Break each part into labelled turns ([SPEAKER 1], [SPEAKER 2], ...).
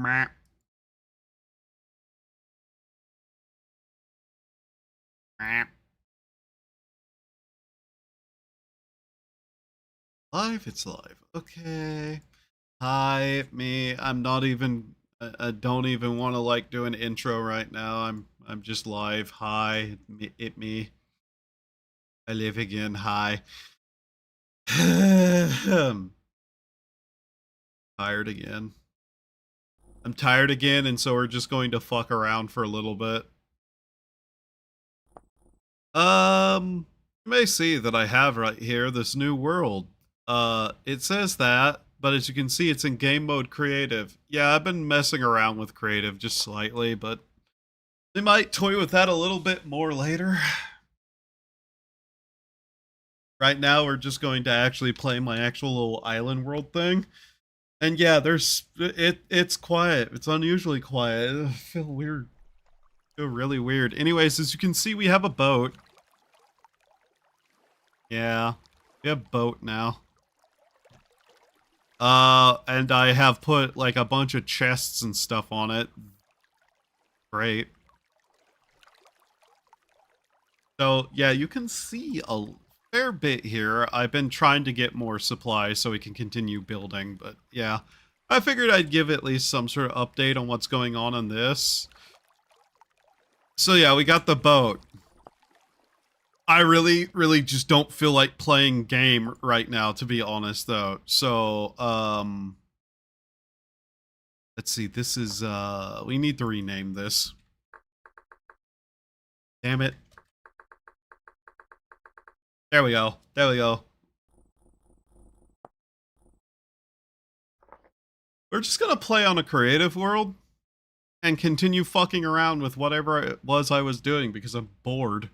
[SPEAKER 1] Meh. Meh. Live? It's live. Okay. Hi, me. I'm not even. I don't even want to like do an intro right now. I'm just live. Hi, me. I live again. Hi. Tired again. I'm tired again, and so we're just going to fuck around for a little bit. You may see that I have right here this new world. It says that, but as you can see, it's in game mode creative. Yeah, I've been messing around with creative just slightly, but they might toy with that a little bit more later. Right now, we're just going to actually play my actual little island world thing. And yeah, it's quiet. It's unusually quiet. I feel weird. I feel really weird. Anyways, as you can see, we have a boat. Yeah, we have a boat now. And I have put like a bunch of chests and stuff on it. Great. So yeah, you can see a fair bit here. I've been trying to get more supplies so we can continue building, but yeah. I figured I'd give at least some sort of update on what's going on in this. So yeah, we got the boat. I really just don't feel like playing game right now, to be honest, though. So, let's see, this is, we need to rename this. Damn it. There we go. There we go. We're just gonna play on a creative world and continue fucking around with whatever it was I was doing because I'm bored.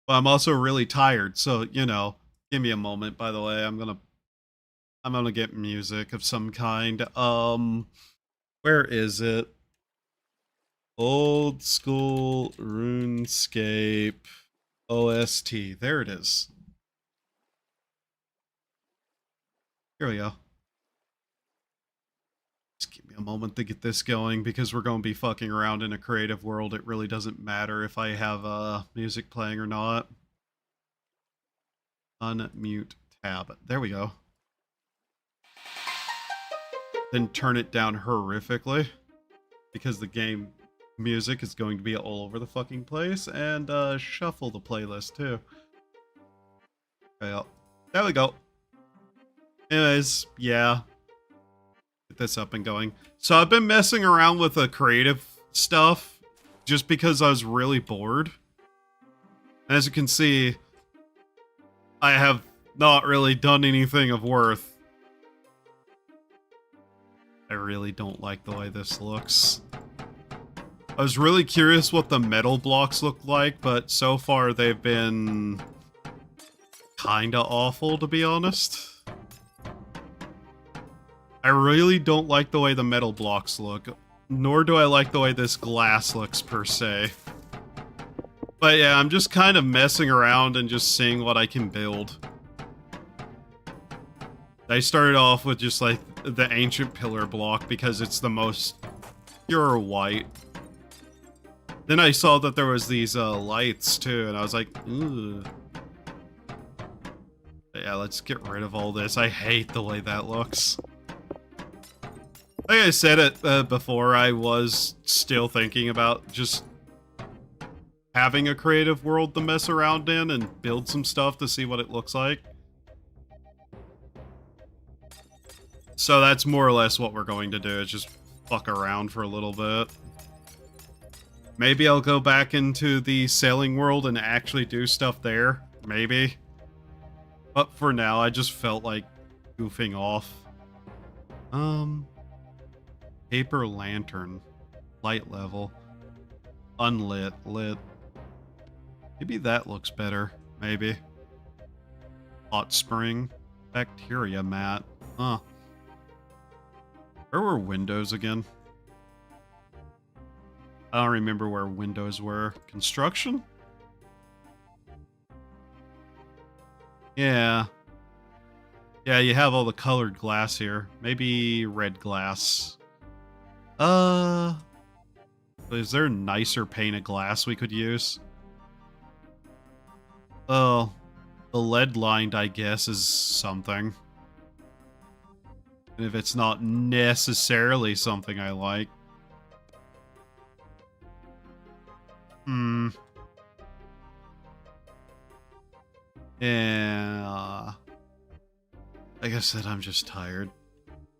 [SPEAKER 1] But I'm also really tired, so, you know, give me a moment, by the way. I'm gonna get music of some kind. Where is it? Old school RuneScape OST. There it is. Here we go. Just give me a moment to get this going because we're going to be fucking around in a creative world. It really doesn't matter if I have music playing or not. Unmute tab. There we go. Then turn it down horrifically because the game music is going to be all over the fucking place, and shuffle the playlist too. Well, there we go. Anyways, yeah. Get this up and going. So I've been messing around with the creative stuff just because I was really bored. And as you can see, I have not really done anything of worth. I really don't like the way this looks. I was really curious what the metal blocks look like, but so far they've been kinda awful, to be honest. I really don't like the way the metal blocks look, nor do I like the way this glass looks, per se. But yeah, I'm just kind of messing around and just seeing what I can build. I started off with just like the ancient pillar block because it's the most pure white. Then I saw that there was these lights too, and I was like, ooh. Yeah, let's get rid of all this. I hate the way that looks. Like I said it before, I was still thinking about just having a creative world to mess around in and build some stuff to see what it looks like. So that's more or less what we're going to do, is just fuck around for a little bit. Maybe I'll go back into the sailing world and actually do stuff there. Maybe. But for now, I just felt like goofing off. Paper lantern. Light level. Unlit. Lit. Maybe that looks better. Maybe. Hot spring. Bacteria mat. Huh. Where were windows again? I don't remember where windows were. Construction? Yeah. Yeah, you have all the colored glass here. Maybe red glass. Uh, is there a nicer pane of glass we could use? Oh, the lead lined, I guess, is something. And if it's not necessarily something I like. Yeah. Like I said, I'm just tired.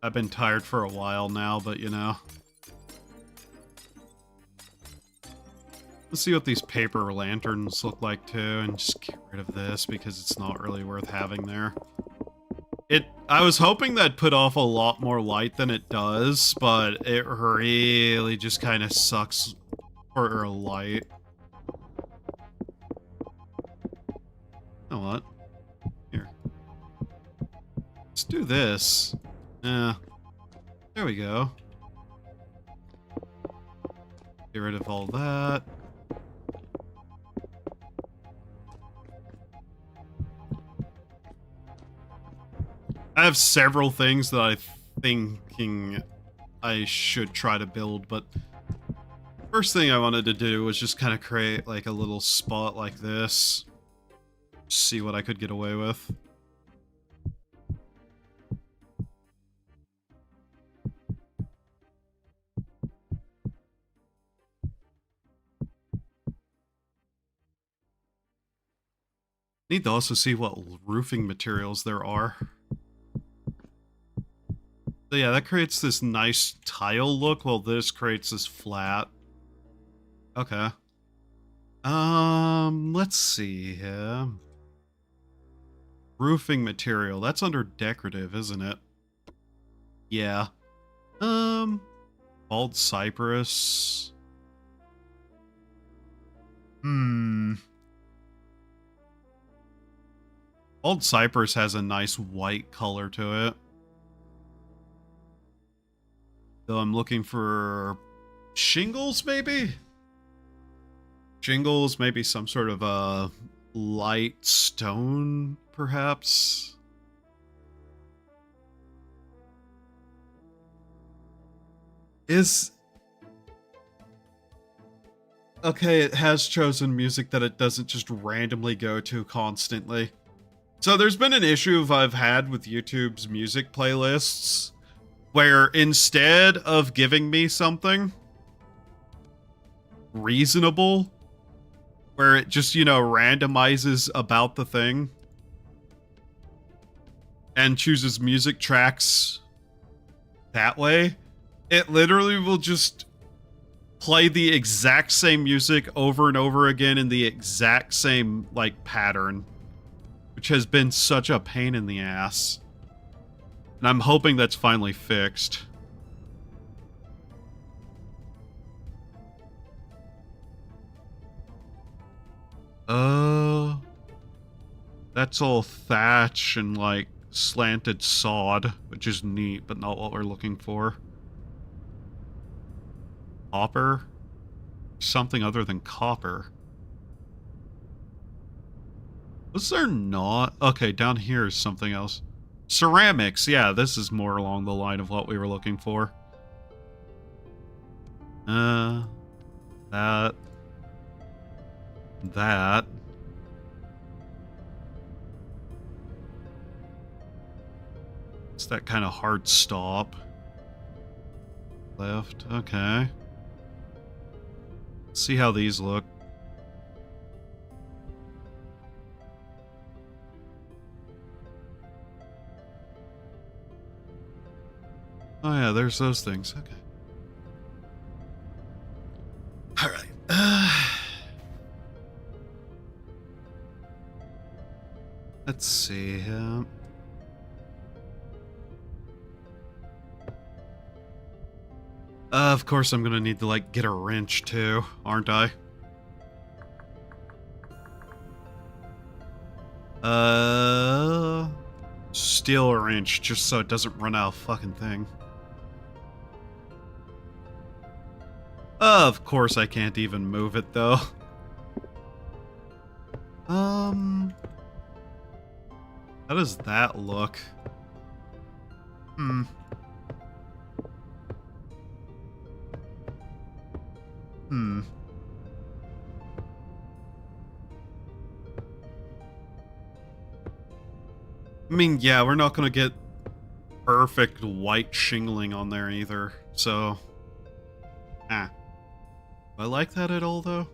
[SPEAKER 1] I've been tired for a while now, but you know. Let's see what these paper lanterns look like too, and just get rid of this because it's not really worth having there. I was hoping that put off a lot more light than it does, but it really just kind of sucks for light. You know what? Here. Let's do this. Yeah. There we go. Get rid of all that. I have several things that I'm thinking I should try to build, but first thing I wanted to do was just kind of create like a little spot like this. See what I could get away with. Need to also see what roofing materials there are. So yeah, that creates this nice tile look, while this creates this flat. Okay. Let's see here. Roofing material. That's under decorative, isn't it? Yeah. Bald cypress. Bald cypress has a nice white color to it. Though I'm looking for shingles, maybe? Shingles, maybe some sort of a light stone, perhaps? Okay, it has chosen music that it doesn't just randomly go to constantly. So there's been an issue I've had with YouTube's music playlists, where instead of giving me something reasonable, where it just, you know, randomizes about the thing and chooses music tracks that way, it literally will just play the exact same music over and over again in the exact same, like, pattern, which has been such a pain in the ass. And I'm hoping that's finally fixed. That's all thatch and, like, slanted sod, which is neat, but not what we're looking for. Copper? Something other than copper. Was there not? Okay, down here is something else. Ceramics, yeah, this is more along the line of what we were looking for. That. It's that kind of hard stop. Left, okay. Let's see how these look. Oh yeah, there's those things. Okay. All right. Let's see. Of course, I'm gonna need to, like, get a wrench too, aren't I? Steal a wrench just so it doesn't run out of fucking thing. Of course I can't even move it, though. How does that look? Hmm. I mean, yeah, we're not gonna get perfect white shingling on there either, so... Ah. Do I like that at all, though?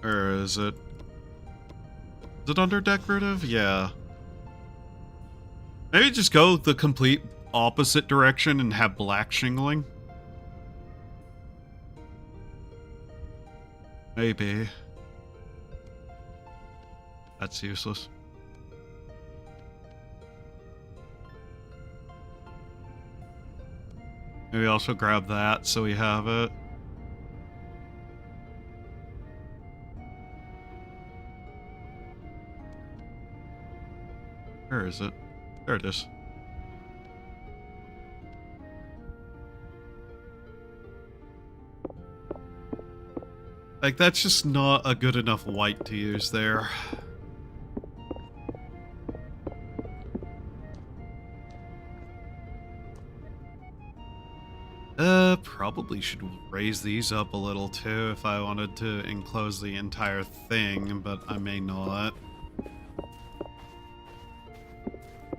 [SPEAKER 1] Or is it... Is it under decorative? Yeah. Maybe just go the complete opposite direction and have black shingling? Maybe. That's useless. Maybe also grab that so we have it. Where is it? There it is. Like, that's just not a good enough white to use there. Probably should raise these up a little too if I wanted to enclose the entire thing, but I may not.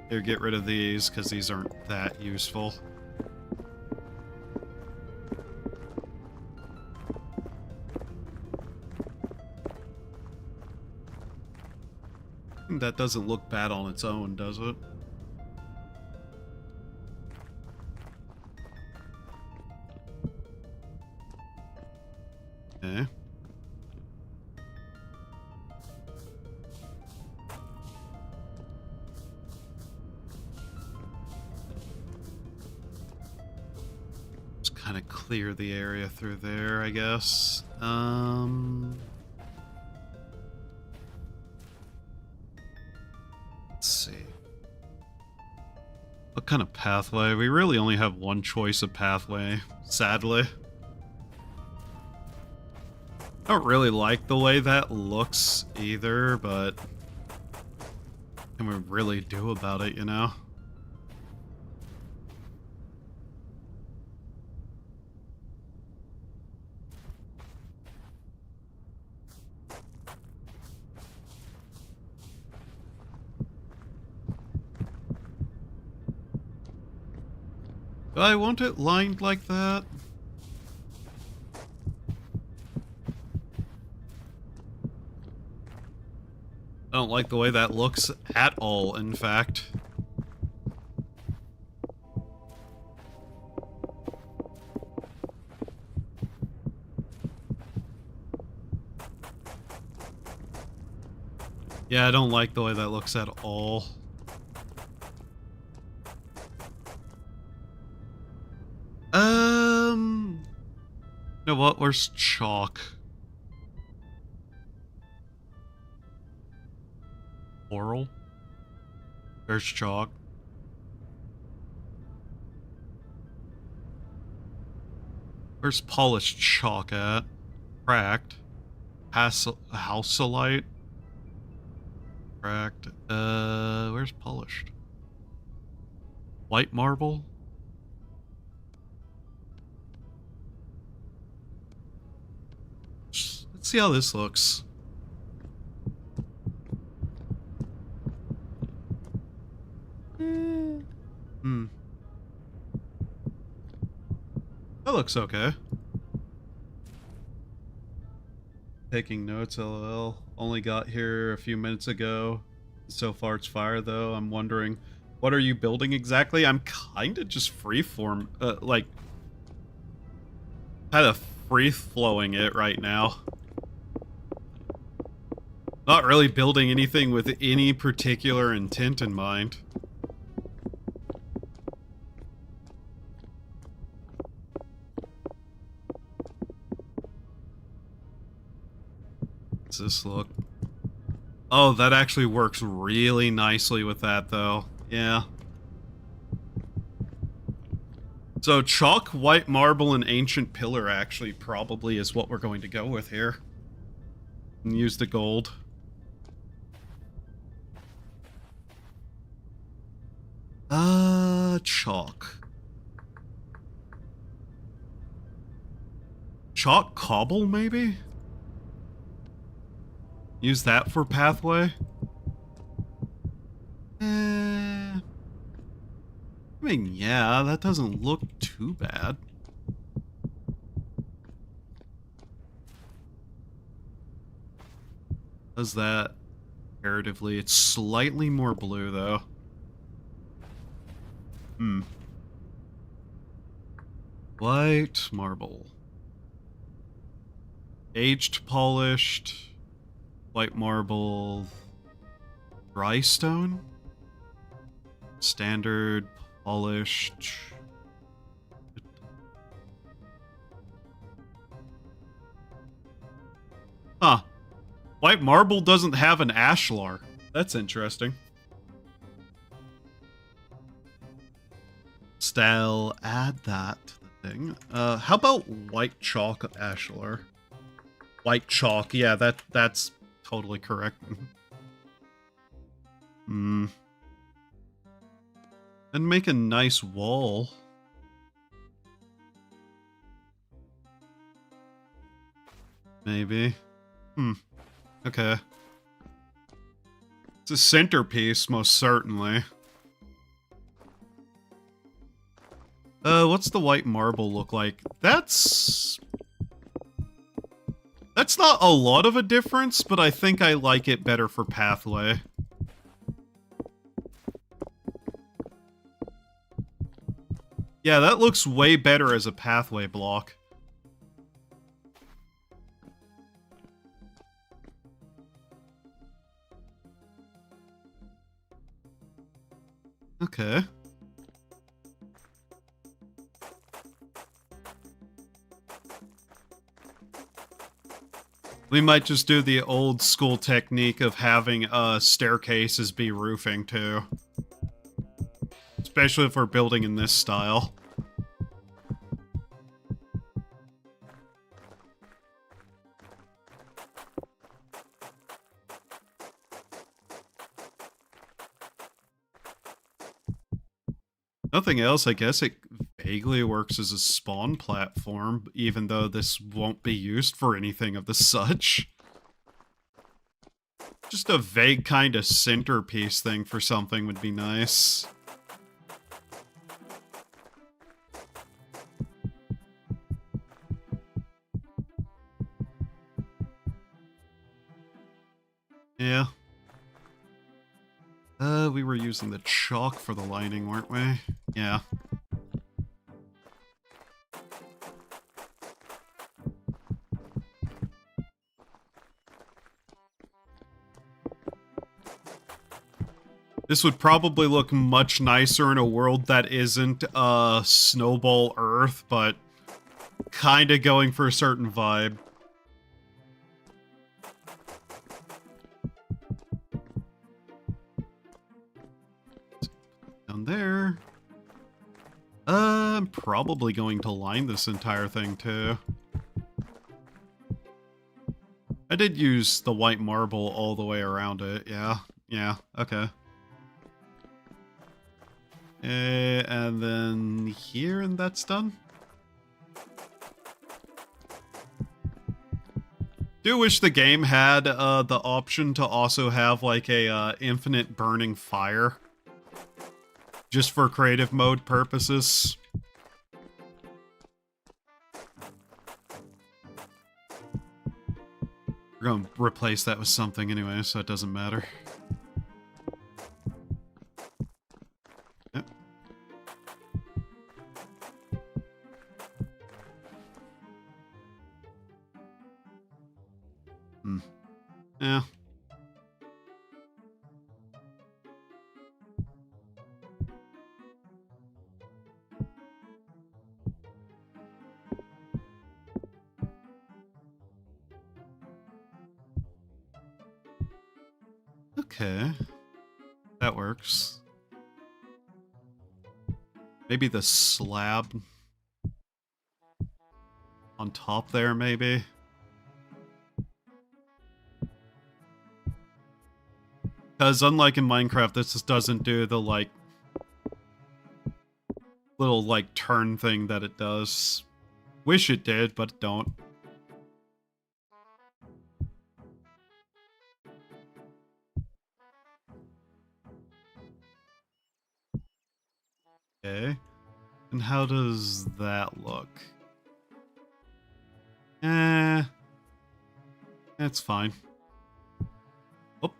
[SPEAKER 1] Here, get rid of these, because these aren't that useful. That doesn't look bad on its own, does it? Okay. Just kind of clear the area through there, I guess. Let's see. What kind of pathway? We really only have one choice of pathway, sadly. I don't really like the way that looks either, but what can we really do about it, you know? Do I want it lined like that? I don't like the way that looks at all, in fact. Yeah, I don't like the way that looks at all. You know what? Where's chalk? Oral? There's chalk. Where's polished chalk at? Cracked. Hauselite. Cracked. Where's polished? White marble? Let's see how this looks. That looks okay. Taking notes, lol. Only got here a few minutes ago. So far it's fire, though. I'm wondering, what are you building exactly? I'm kind of just freeform, like, kind of free-flowing it right now. Not really building anything with any particular intent in mind. What's this look? Oh, that actually works really nicely with that, though. Yeah. So chalk, white marble, and ancient pillar actually probably is what we're going to go with here. And use the gold. Chalk. Chalk cobble, maybe? Use that for pathway? I mean, yeah, that doesn't look too bad. Does that comparatively? It's slightly more blue, though. White marble. Aged, polished, white marble, dry stone, standard, polished. Huh. White marble doesn't have an ashlar. That's interesting. Style, add that to the thing. How about white chalk ashlar? White chalk, yeah, that's totally correct. And make a nice wall. Maybe. Okay. It's a centerpiece, most certainly. What's the white marble look like? That's not a lot of a difference, but I think I like it better for pathway. Yeah, that looks way better as a pathway block. Okay. We might just do the old school technique of having staircases be roofing too. Especially if we're building in this style. Nothing else, I guess it vaguely works as a spawn platform, even though this won't be used for anything of the such. Just a vague kind of centerpiece thing for something would be nice. Yeah. We were using the chalk for the lining, weren't we? Yeah. This would probably look much nicer in a world that isn't, Snowball Earth, but kinda going for a certain vibe. Down there. I'm probably going to line this entire thing, too. I did use the white marble all the way around it, yeah. Yeah, okay. And then here, and that's done. Do wish the game had the option to also have like a infinite burning fire, just for creative mode purposes. We're gonna replace that with something anyway, so it doesn't matter. Yeah. Okay. That works. Maybe the slab on top there, maybe? Because unlike in Minecraft, this just doesn't do the, like, little, like, turn thing that it does. Wish it did, but don't. how does that look? That's fine. Oh.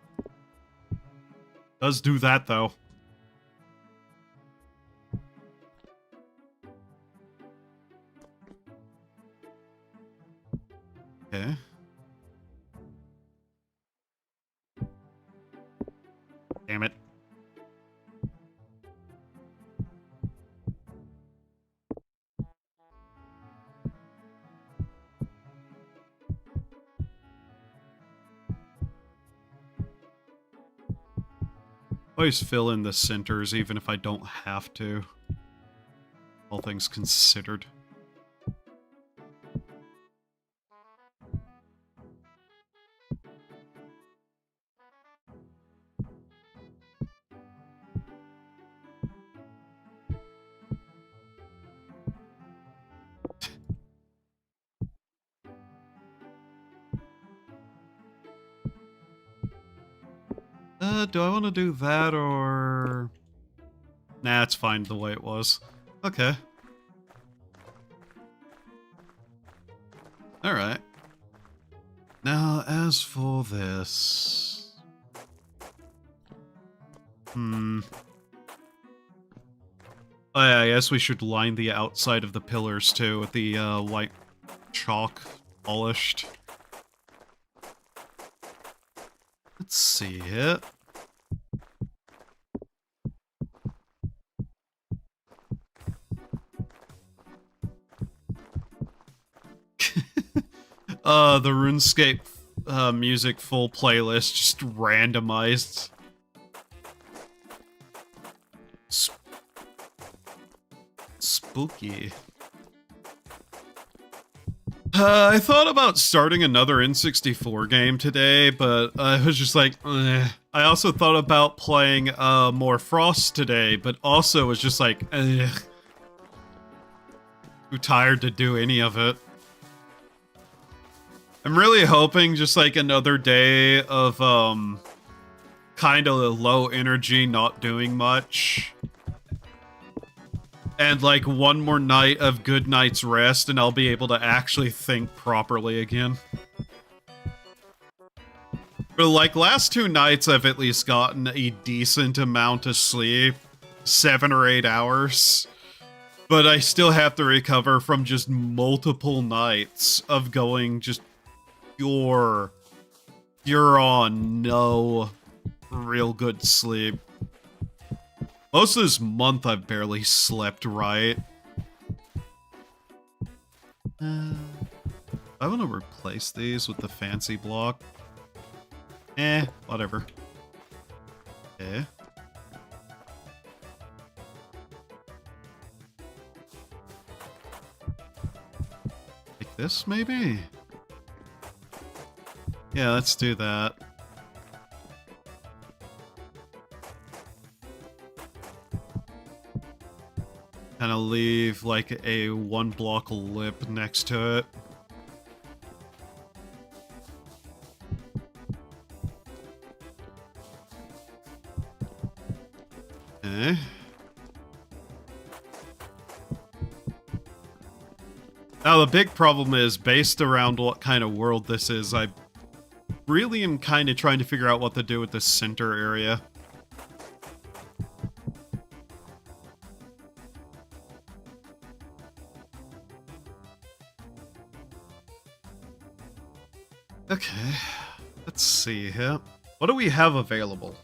[SPEAKER 1] Does do that, though. Okay. Damn it. Always fill in the centers even if I don't have to. All things considered. Do I want to do that or... Nah, it's fine the way it was. Okay. Alright. Now, as for this... Oh yeah, I guess we should line the outside of the pillars too with the white chalk polished. Let's see it. The RuneScape music full playlist just randomized. Spooky. I thought about starting another N64 game today, but I was just like, I also thought about playing more Frost today, but also was just like, too tired to do any of it. I'm really hoping just like another day of kind of low energy, not doing much. And like one more night of good night's rest and I'll be able to actually think properly again. But like last 2 nights I've at least gotten a decent amount of sleep. 7 or 8 hours. But I still have to recover from just multiple nights of going just you're on no real good sleep. Most of this month I've barely slept right. I want to replace these with the fancy block. Whatever. Okay. Like this, maybe? Yeah, let's do that. Kind of leave like a 1 block lip next to it. Okay. Now the big problem is, based around what kind of world this is, I really am kind of trying to figure out what to do with this center area. Okay, let's see here. What do we have available?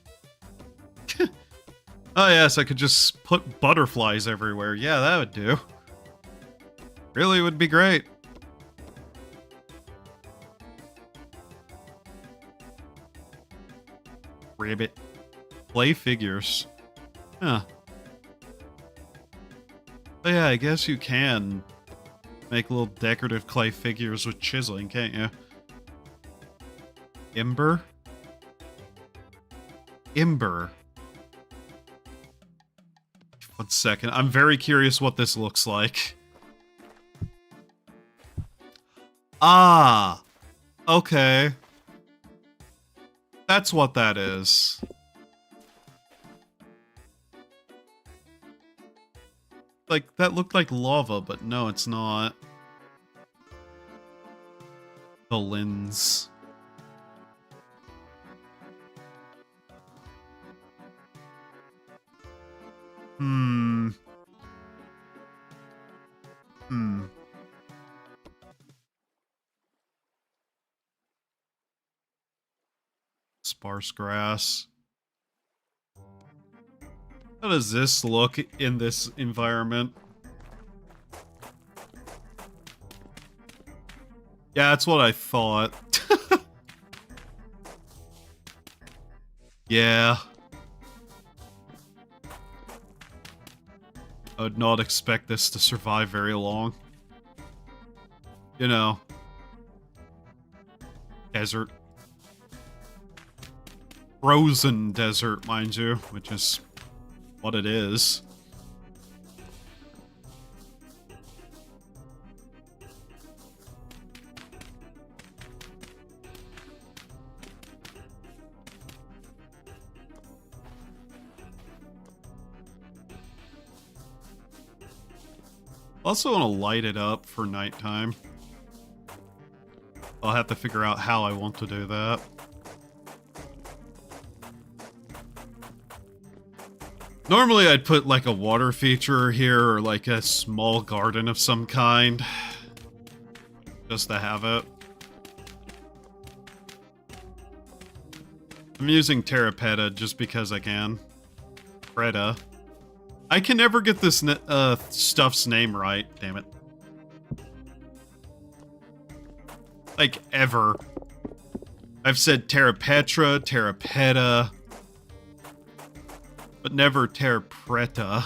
[SPEAKER 1] Oh yes, I could just put butterflies everywhere. Yeah, that would do. Really would be great. Ribbit. Play figures. Huh. Oh yeah, I guess you can make little decorative clay figures with chiseling, can't you? Ember? Ember. 1 second. I'm very curious what this looks like. Ah! Okay. That's what that is. Like, that looked like lava, but no, it's not. The lens. Hmm. Hmm. Sparse grass. How does this look in this environment? Yeah, that's what I thought. Yeah. I would not expect this to survive very long. You know. Desert. Frozen desert, mind you, which is what it is. Also want to light it up for nighttime. I'll have to figure out how I want to do that. Normally I'd put like a water feature here or like a small garden of some kind. Just to have it. I'm using Terrapeta just because I can. Preta. I can never get this stuff's name right, damn it. Like, ever. I've said Terrapetra, Terrapeta, but never Terrapreta.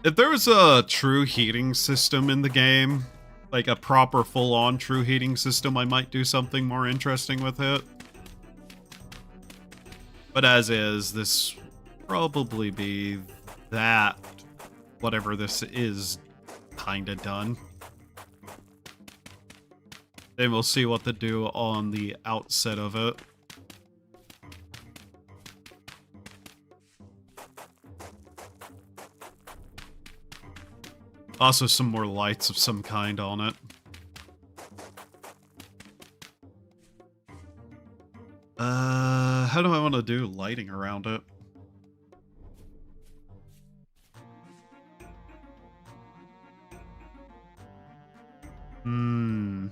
[SPEAKER 1] If there was a true heating system in the game, like a proper full-on true heating system, I might do something more interesting with it. But as is, this probably be that, whatever this is, kinda done. Then we'll see what to do on the outset of it. Also some more lights of some kind on it. How do I want to do lighting around it? Hmm.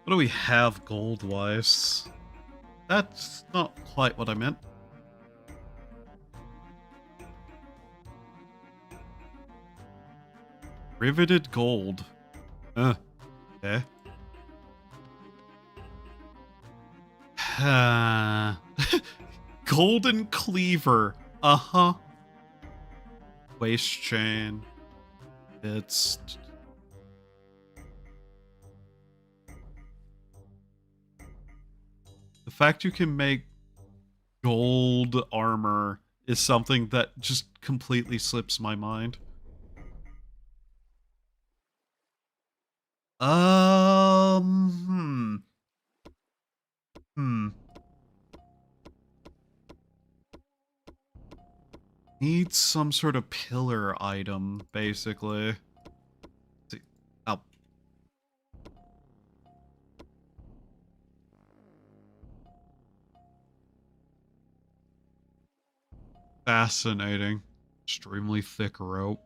[SPEAKER 1] What do we have gold-wise? That's not quite what I meant. Riveted gold. Okay. Golden cleaver. Uh-huh. Waist chain. It's... The fact you can make gold armor is something that just completely slips my mind. Needs some sort of pillar item, basically. Let's see. Oh. Fascinating. Extremely thick rope.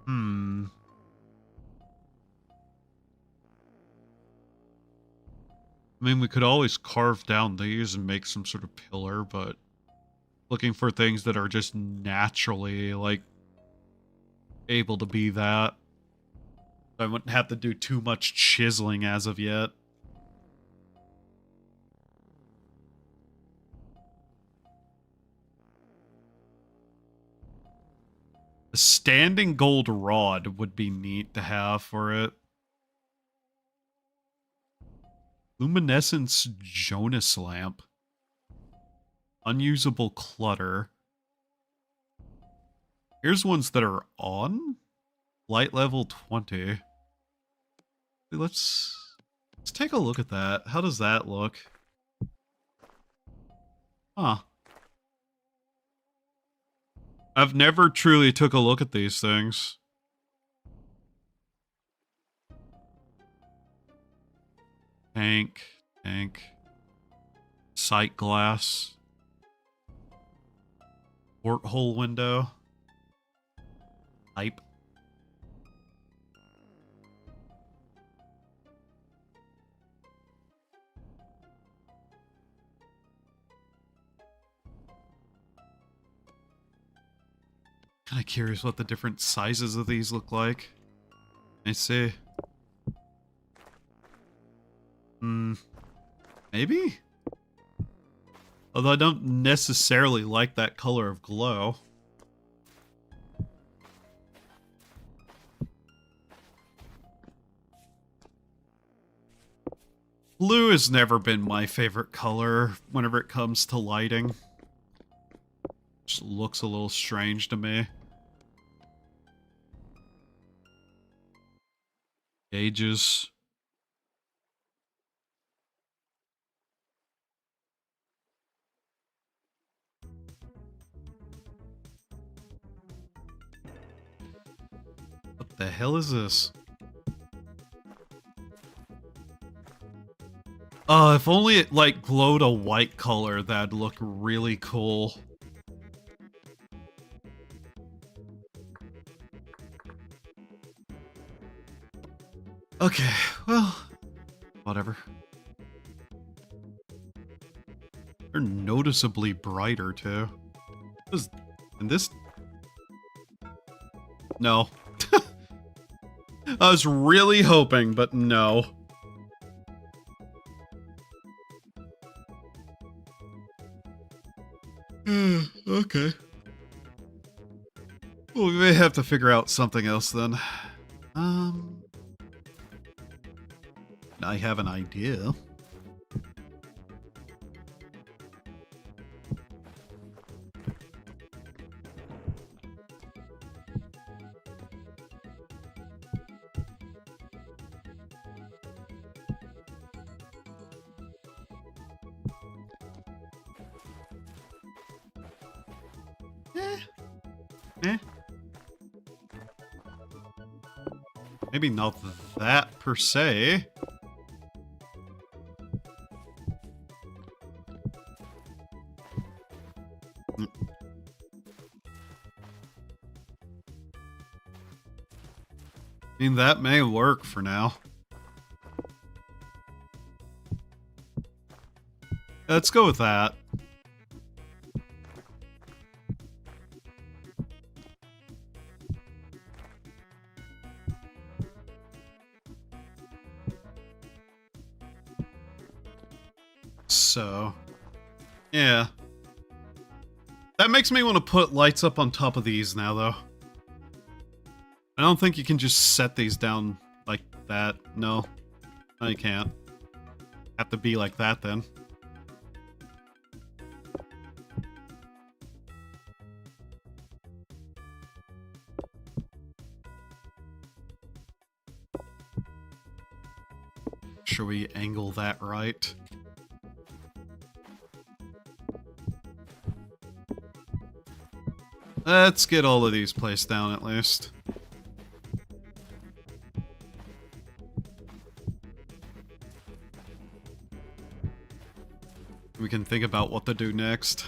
[SPEAKER 1] I mean, we could always carve down these and make some sort of pillar, but looking for things that are just naturally, like, able to be that. I wouldn't have to do too much chiseling as of yet. A standing gold rod would be neat to have for it. Luminescence Jonas lamp. Unusable clutter. Here's ones that are on. Light level 20. Let's take a look at that. How does that look? Huh. I've never truly took a look at these things. Tank. Sight glass. Porthole window. Pipe. Kind of curious what the different sizes of these look like. I see. Maybe? Although I don't necessarily like that color of glow. Blue has never been my favorite color whenever it comes to lighting. Just looks a little strange to me. Gauges. What the hell is this? If only it, like, glowed a white color, that'd look really cool. Okay, well, whatever. They're noticeably brighter, too. And this... No. I was really hoping, but no. Okay. Well, we may have to figure out something else then. I have an idea. Maybe not that per se. I mean, that may work for now. Let's go with that. So, yeah. That makes me want to put lights up on top of these now, though. I don't think you can just set these down like that. No. No, you can't. Have to be like that, then. Should we angle that right? Let's get all of these placed down at least. We can think about what to do next.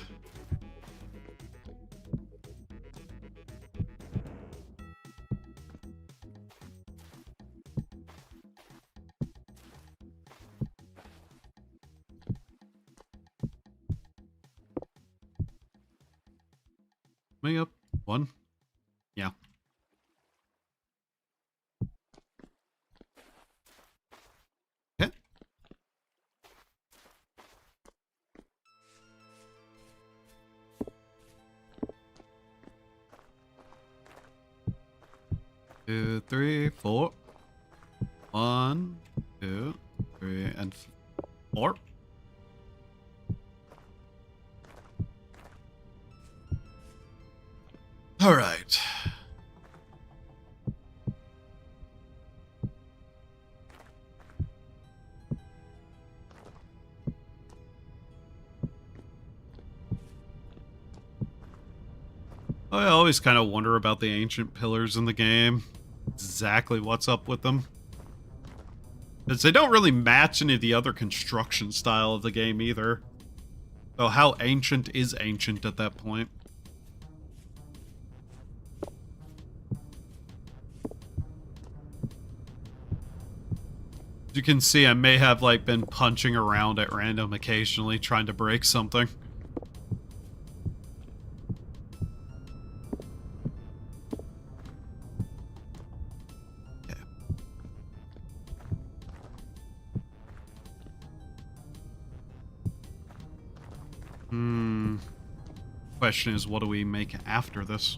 [SPEAKER 1] Way up. One. Yeah. Okay. 2, 3, 4. 1, 2, 3, and 4. All right. I always kind of wonder about the ancient pillars in the game. Exactly what's up with them. Because they don't really match any of the other construction style of the game either. So how ancient is ancient at that point? As you can see, I may have like been punching around at random occasionally trying to break something. Question is, what do we make after this?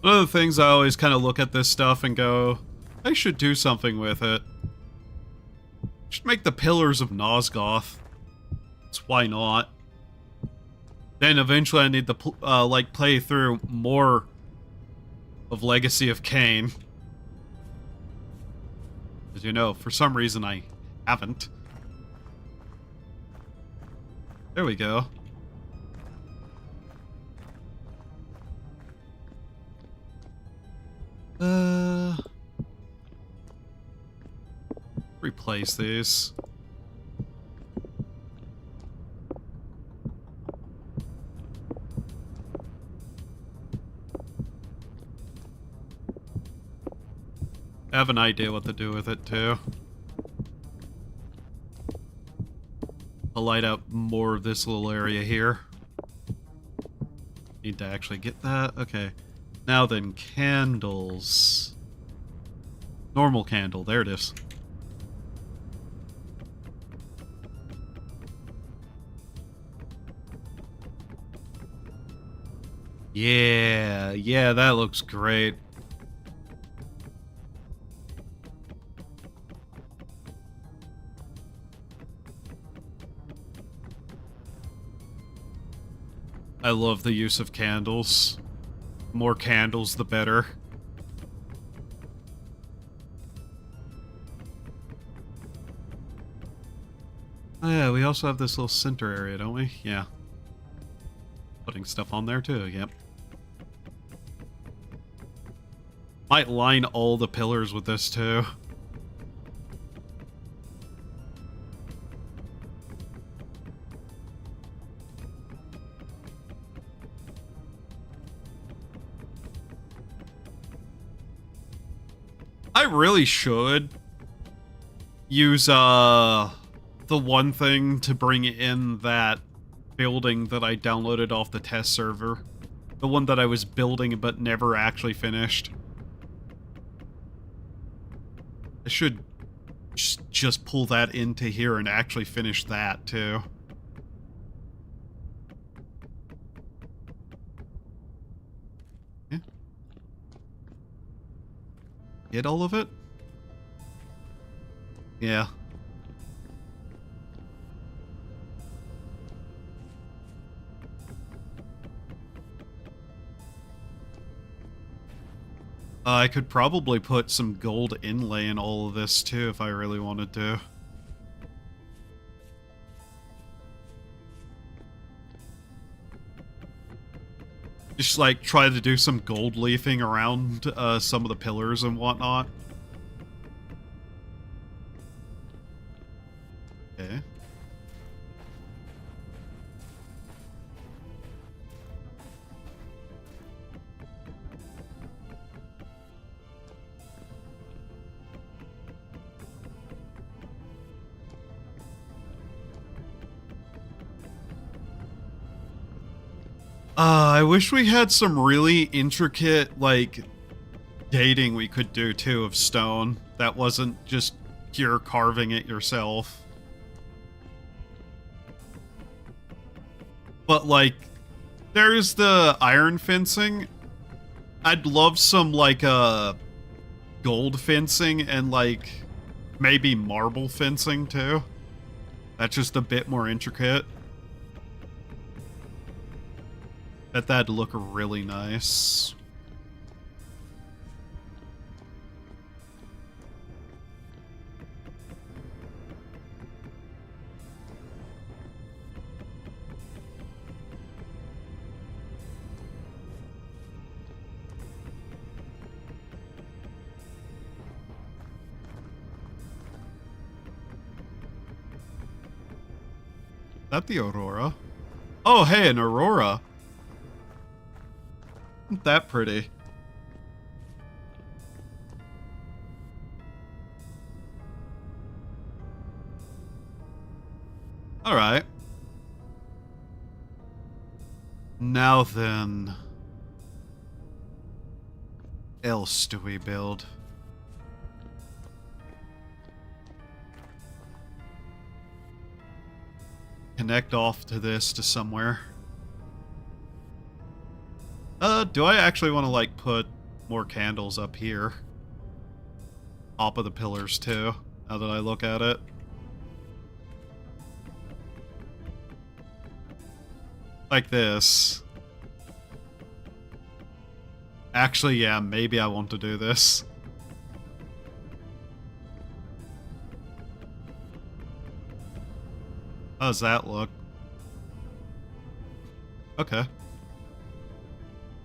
[SPEAKER 1] One of the things I always kind of look at this stuff and go, I should do something with it. Should make the Pillars of Nosgoth. That's why not. Then eventually I need to like play through more of Legacy of Kain. As you know, for some reason I haven't. There we go. Replace these. I have an idea what to do with it too. I'll light up more of this little area here. Need to actually get that. Okay. Now then, candles. Normal candle. There it is. Yeah, that looks great. I love the use of candles. More candles, the better. Oh yeah, we also have this little center area, don't we? Yeah. Putting stuff on there too, yep. Might line all the pillars with this too. I really should use the one thing to bring in that building that I downloaded off the test server. The one that I was building but never actually finished. I should just pull that into here and actually finish that too. Yeah. Get all of it? Yeah. I could probably put some gold inlay in all of this too if I really wanted to. Just like try to do some gold leafing around some of the pillars and whatnot. Okay. I wish we had some really intricate, like, dating we could do, too, of stone. That wasn't just pure carving it yourself. But, like, There's the iron fencing. I'd love some, like, gold fencing and, like, maybe marble fencing, too. That's just a bit more intricate. Bet that'd look really nice. Is that the aurora? Oh, hey, an aurora. Isn't that pretty? Alright. Now then. Else do we build? Connect off to this to somewhere. Do I actually want to, like, put more candles up here? Top of the pillars, too, now that I look at it. Like this. Actually, yeah, maybe I want to do this. How does that look? Okay.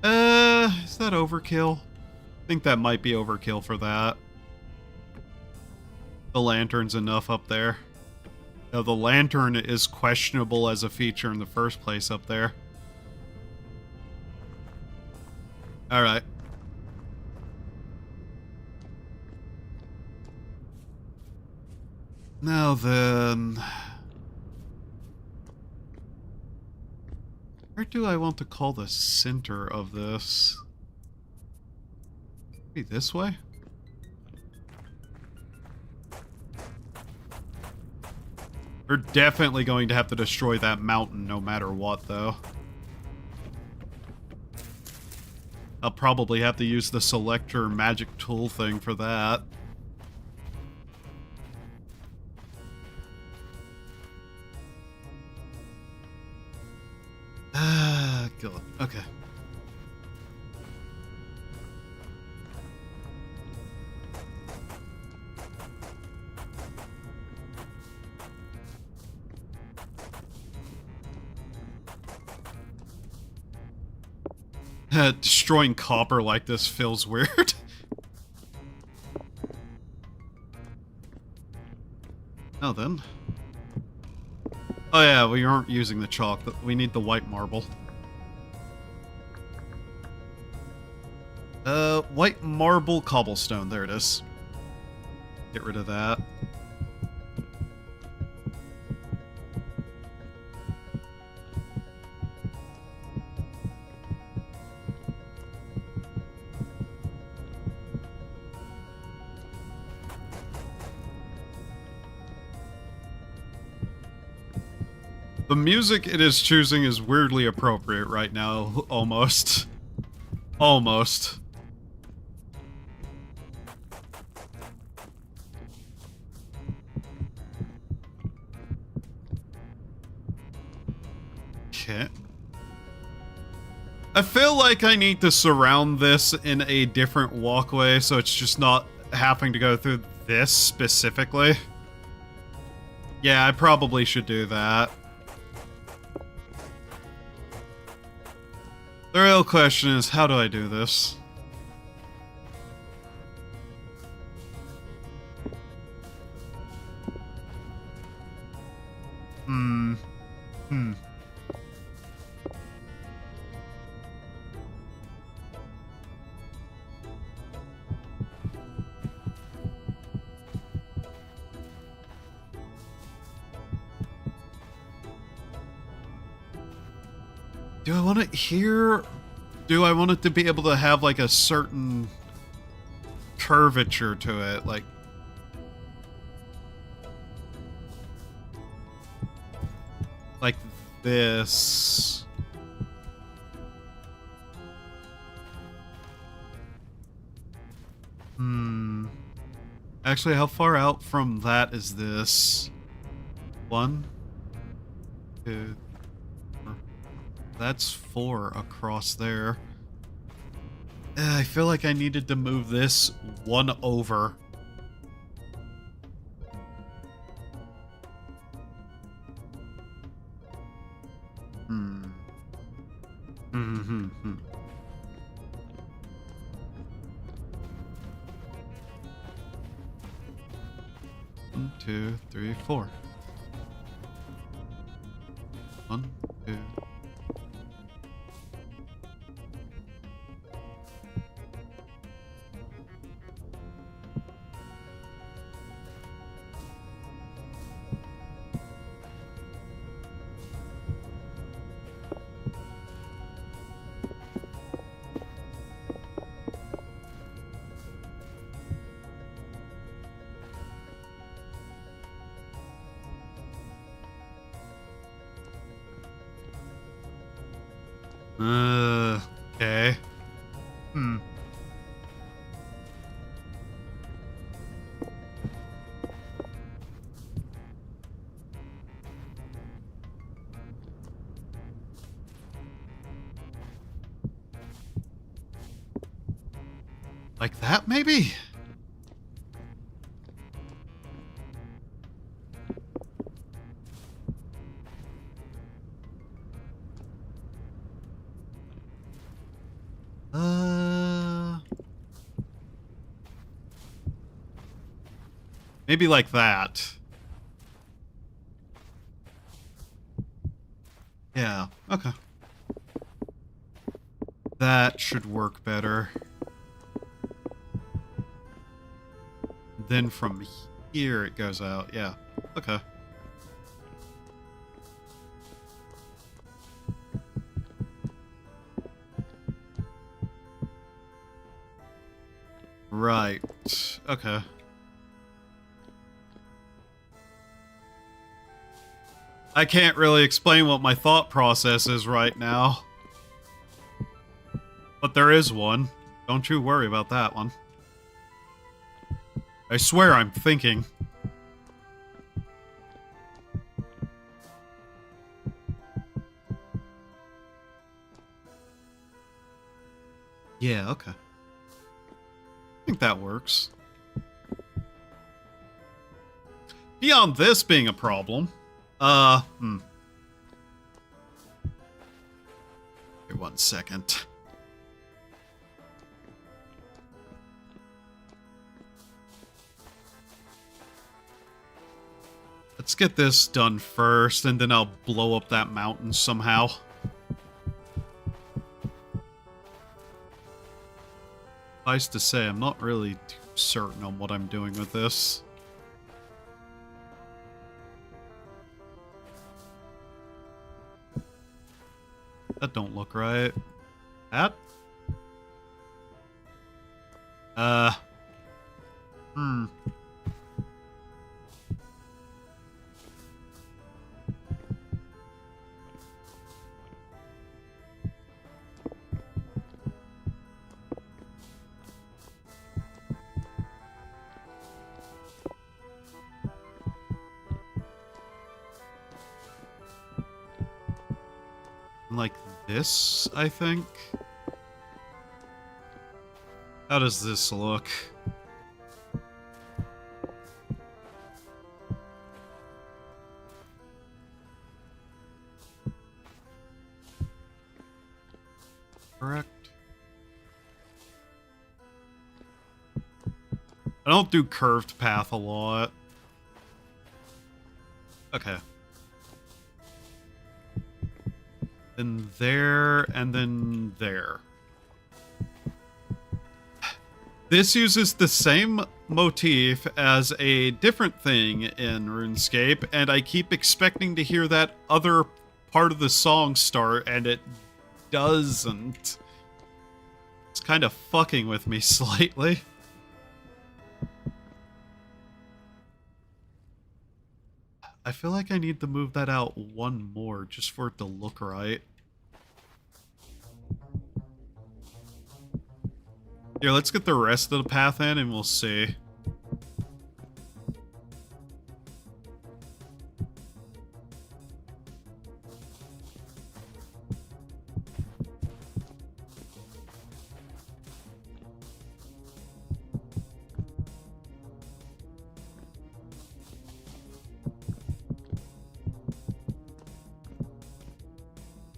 [SPEAKER 1] Is that overkill? I think that might be overkill for that. The lantern's enough up there. Now, the lantern is questionable as a feature in the first place up there. Alright. Now then... where do I want to call the center of this? Maybe this way? We're definitely going to have to destroy that mountain no matter what, though. I'll probably have to use the selector magic tool thing for that. God. Okay. Destroying copper like this feels weird. Now then. Oh yeah, we aren't using the chalk. We need the white marble. White marble cobblestone. There it is. Get rid of that. The music it is choosing is weirdly appropriate right now, almost. Almost. Okay. I feel like I need to surround this in a different walkway so it's just not having to go through this specifically. Yeah, I probably should do that. The real question is, how do I do this? Do I want it here? Do I want it to be able to have, like, a certain curvature to it? Like this. Hmm. Actually, how far out from that is this? 1, 2, 4. That's 4 across there. I feel like I needed to move this 1 over. Hmm. 1, 2, 3, 4. 1, 2. Okay. Like that, maybe? Maybe like that. Yeah, okay. That should work better. Then from here it goes out, yeah. Okay. Right. Okay. I can't really explain what my thought process is right now. But there is one. Don't you worry about that one. I swear I'm thinking. Yeah, okay. I think that works. Beyond this being a problem, Wait 1 second. Let's get this done first, and then I'll blow up that mountain somehow. Suffice to say, I'm not really too certain on what I'm doing with this. That don't look right. That? Like this, I think. How does this look? Correct. I don't do curved path a lot. Okay. Then there, and then there. This uses the same motif as a different thing in RuneScape, and I keep expecting to hear that other part of the song start, and it doesn't. It's kind of fucking with me slightly. I feel like I need to move that out 1 more just for it to look right. Here, let's get the rest of the path in and we'll see.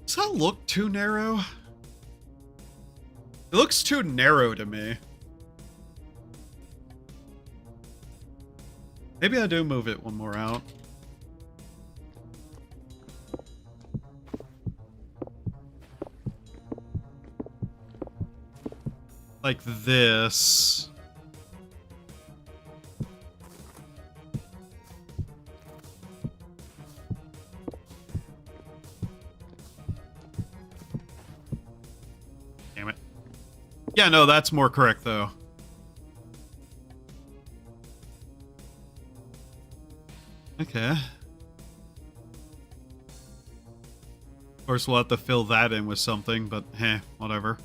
[SPEAKER 1] Does that look too narrow? It looks too narrow to me. Maybe I do move it one more out. Like this. Damn it. Yeah, no, that's more correct, though. Okay. Of course, we'll have to fill that in with something, but whatever.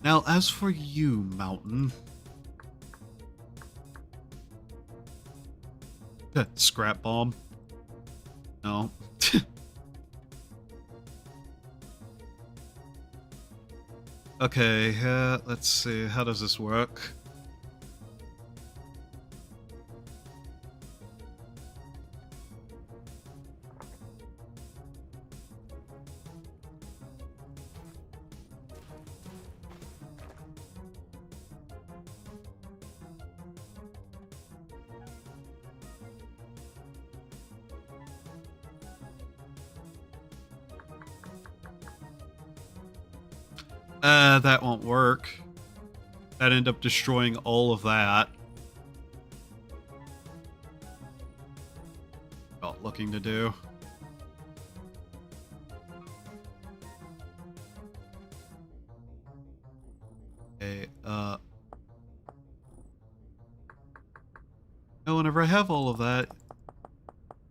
[SPEAKER 1] Now, as for you, Mountain. Scrap bomb. No. Okay, let's see. How does this work? That won't work. That end up destroying all of that. Not looking to do. Okay, no, whenever I have all of that,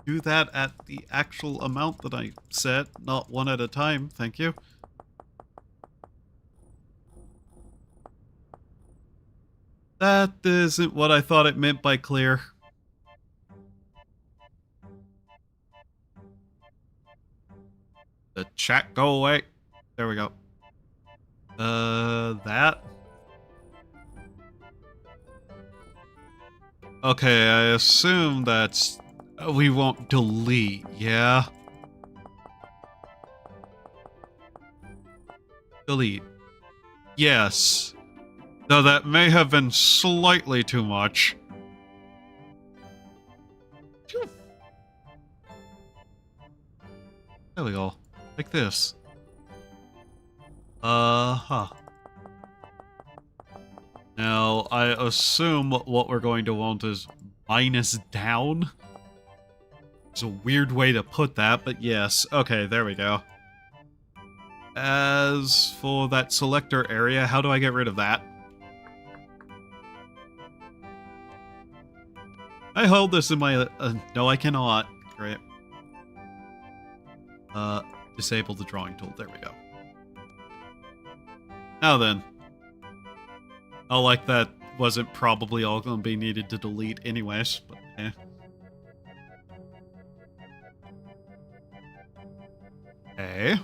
[SPEAKER 1] do that at the actual amount that I set, not one at a time, thank you. That isn't what I thought it meant by clear. The chat go away. There we go. That. Okay, I assume that's... we won't delete, yeah? Delete. Yes. Though that may have been slightly too much. Phew. There we go. Like this. Now, I assume what we're going to want is minus down. It's a weird way to put that, but yes. Okay, there we go. As for that selector area, how do I get rid of that? I hold this in my... no, I cannot. Great. Disable the drawing tool. There we go. Now then. Oh, like that wasn't probably all going to be needed to delete anyways, but Okay.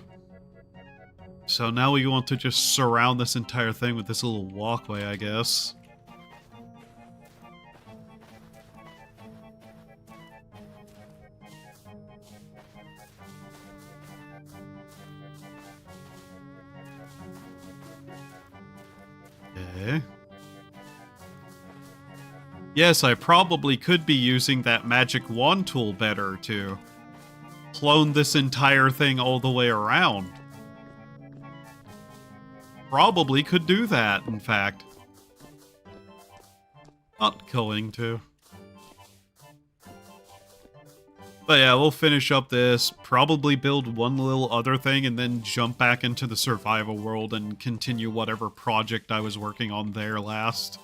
[SPEAKER 1] So now we want to just surround this entire thing with this little walkway, I guess. Okay. Yes, I probably could be using that magic wand tool better to clone this entire thing all the way around. Probably could do that, in fact. Not going to. But yeah, we'll finish up this, probably build one little other thing, and then jump back into the survival world and continue whatever project I was working on there last.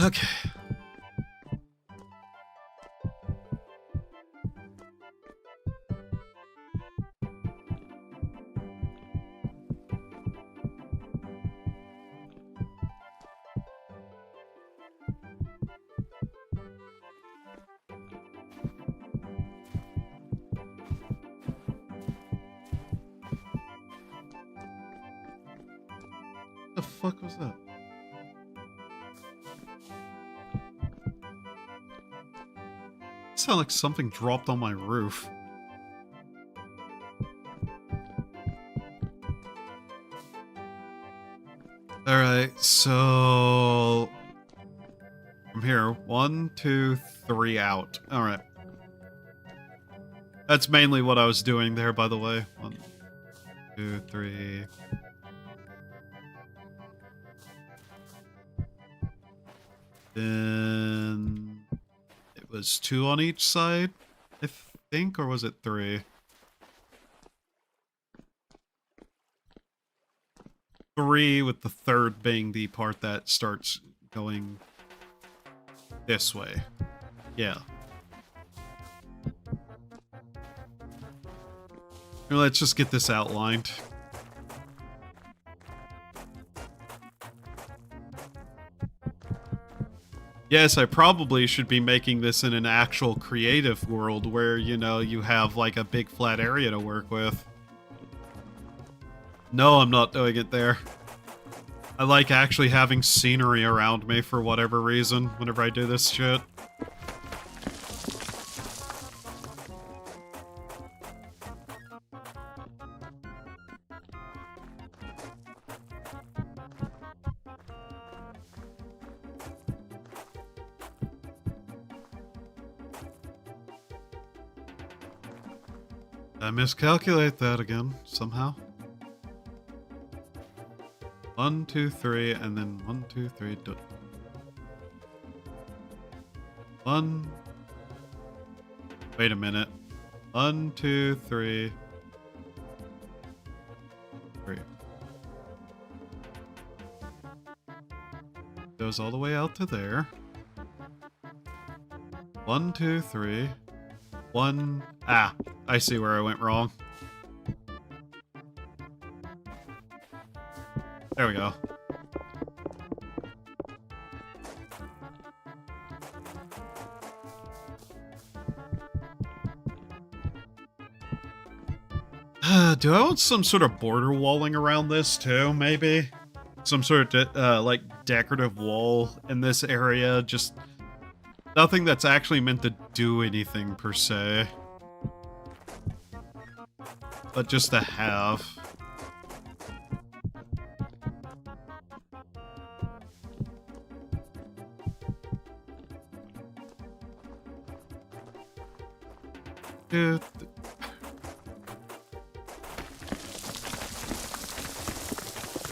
[SPEAKER 1] Okay. fuck was that? It sounded like something dropped on my roof. Alright, so... From here, 1, 2, 3 out. Alright. That's mainly what I was doing there, by the way. 1, 2, 3... Then... It was 2 on each side, I think, or was it 3? 3, with the third being the part that starts going this way. Yeah. Let's just get this outlined. Yes, I probably should be making this in an actual creative world where, you know, you have like a big flat area to work with. No, I'm not doing it there. I like actually having scenery around me for whatever reason whenever I do this shit. I miscalculate that again, somehow. 1, 2, 3, and then 1, 2, 3, 1. Wait a minute. 1, 2, 3. 3. Goes all the way out to there. 1, 2, 3. 1. Ah, I see where I went wrong. There we go. Do I want some sort of border walling around this too, maybe? Some sort of, like, decorative wall in this area, just nothing that's actually meant to do anything, per se. But just to have.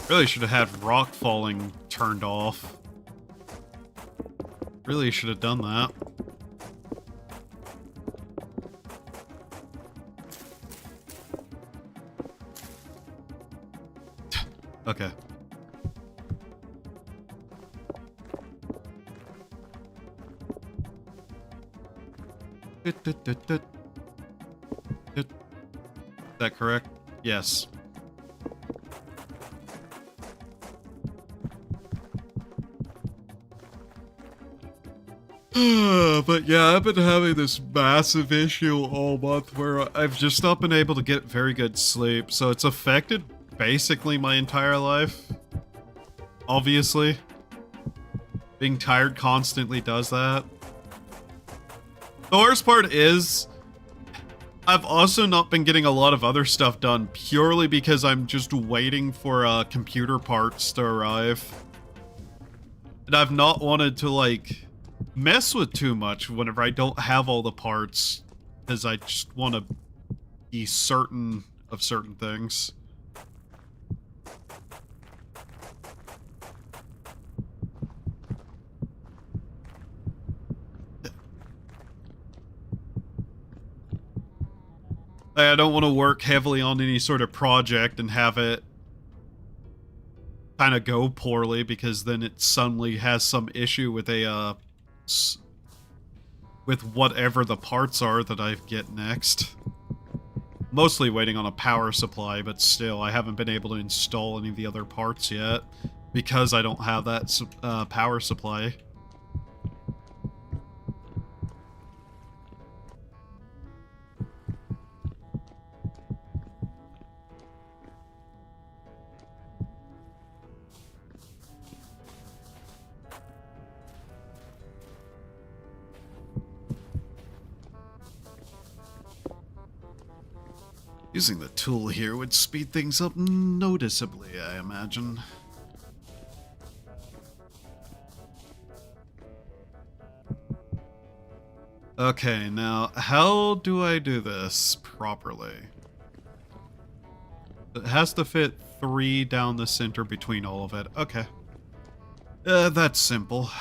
[SPEAKER 1] Really should have had rock falling turned off. Really should have done that. Okay. Is that correct? Yes. But yeah, I've been having this massive issue all month where I've just not been able to get very good sleep, so it's affected basically my entire life. Obviously. Being tired constantly does that. The worst part is, I've also not been getting a lot of other stuff done purely because I'm just waiting for computer parts to arrive. And I've not wanted to, like, mess with too much whenever I don't have all the parts, because I just want to be certain of certain things. I don't want to work heavily on any sort of project and have it kind of go poorly, because then it suddenly has some issue with a with whatever the parts are that I get next. Mostly waiting on a power supply, but still, I haven't been able to install any of the other parts yet because I don't have that power supply. Using the tool here would speed things up noticeably, I imagine. Okay, now how do I do this properly? It has to fit 3 down the center between all of it. Okay. That's simple.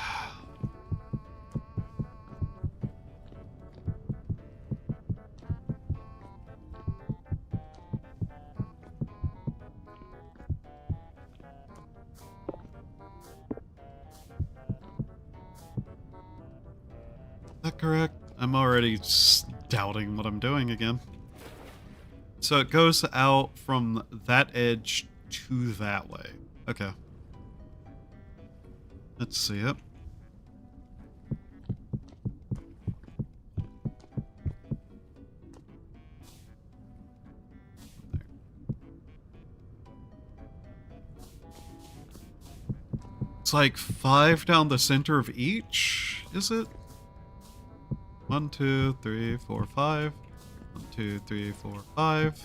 [SPEAKER 1] Is that correct? I'm already doubting what I'm doing again. So it goes out from that edge to that way. Okay. Let's see it. It's like 5 down the center of each, is it? 1, 2, 3, 4, 5. 1, 2, 3, 4, 5.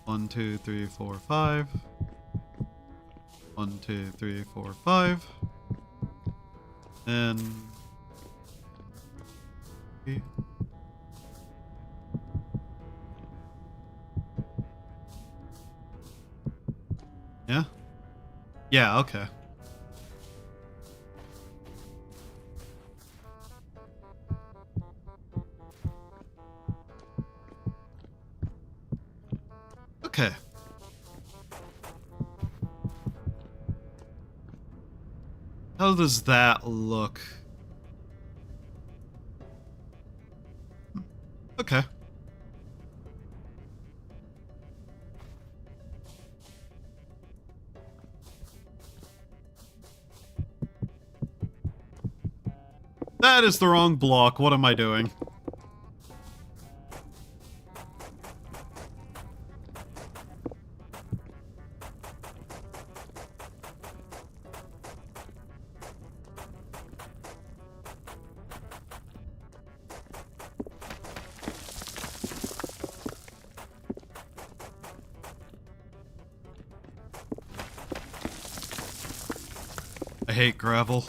[SPEAKER 1] 1, 2, 3, 4, 5. 1, 2, 3, 4, 5. And yeah? Yeah, okay. Okay. How does that look? Okay. That is the wrong block. What am I doing? I hate gravel.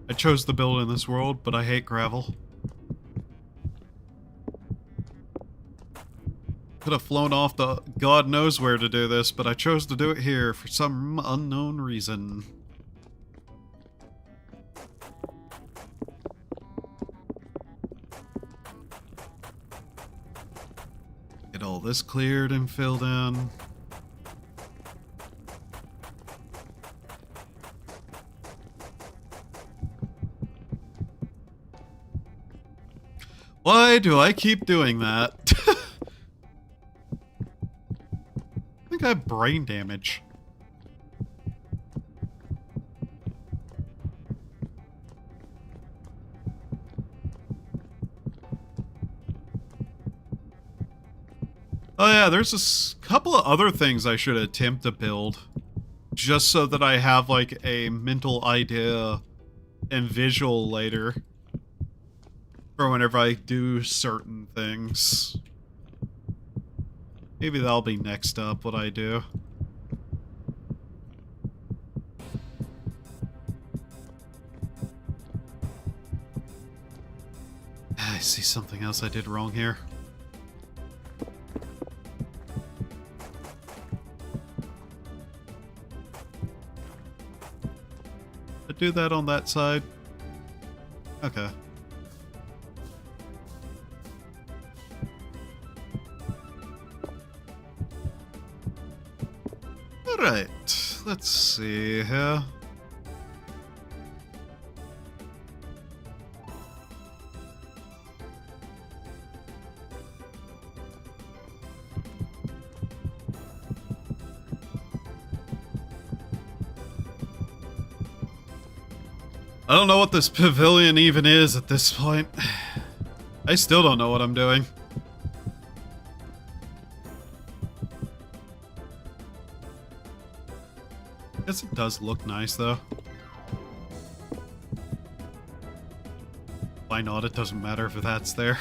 [SPEAKER 1] I chose to build in this world, but I hate gravel. Could have flown off to God knows where to do this, but I chose to do it here for some unknown reason. Get all this cleared and filled in. Why do I keep doing that? I think I have brain damage. Oh yeah, there's a couple of other things I should attempt to build. Just so that I have like a mental idea and visual later. For whenever I do certain things. Maybe that'll be next up, what I do. I see something else I did wrong here. I do that on that side. Okay. Alright, let's see here. I don't know what this pavilion even is at this point. I still don't know what I'm doing. I guess it does look nice, though. Why not? It doesn't matter if that's there.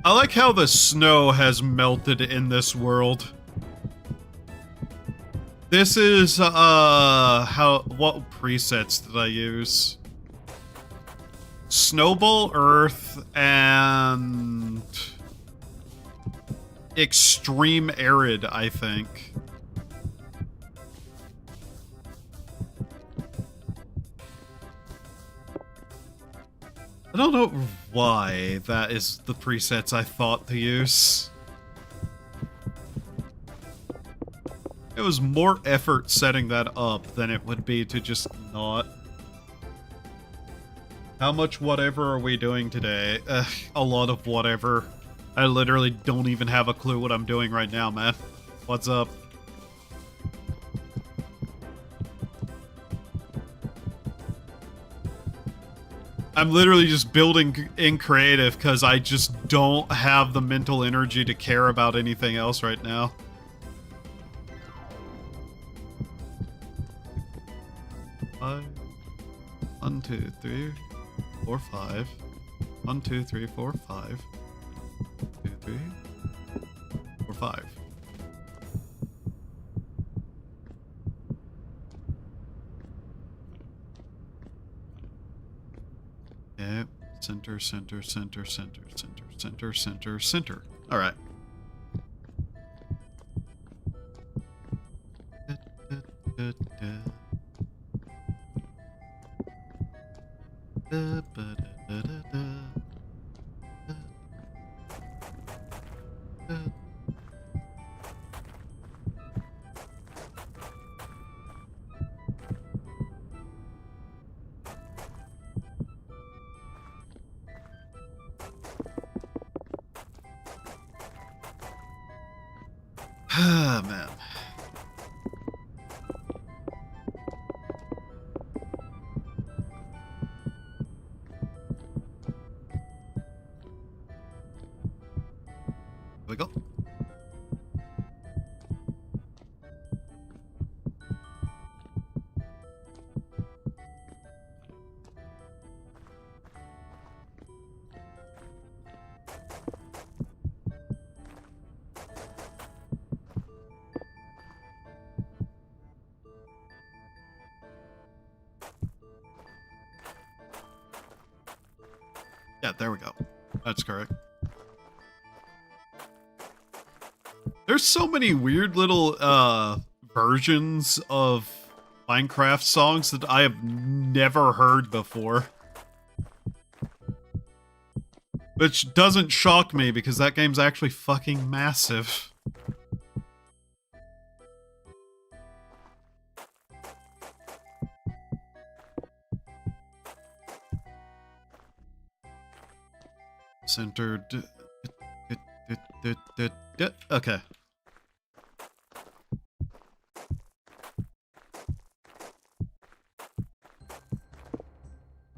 [SPEAKER 1] I like how the snow has melted in this world. This is, what presets did I use? Snowball Earth and Extreme Arid, I think. I don't know why that is the presets I thought to use. It was more effort setting that up than it would be to just not. How much whatever are we doing today? A lot of whatever. I literally don't even have a clue what I'm doing right now, man. What's up? I'm literally just building in creative because I just don't have the mental energy to care about anything else right now. Five. 1, 2, 3, 4, 5. 1, 2, 3, 4, 5. 2, 3, 4, 5. Yeah, center, center, center, center, center, center, center, center. All right. Ah, man. Here we go. Yeah, there we go. That's correct. There's so many weird little versions of Minecraft songs that I have never heard before. Which doesn't shock me because that game's actually fucking massive. Centered. Okay.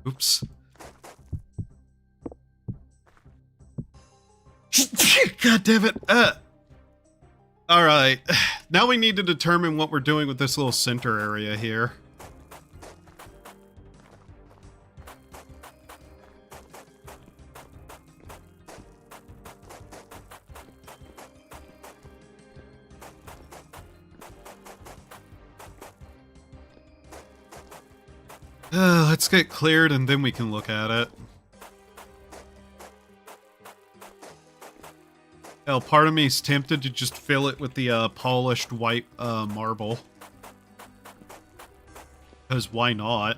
[SPEAKER 1] Oops. God damn it. Alright. Now we need to determine what we're doing with this little center area here. Let's get cleared and then we can look at it. Hell, part of me is tempted to just fill it with the polished white marble. Because why not?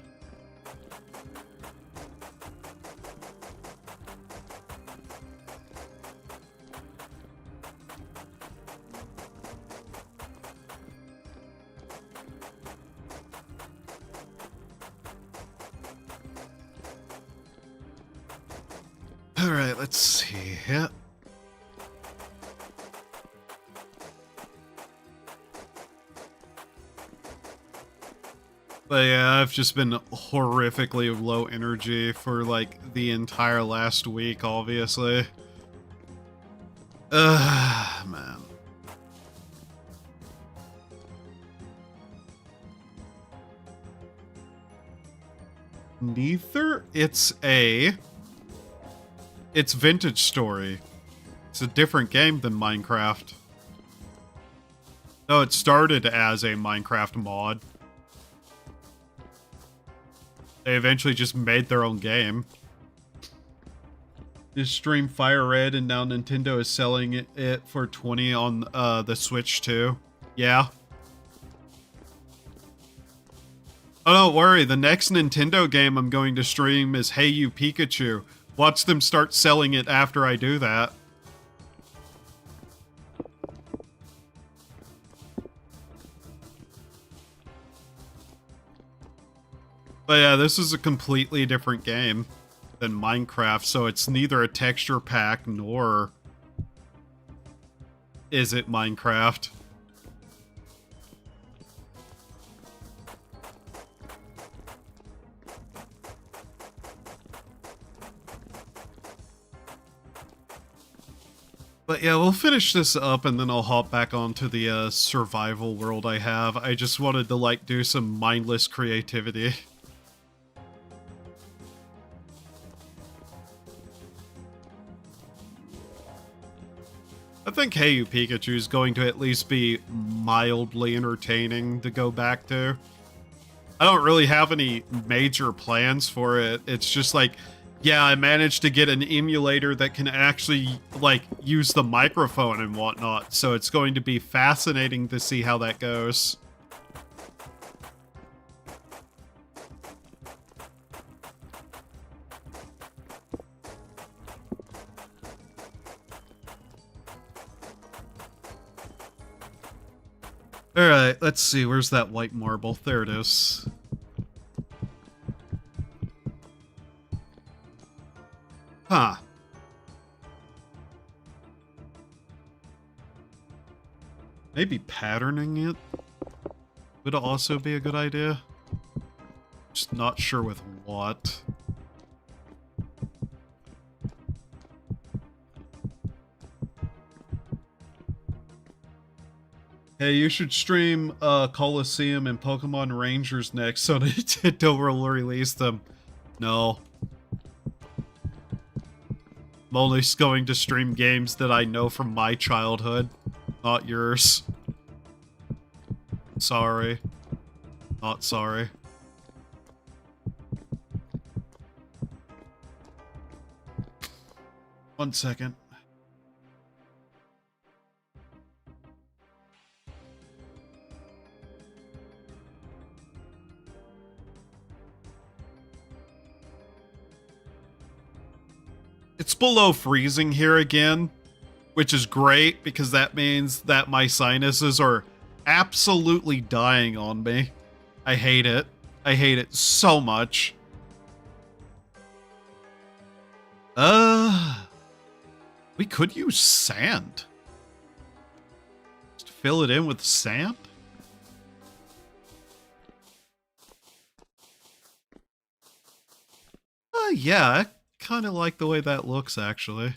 [SPEAKER 1] Alright, let's see. Yeah. But yeah, I've just been horrifically low energy for like the entire last week, obviously. Man. Neither. It's Vintage Story. It's a different game than Minecraft. No, it started as a Minecraft mod. They eventually just made their own game. This stream Fire Red, and now Nintendo is selling it for 20 on the Switch too. Yeah. Oh, don't worry. The next Nintendo game I'm going to stream is Hey You Pikachu. Watch them start selling it after I do that. But yeah, this is a completely different game than Minecraft, so it's neither a texture pack nor is it Minecraft. But yeah, we'll finish this up and then I'll hop back onto the survival world I have. I just wanted to like do some mindless creativity. I think Hey You Pikachu is going to at least be mildly entertaining to go back to. I don't really have any major plans for it. It's just like, yeah, I managed to get an emulator that can actually, like, use the microphone and whatnot, so it's going to be fascinating to see how that goes. Alright, let's see, where's that white marble? There it is. Huh. Maybe patterning it would also be a good idea. Just not sure with what. Hey, you should stream Coliseum and Pokemon Rangers next so Nintendo will release them. No. I'm only going to stream games that I know from my childhood, not yours. Sorry. Not sorry. One second. It's below freezing here again, which is great because that means that my sinuses are absolutely dying on me. I hate it. I hate it so much. We could use sand. Just fill it in with sand? Yeah, I kind of like the way that looks, actually.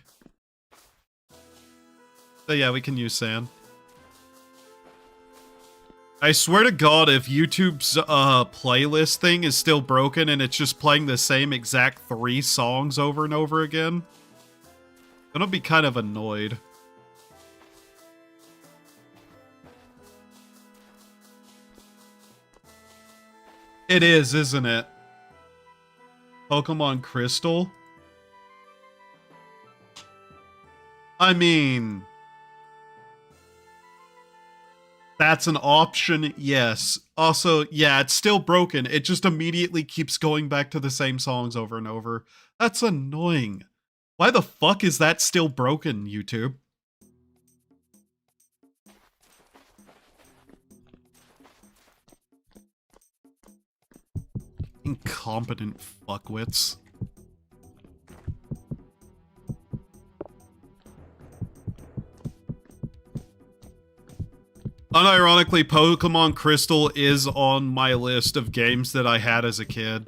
[SPEAKER 1] But yeah, we can use sand. I swear to God, if YouTube's playlist thing is still broken and it's just playing the same exact 3 songs over and over again, I'm gonna be kind of annoyed. It is, isn't it? Pokemon Crystal? I mean, that's an option, yes. Also, yeah, it's still broken. It just immediately keeps going back to the same songs over and over. That's annoying. Why the fuck is that still broken, YouTube? Incompetent fuckwits. Unironically, Pokemon Crystal is on my list of games that I had as a kid.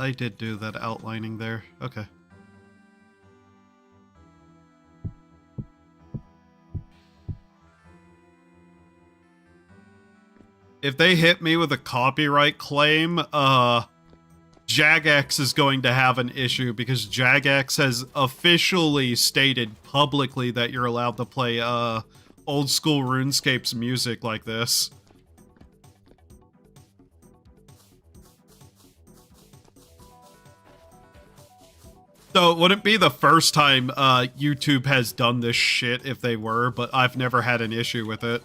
[SPEAKER 1] I did do that outlining there. Okay. If they hit me with a copyright claim, Jagex is going to have an issue because Jagex has officially stated publicly that you're allowed to play, old school RuneScape's music like this. So it wouldn't be the first time YouTube has done this shit if they were, but I've never had an issue with it.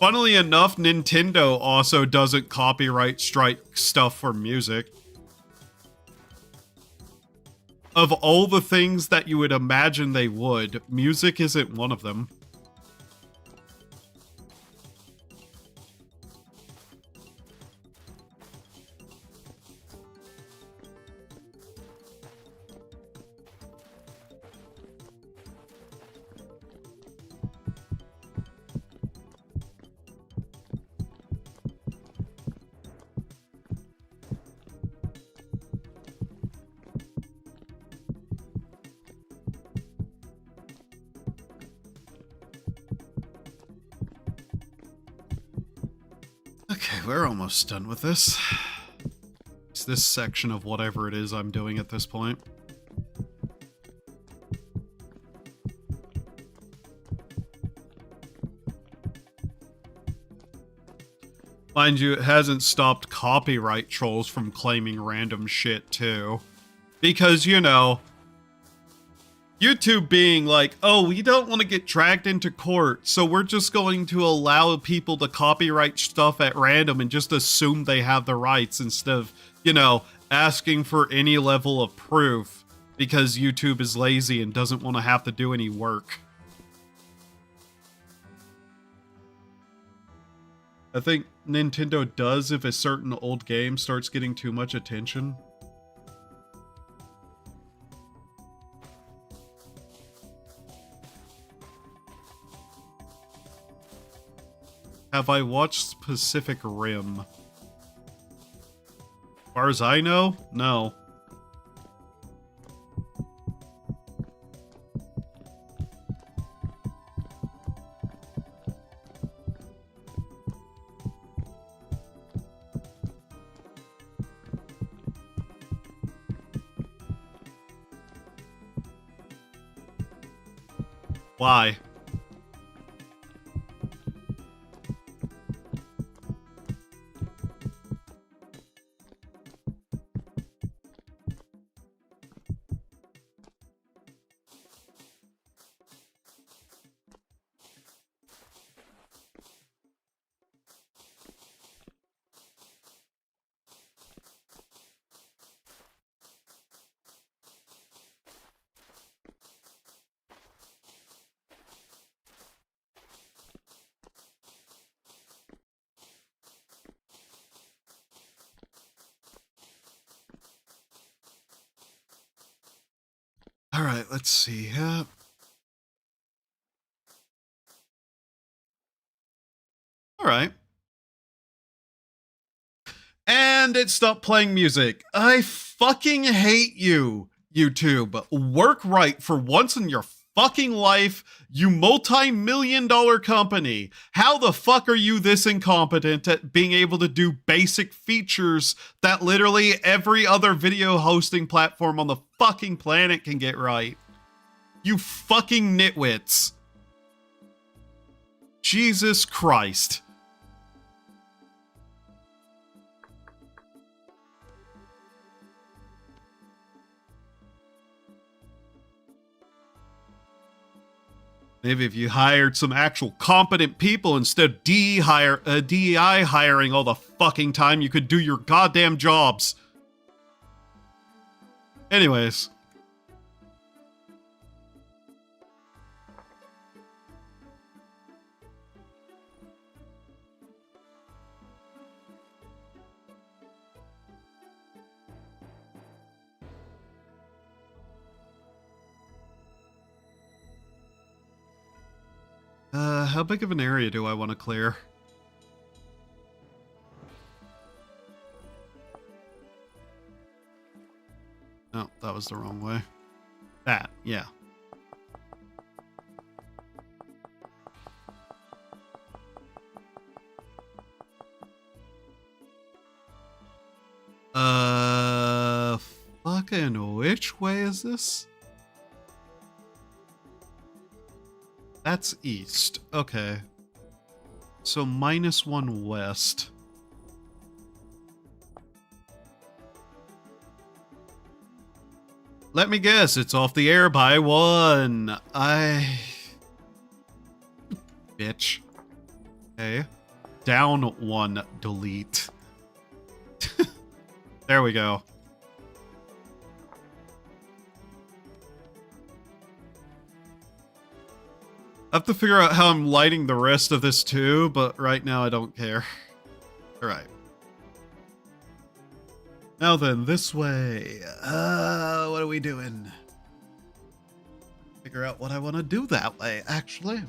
[SPEAKER 1] Funnily enough, Nintendo also doesn't copyright strike stuff for music. Of all the things that you would imagine they would, music isn't one of them. Okay, we're almost done with this. It's this section of whatever it is I'm doing at this point. Mind you, it hasn't stopped copyright trolls from claiming random shit, too. Because, you know, YouTube being like, oh, we don't want to get dragged into court, so we're just going to allow people to copyright stuff at random and just assume they have the rights instead of, you know, asking for any level of proof because YouTube is lazy and doesn't want to have to do any work. I think Nintendo does if a certain old game starts getting too much attention. Have I watched Pacific Rim? As far as I know, no. Why? Alright, let's see. Alright. And it stopped playing music. I fucking hate you, YouTube. Work right for once in your fucking life, you multi-million-dollar company. How the fuck are you this incompetent at being able to do basic features that literally every other video hosting platform on the fucking planet can get right? You fucking nitwits. Jesus Christ. Maybe if you hired some actual competent people instead of DEI hiring all the fucking time, you could do your goddamn jobs. Anyways. How big of an area do I want to clear? that was the wrong way. That, yeah. Fucking which way is this? That's east. Okay. So -1 west. Let me guess, it's off the air by 1. Bitch. Okay. Down 1, delete. There we go. I have to figure out how I'm lighting the rest of this too, but right now I don't care. Alright. Now then, this way. What are we doing? Figure out what I want to do that way, actually.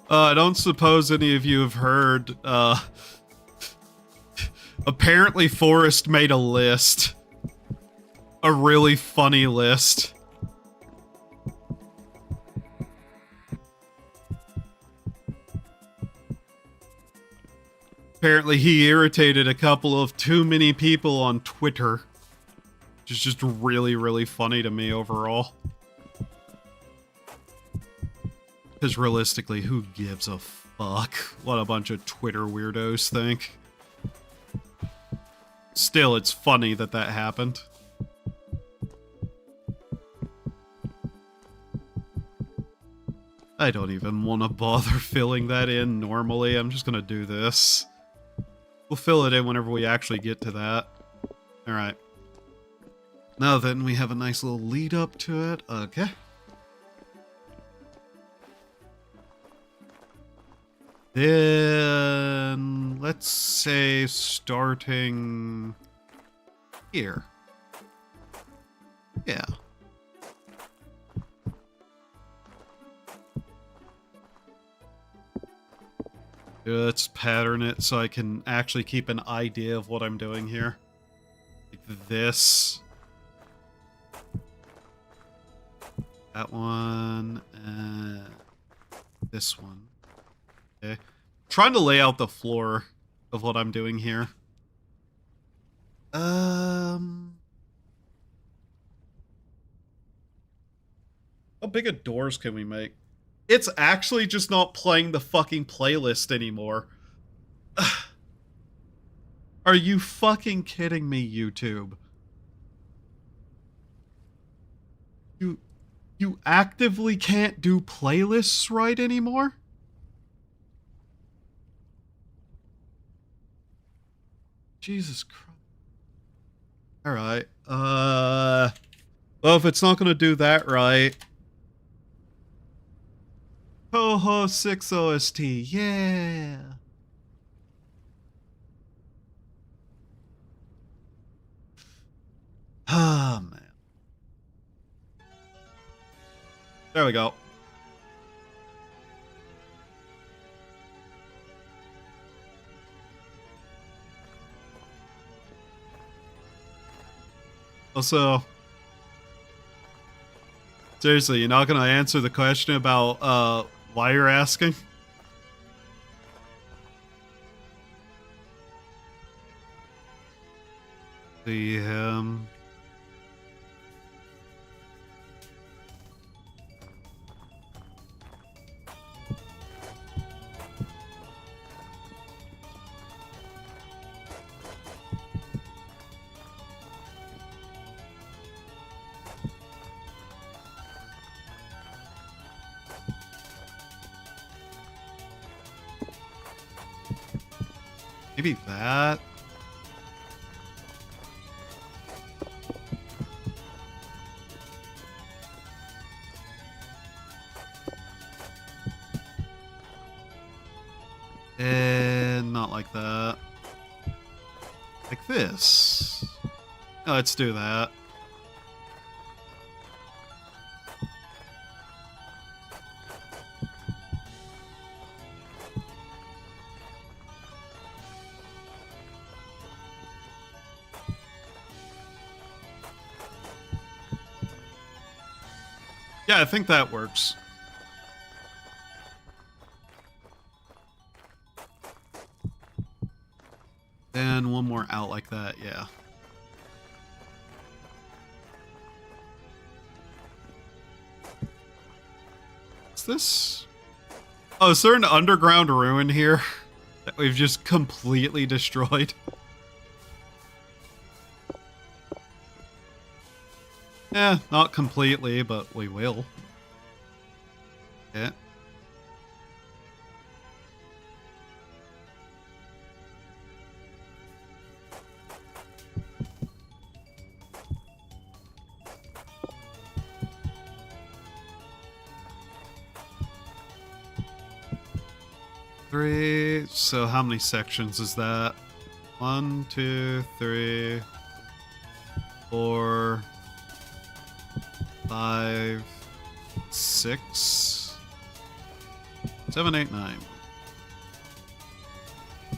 [SPEAKER 1] I don't suppose any of you have heard, apparently Forrest made a list. A really funny list. Apparently he irritated a couple of too many people on Twitter. Which is just really, really funny to me overall. Because realistically, who gives a fuck what a bunch of Twitter weirdos think? Still, it's funny that that happened. I don't even want to bother filling that in normally. I'm just going to do this. We'll fill it in whenever we actually get to that. Alright. Now then, we have a nice little lead up to it. Okay. Then, let's say starting here. Yeah. Let's pattern it so I can actually keep an idea of what I'm doing here. Like this. That one. And this one. Okay. Trying to lay out the floor of what I'm doing here. How big of doors can we make? It's actually just not playing the fucking playlist anymore. Are you fucking kidding me, YouTube? You actively can't do playlists right anymore? Jesus Christ. Alright. Well, if it's not gonna do that right. Ho 6 OST, yeah. Ah, man. There we go. Also, seriously, you're not gonna answer the question about, why you're asking? Maybe that? Like this. Let's do that. Yeah, I think that works. Then one more out like that, yeah. What's this? Oh, is there an underground ruin here that we've just completely destroyed? Eh, not completely, but we will. Yeah. Three. So how many sections is that? 1, 2, 3, 4, 5, 6, 7, 8, 9.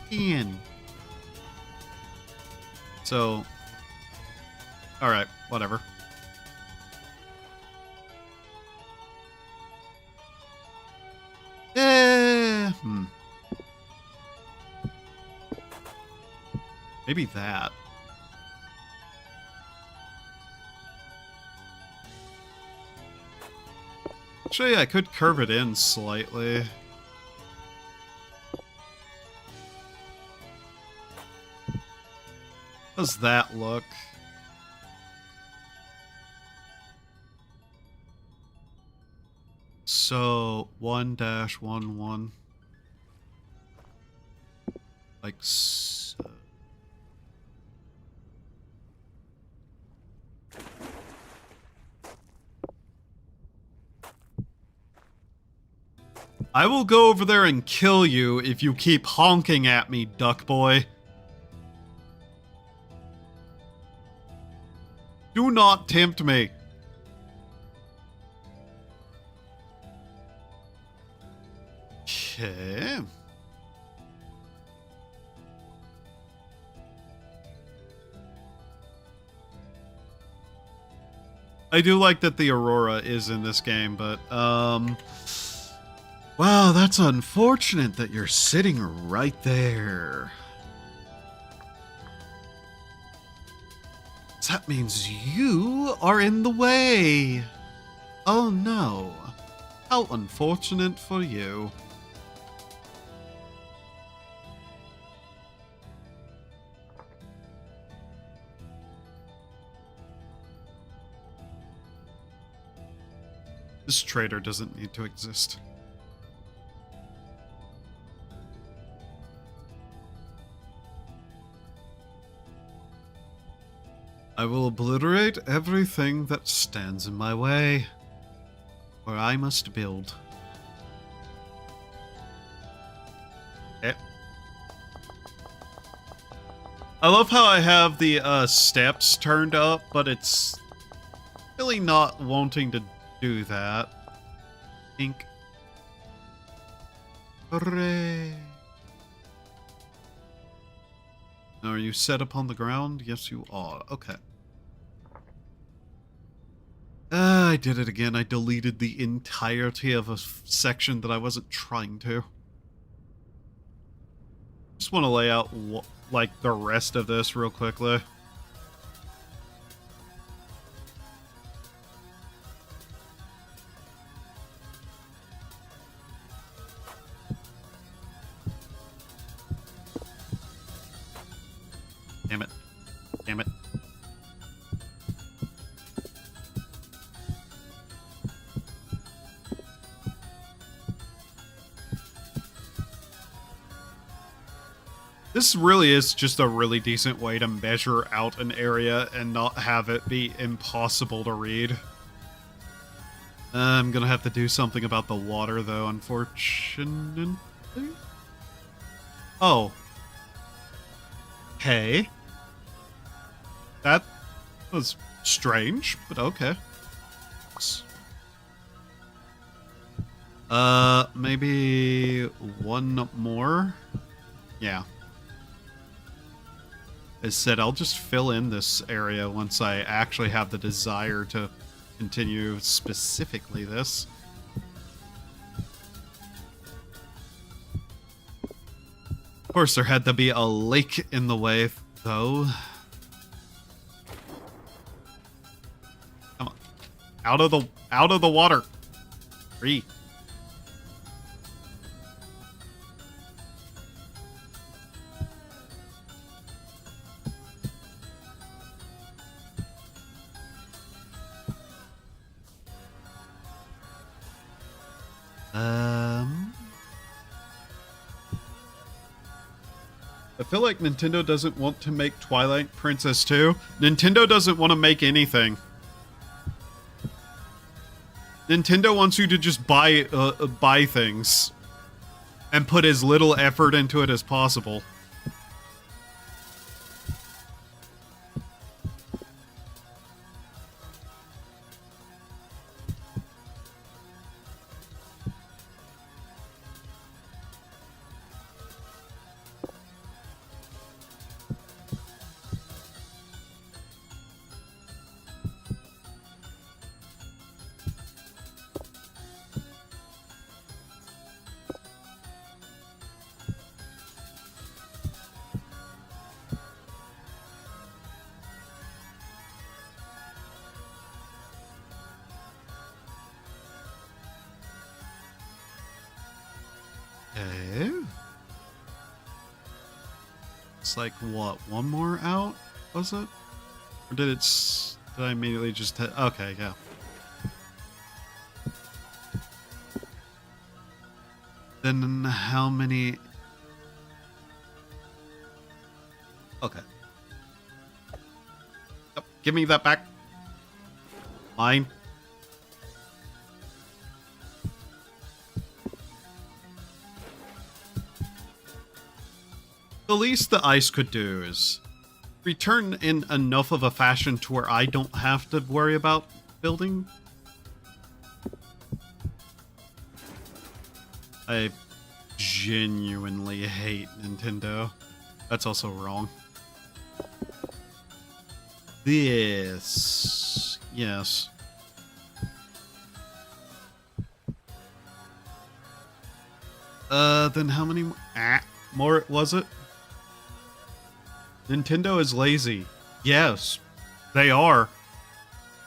[SPEAKER 1] 10. So, alright, whatever. Maybe that. Actually, I could curve it in slightly. How does that look? So 1-1-1, like so. I will go over there and kill you if you keep honking at me, duck boy. Do not tempt me. Okay. I do like that the Aurora is in this game, but, wow, that's unfortunate that you're sitting right there. That means you are in the way. Oh no. How unfortunate for you. This trader doesn't need to exist. I will obliterate everything that stands in my way, for I must build. Okay. I love how I have the steps turned up, but it's really not wanting to do that. Ink. Hooray. Now, are you set upon the ground? Yes, you are. Okay. I did it again. I deleted the entirety of a section that I wasn't trying to. Just want to lay out, like, the rest of this real quickly. Damn it. Damn it. This really is just a really decent way to measure out an area and not have it be impossible to read. I'm gonna have to do something about the water, though, unfortunately. Oh. Hey. That was strange, but okay. Maybe one more? Yeah. As said, I'll just fill in this area once I actually have the desire to continue specifically this. Of course, there had to be a lake in the way, though. Come on. Out of the water. Free. I feel like Nintendo doesn't want to make Twilight Princess 2. Nintendo doesn't want to make anything. Nintendo wants you to just buy things and put as little effort into it as possible. Okay. It's like, what, one more out, was it? Or did I immediately just okay, yeah. Then how many? Okay. Oh, give me that back. Mine. The least the ice could do is return in enough of a fashion to where I don't have to worry about building. I genuinely hate Nintendo. That's also wrong. This. Yes. Then how many more was it? Nintendo is lazy. Yes, they are.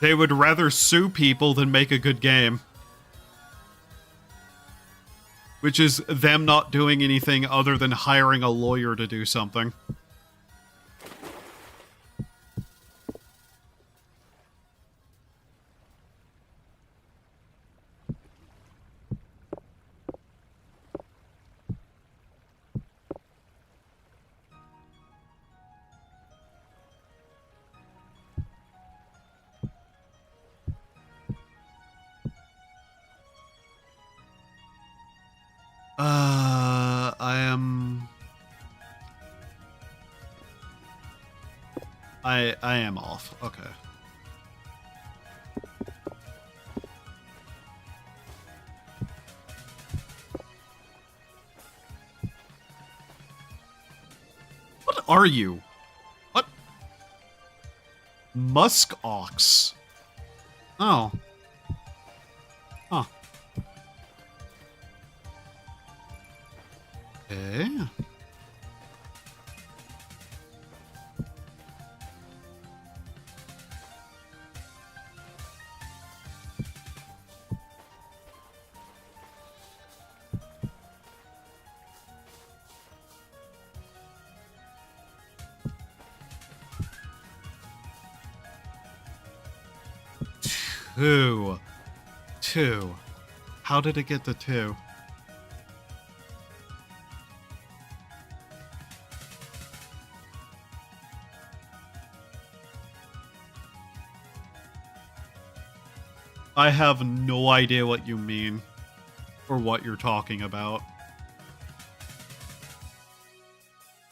[SPEAKER 1] They would rather sue people than make a good game. Which is them not doing anything other than hiring a lawyer to do something. I am off. Okay. What are you? What? Musk ox. Oh. Huh. Okay. Two. How did it get to 2? I have no idea what you mean or what you're talking about.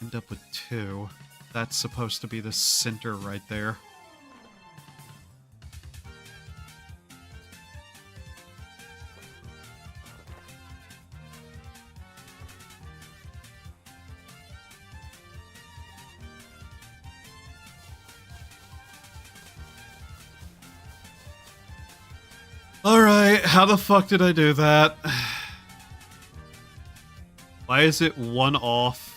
[SPEAKER 1] End up with 2. That's supposed to be the center right there. Alright, how the fuck did I do that? Why is it one off?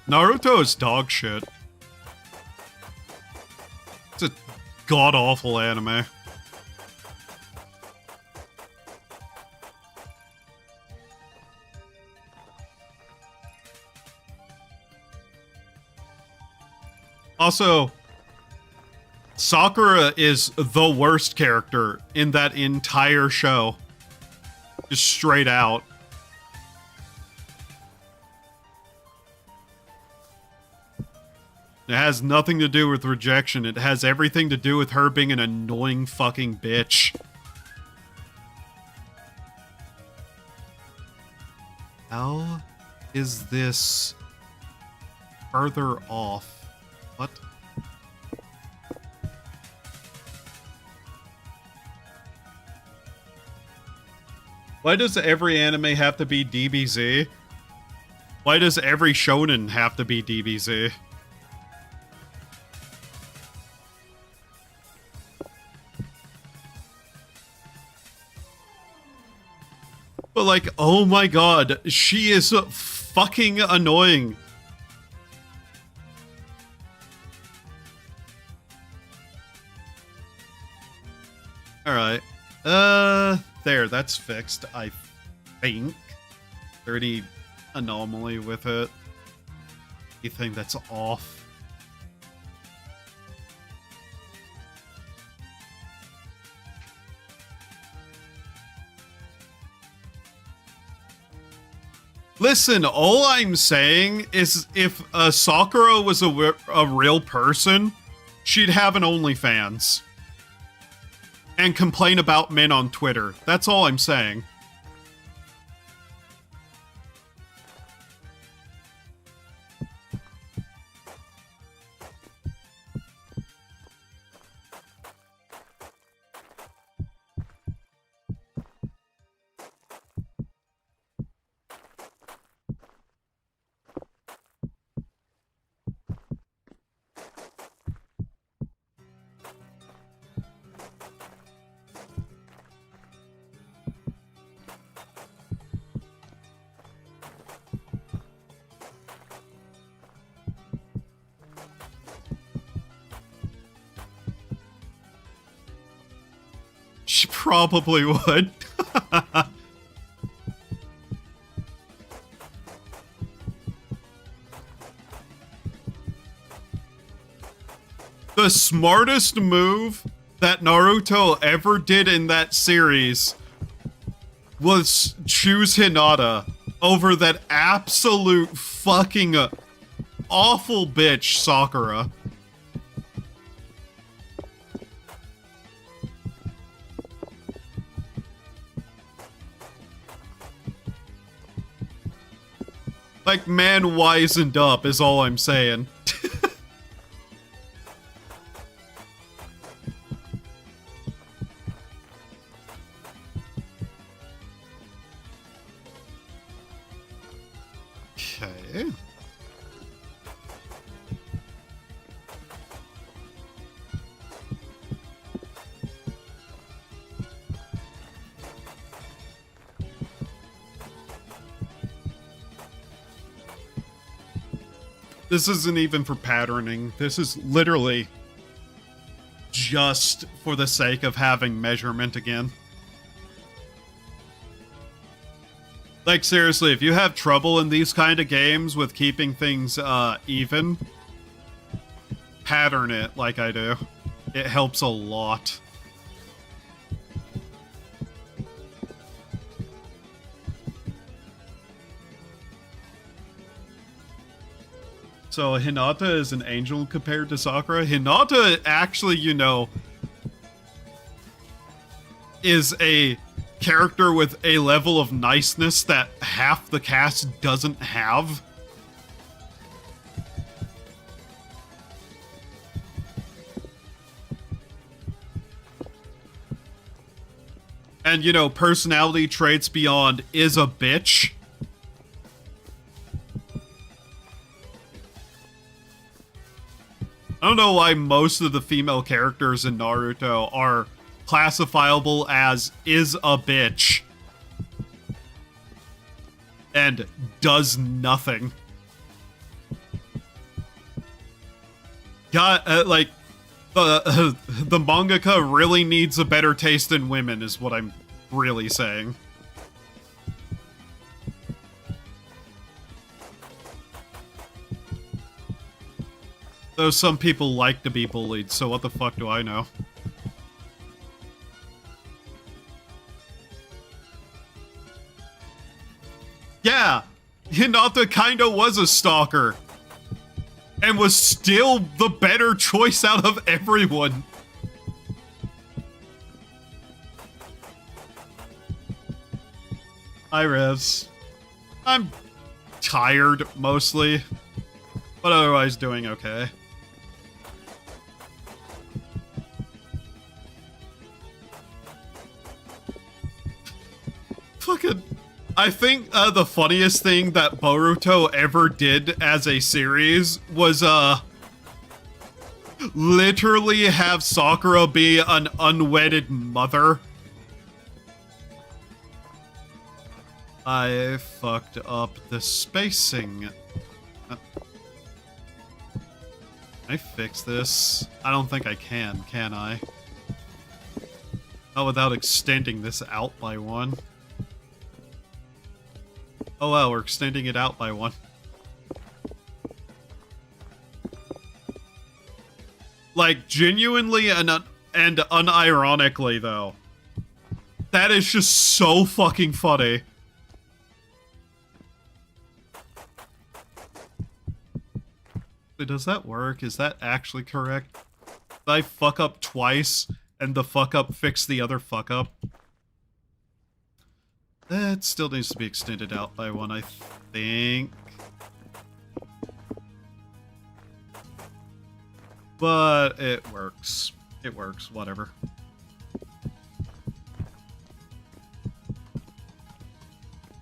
[SPEAKER 1] Naruto is dog shit. It's a god-awful anime. Also, Sakura is the worst character in that entire show. Just straight out. It has nothing to do with rejection. It has everything to do with her being an annoying fucking bitch. How is this further off? What? Why does every anime have to be DBZ? Why does every shonen have to be DBZ? But like, oh my god, she is fucking annoying. Alright. There, that's fixed, I think. Is there any anomaly with it? Anything that's off? Listen, all I'm saying is if Sakura was a real person, she'd have an OnlyFans. And complain about men on Twitter. That's all I'm saying. She probably would. The smartest move that Naruto ever did in that series was choose Hinata over that absolute fucking awful bitch Sakura. Like, man wisened up is all I'm saying. Okay. This isn't even for patterning. This is literally just for the sake of having measurement again. Like, seriously, if you have trouble in these kind of games with keeping things even, pattern it like I do. It helps a lot. So Hinata is an angel compared to Sakura. Hinata actually, you know, is a character with a level of niceness that half the cast doesn't have. And, you know, personality traits beyond is a bitch. I don't know why most of the female characters in Naruto are classifiable as is a bitch and does nothing. God, like, the mangaka really needs a better taste in women is what I'm really saying. Though some people like to be bullied, so what the fuck do I know? Yeah, Hinata kinda was a stalker. And was still the better choice out of everyone. Hi, Revs. I'm tired, mostly. But otherwise doing okay. Fucking... I think the funniest thing that Boruto ever did as a series was literally have Sakura be an unwedded mother. I fucked up the spacing. Can I fix this? I don't think I can I? Not without extending this out by one. Oh well, we're extending it out by one. Like, genuinely and unironically, though. That is just so fucking funny. Wait, does that work? Is that actually correct? Did I fuck up twice, and the fuck up fixed the other fuck up? That still needs to be extended out by one, I think. But it works. It works, whatever.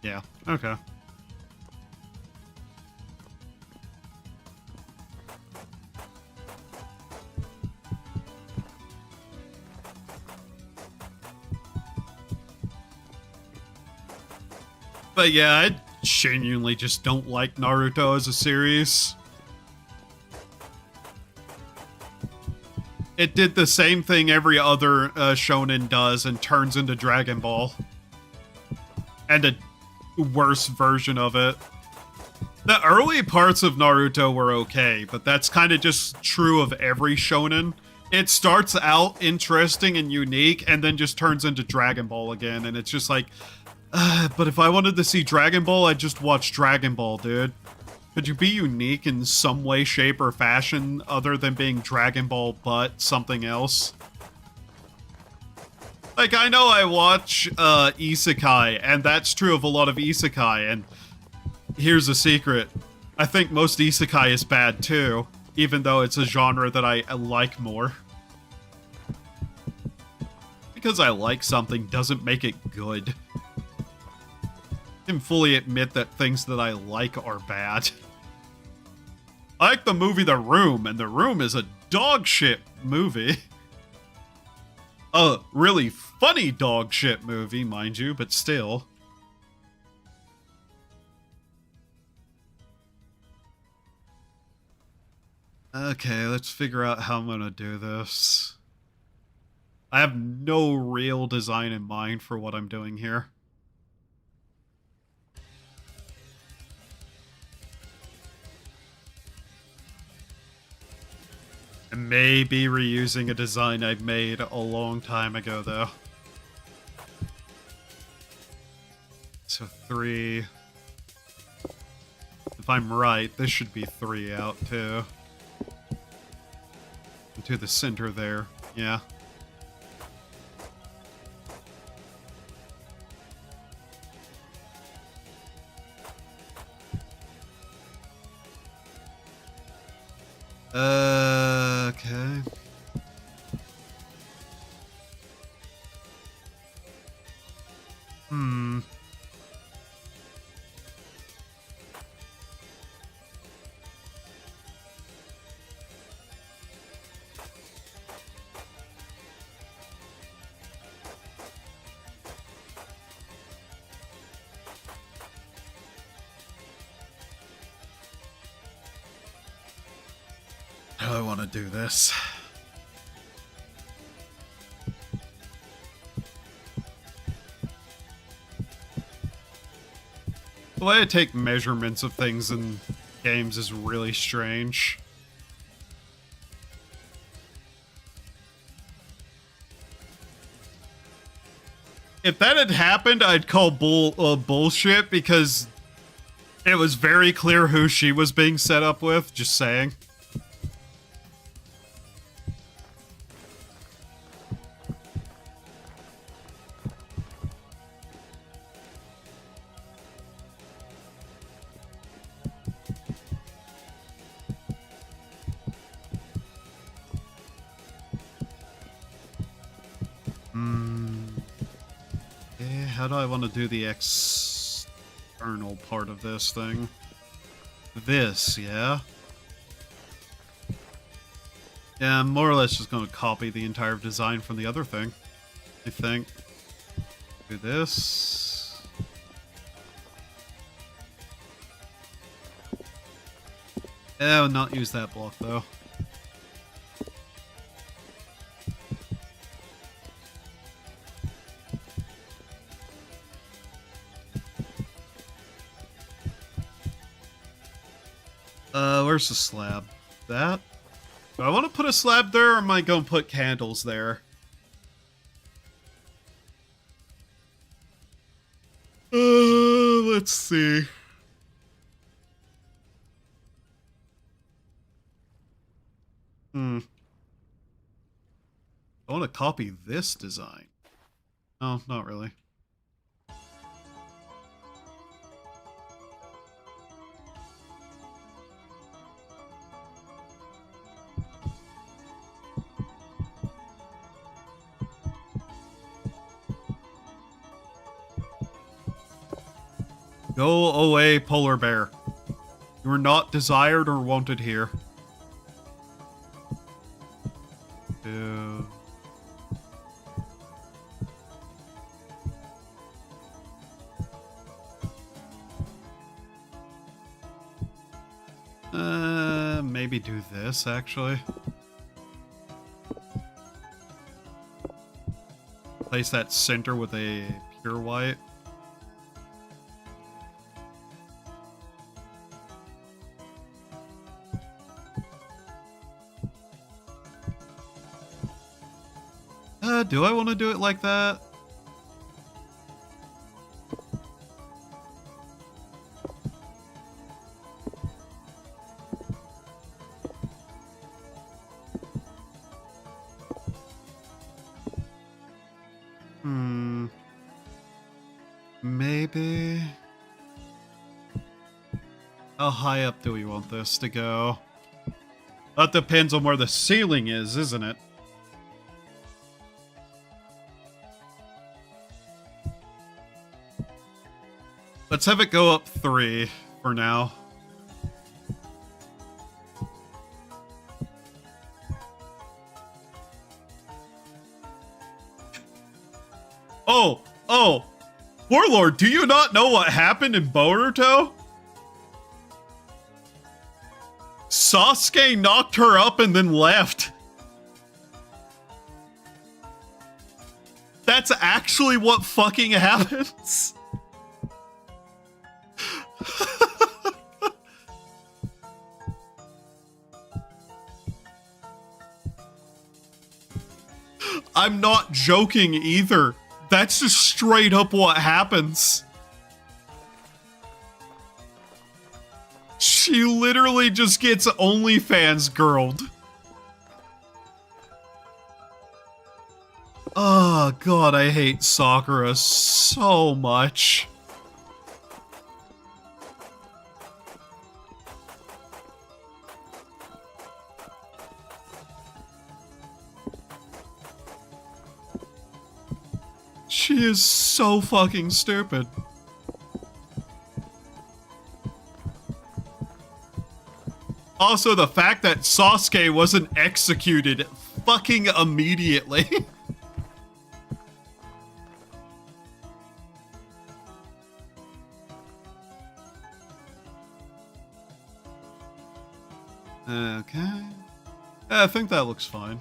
[SPEAKER 1] Yeah, okay. But yeah, I genuinely just don't like Naruto as a series. It did the same thing every other shonen does and turns into Dragon Ball. And a worse version of it. The early parts of Naruto were okay, but that's kind of just true of every shonen. It starts out interesting and unique, and then just turns into Dragon Ball again, and it's just like... but if I wanted to see Dragon Ball, I'd just watch Dragon Ball, dude. Could you be unique in some way, shape, or fashion other than being Dragon Ball but something else? Like, I know I watch isekai, and that's true of a lot of isekai, and here's a secret. I think most isekai is bad too, even though it's a genre that I like more. Because I like something doesn't make it good. I can fully admit that things that I like are bad. I like the movie The Room, and The Room is a dog shit movie. A really funny dog shit movie, mind you, but still. Okay, let's figure out how I'm gonna do this. I have no real design in mind for what I'm doing here. I may be reusing a design I made a long time ago, though. So 3, if I'm right, this should be 3 out too. Into the center there. Yeah. Okay. How do I want to do this? The way I take measurements of things in games is really strange. If that had happened, I'd call bullshit, because it was very clear who she was being set up with, just saying. How do I want to do the external part of this thing? This, yeah? Yeah, I'm more or less just going to copy the entire design from the other thing, I think. Do this. Yeah, I would not use that block, though. Where's the slab? That? Do I want to put a slab there, or am I going to put candles there? Let's see. I want to copy this design. Oh, not really. Go away, polar bear. You are not desired or wanted here. Ew. Maybe do this, actually. Place that center with a pure white. Do I want to do it like that? Maybe. How high up do we want this to go? That depends on where the ceiling is, isn't it? Let's have it go up 3 for now. Oh! Warlord, do you not know what happened in Boruto? Sasuke knocked her up and then left. That's actually what fucking happens. I'm not joking either. That's just straight up what happens. She literally just gets OnlyFans girled. Oh god, I hate Sakura so much. She is so fucking stupid. Also, the fact that Sasuke wasn't executed fucking immediately. Okay. I think that looks fine.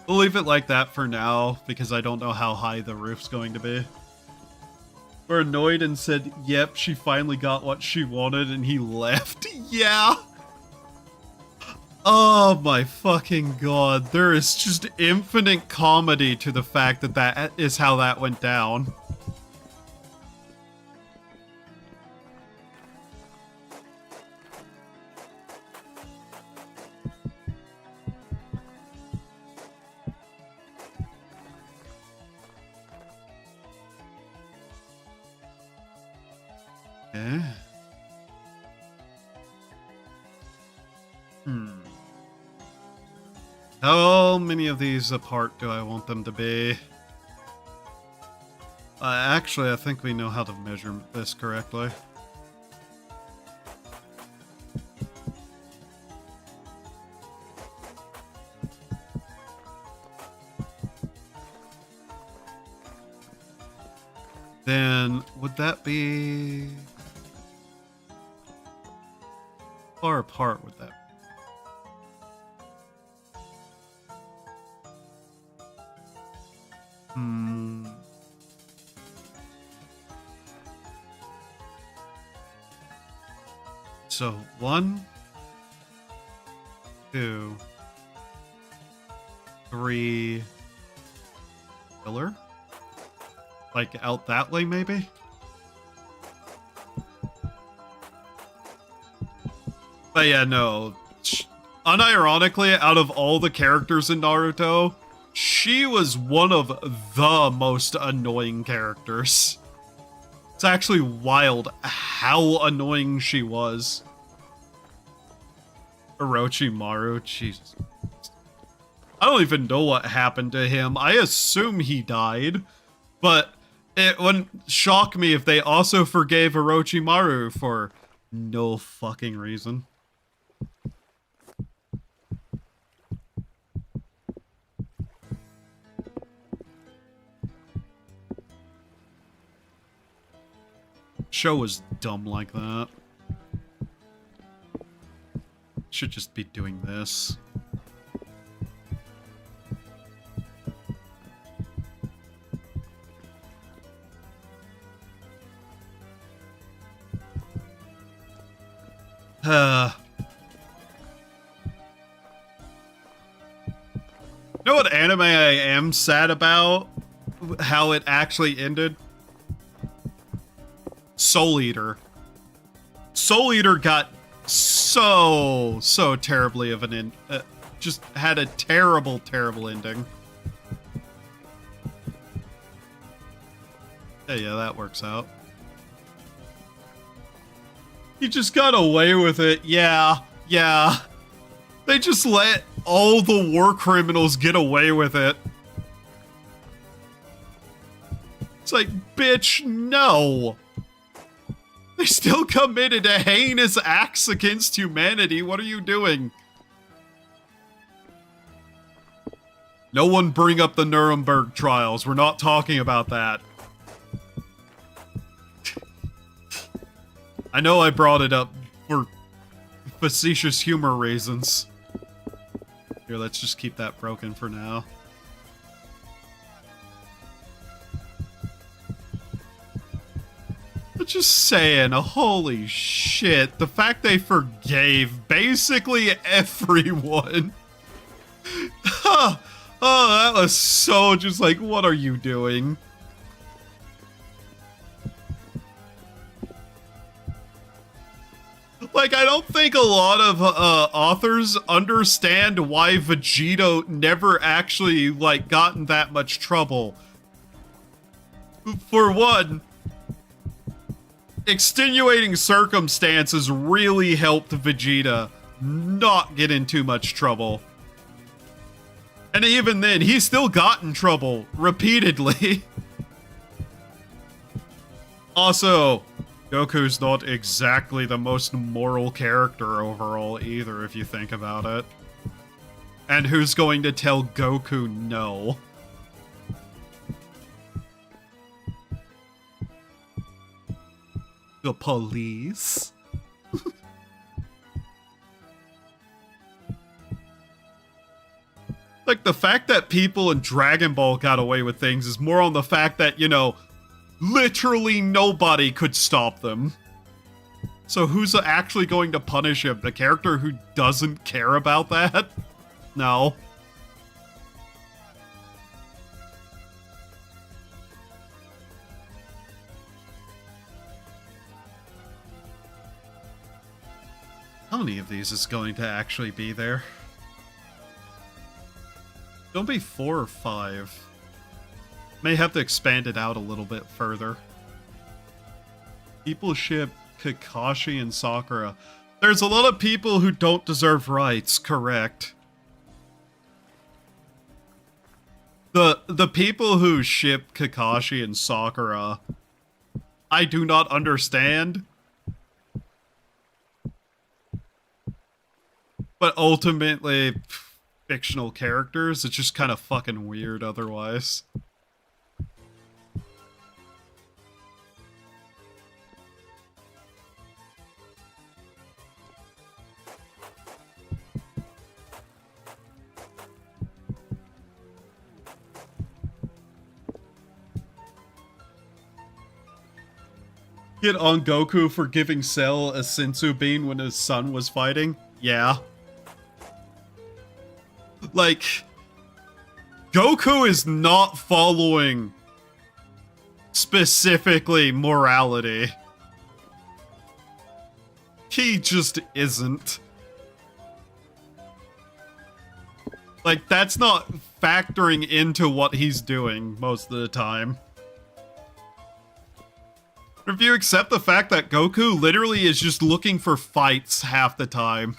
[SPEAKER 1] We'll leave it like that for now, because I don't know how high the roof's going to be. We're annoyed and said, yep, she finally got what she wanted, and he left. Yeah! Oh my fucking god. There is just infinite comedy to the fact that that is how that went down. Okay. How many of these apart do I want them to be? Actually, I think we know how to measure this correctly. Then, would that be... How far apart would that be? So, 1, 2, 3, pillar? Like, out that way, maybe? But yeah, no. Unironically, out of all the characters in Naruto, she was one of the most annoying characters. It's actually wild how annoying she was. Orochimaru, Jesus. I don't even know what happened to him. I assume he died, but it wouldn't shock me if they also forgave Orochimaru for no fucking reason. Show was dumb like that. Should just be doing this. You know what anime I am sad about? How it actually ended? Soul Eater. Soul Eater got so terribly of an end. Just had a terrible ending. Yeah, that works out. He just got away with it. Yeah. They just let all the war criminals get away with it. It's like, bitch, no. They still committed a heinous acts against humanity. What are you doing? No one bring up the Nuremberg trials. We're not talking about that. I know I brought it up for facetious humor reasons. Here, let's just keep that broken for now. But just saying, holy shit, the fact they forgave basically everyone. Oh, that was so just like, what are you doing? Like, I don't think a lot of authors understand why Vegeta never actually, like, got in that much trouble. For one, extenuating circumstances really helped Vegeta not get in too much trouble. And even then, he still got in trouble repeatedly. Also, Goku's not exactly the most moral character overall either, if you think about it. And who's going to tell Goku no? The police? Like, the fact that people in Dragon Ball got away with things is more on the fact that, you know, literally nobody could stop them. So who's actually going to punish him? The character who doesn't care about that? No. How many of these is going to actually be there? Don't be 4 or 5. May have to expand it out a little bit further. People ship Kakashi and Sakura. There's a lot of people who don't deserve rights, correct. The people who ship Kakashi and Sakura, I do not understand. But ultimately, fictional characters, it's just kind of fucking weird otherwise. Get on Goku for giving Cell a senzu bean when his son was fighting? Yeah. Like, Goku is not following specifically morality. He just isn't. Like, that's not factoring into what he's doing most of the time. If you accept the fact that Goku literally is just looking for fights half the time,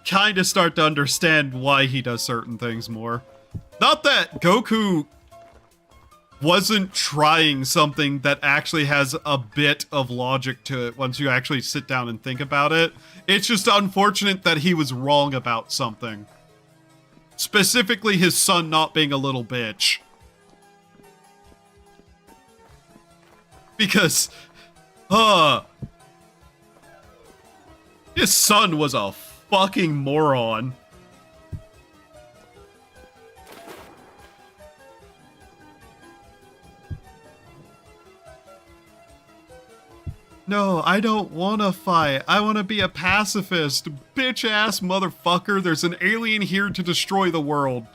[SPEAKER 1] kind of start to understand why he does certain things more. Not that Goku wasn't trying something that actually has a bit of logic to it once you actually sit down and think about it. It's just unfortunate that he was wrong about something. Specifically his son not being a little bitch. Because, his son was a fucking moron. No, I don't want to fight. I want to be a pacifist. Bitch-ass motherfucker, there's an alien here to destroy the world.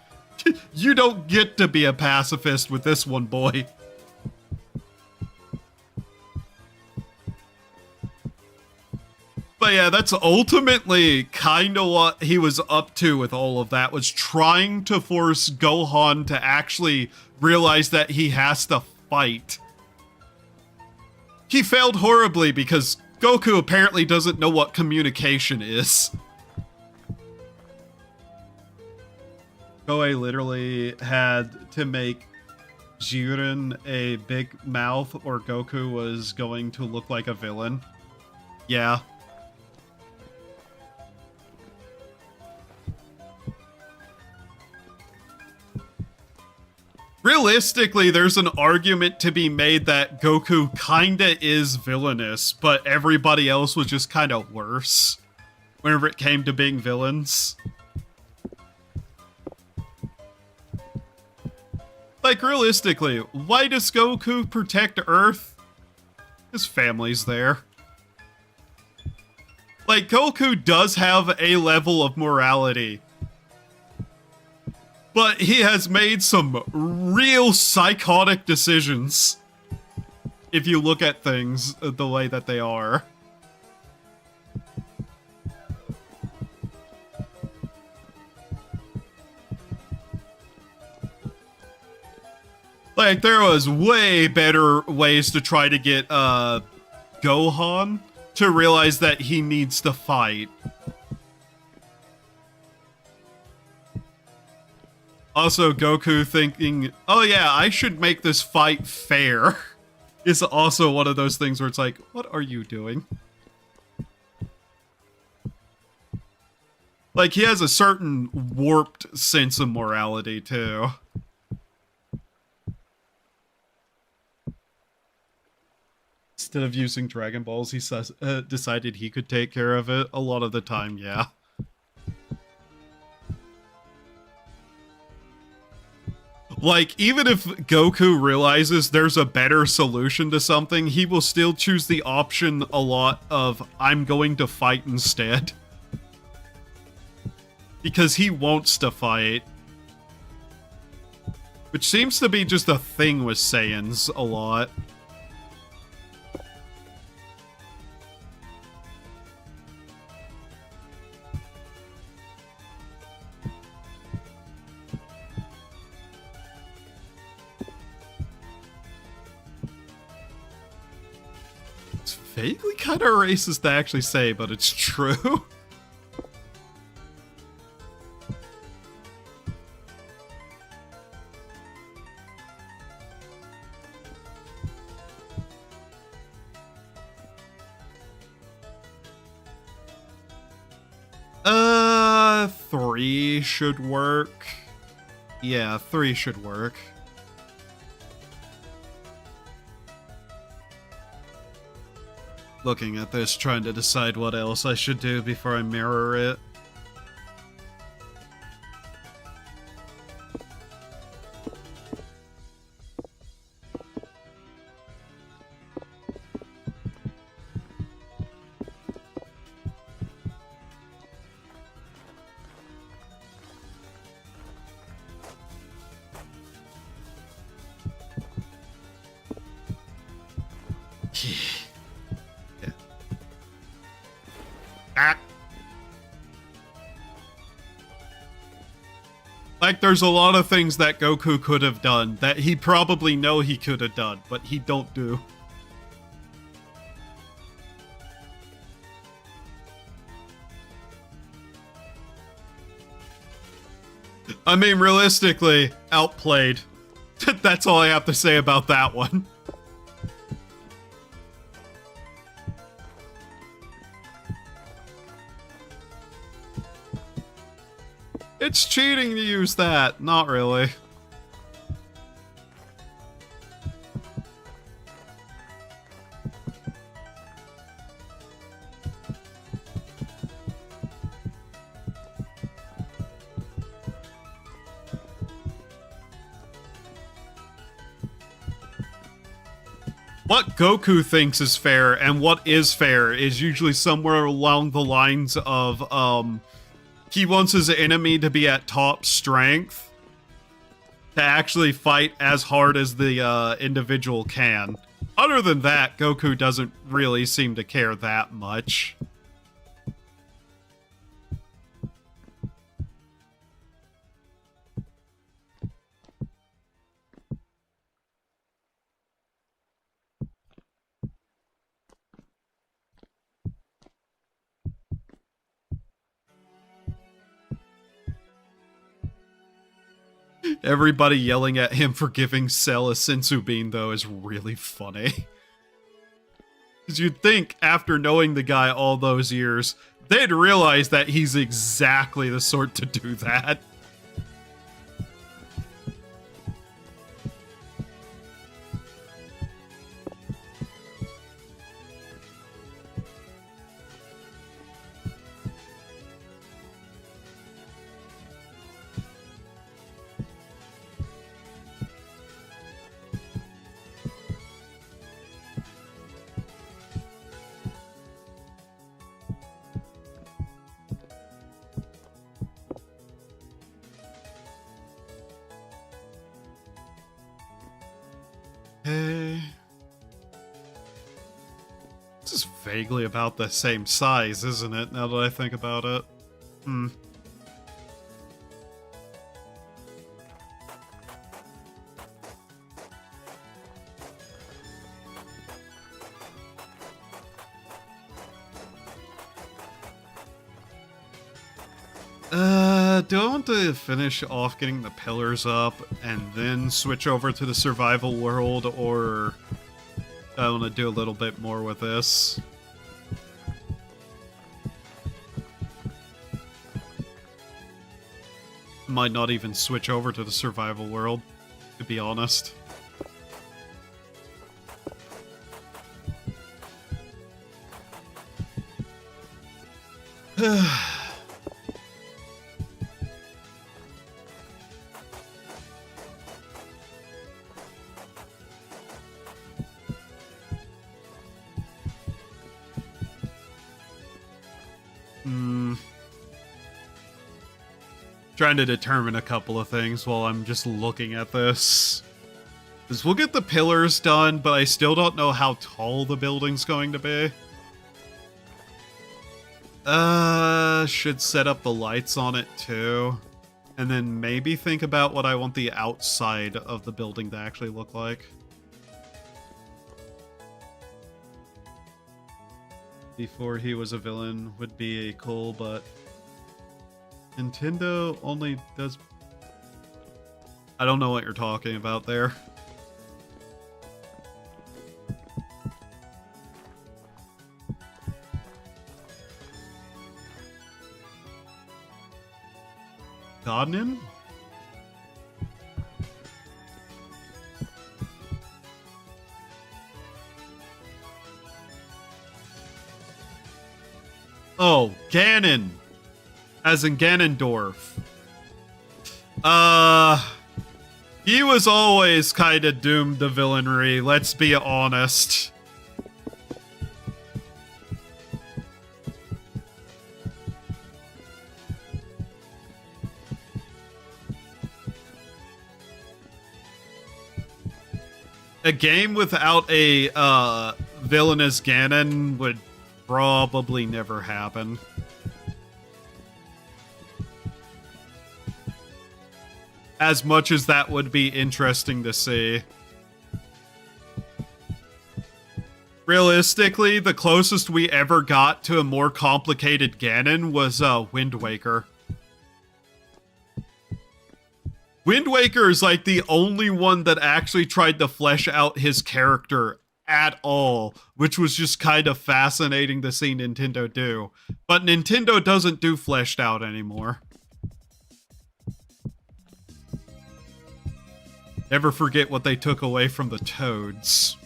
[SPEAKER 1] You don't get to be a pacifist with this one, boy. But yeah, that's ultimately kind of what he was up to with all of that, was trying to force Gohan to actually realize that he has to fight. He failed horribly because Goku apparently doesn't know what communication is. Koei literally had to make Jiren a big mouth or Goku was going to look like a villain. Yeah. Realistically, there's an argument to be made that Goku kinda is villainous, but everybody else was just kinda worse whenever it came to being villains. Like, realistically, why does Goku protect Earth? His family's there. Like, Goku does have a level of morality, but he has made some real psychotic decisions, if you look at things the way that they are. Like, there was way better ways to try to get, Gohan to realize that he needs to fight. Also, Goku thinking, oh yeah, I should make this fight fair, is also one of those things where it's like, what are you doing? Like, he has a certain warped sense of morality, too. Instead of using Dragon Balls, he decided he could take care of it. A lot of the time, yeah. Like, even if Goku realizes there's a better solution to something, he will still choose the option a lot of, I'm going to fight instead. Because he wants to fight. Which seems to be just a thing with Saiyans a lot. It's vaguely kind of racist to actually say, but it's true. Three should work. Yeah, 3 should work. Looking at this, trying to decide what else I should do before I mirror it. Yeah. Ah. Like, there's a lot of things that Goku could have done that he probably know he could have done, but he don't do. I mean, realistically, outplayed. That's all I have to say about that one. It's cheating to use that. Not really. What Goku thinks is fair and what is fair is usually somewhere along the lines of, he wants his enemy to be at top strength to actually fight as hard as the individual can. Other than that, Goku doesn't really seem to care that much. Everybody yelling at him for giving Cell a senzu bean, though, is really funny. Because you'd think, after knowing the guy all those years, they'd realize that he's exactly the sort to do that. Hey. This is vaguely about the same size, isn't it, now that I think about it? Do I want to finish off getting the pillars up and then switch over to the survival world, or do I want to do a little bit more with this? Might not even switch over to the survival world, to be honest. Trying to determine a couple of things while I'm just looking at this. Because we'll get the pillars done, but I still don't know how tall the building's going to be. Should set up the lights on it too. And then maybe think about what I want the outside of the building to actually look like. Before he was a villain would be cool, but Nintendo only does... I don't know what you're talking about there. Godnin? Oh, Ganon! As in Ganondorf. He was always kinda doomed to villainry, let's be honest. A game without a, villainous Ganon would probably never happen. As much as that would be interesting to see. Realistically, the closest we ever got to a more complicated Ganon was, Wind Waker. Wind Waker is like the only one that actually tried to flesh out his character at all, which was just kind of fascinating to see Nintendo do. But Nintendo doesn't do fleshed out anymore. Never forget what they took away from the Toads.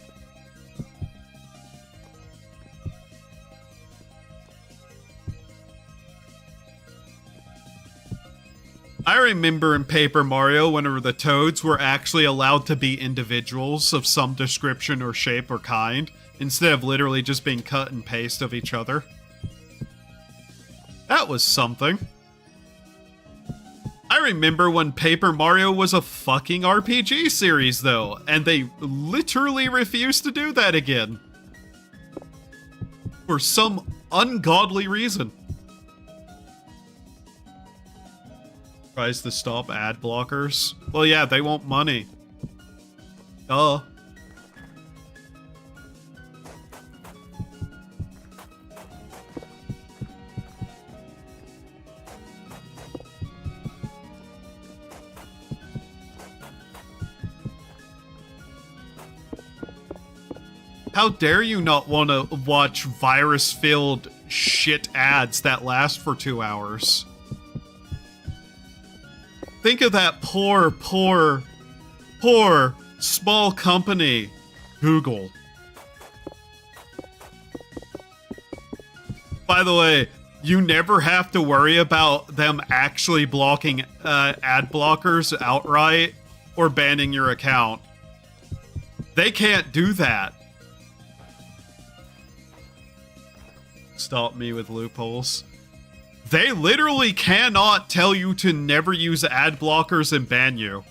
[SPEAKER 1] I remember in Paper Mario whenever the Toads were actually allowed to be individuals of some description or shape or kind, instead of literally just being cut and paste of each other. That was something. I remember when Paper Mario was a fucking RPG series, though, and they literally refused to do that again. For some ungodly reason. Tries to stop ad blockers. Well, yeah, they want money. Duh. How dare you not want to watch virus-filled shit ads that last for 2 hours? Think of that poor small company, Google. By the way, you never have to worry about them actually blocking ad blockers outright or banning your account. They can't do that. Stop me with loopholes. They literally cannot tell you to never use ad blockers and ban you.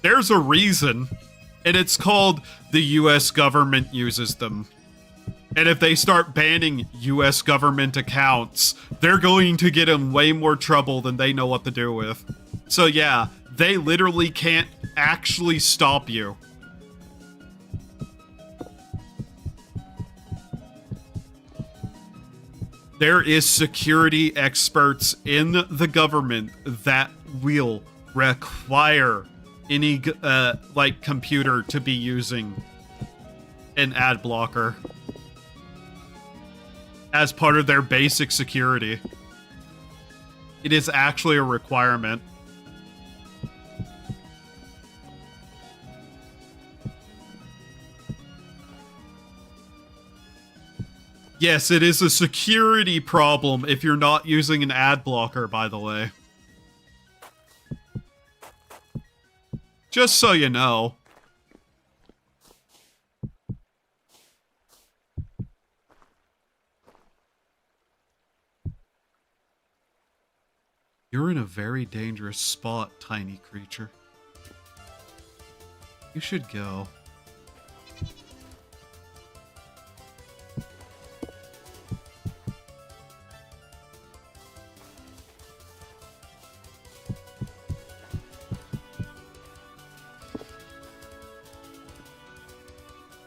[SPEAKER 1] There's a reason, and it's called the US government uses them. And if they start banning US government accounts, they're going to get in way more trouble than they know what to do with. So yeah, they literally can't actually stop you. There is security experts in the government that will require any like computer to be using an ad blocker as part of their basic security. It is actually a requirement. Yes, it is a security problem if you're not using an ad blocker, by the way. Just so you know. You're in a very dangerous spot, tiny creature. You should go.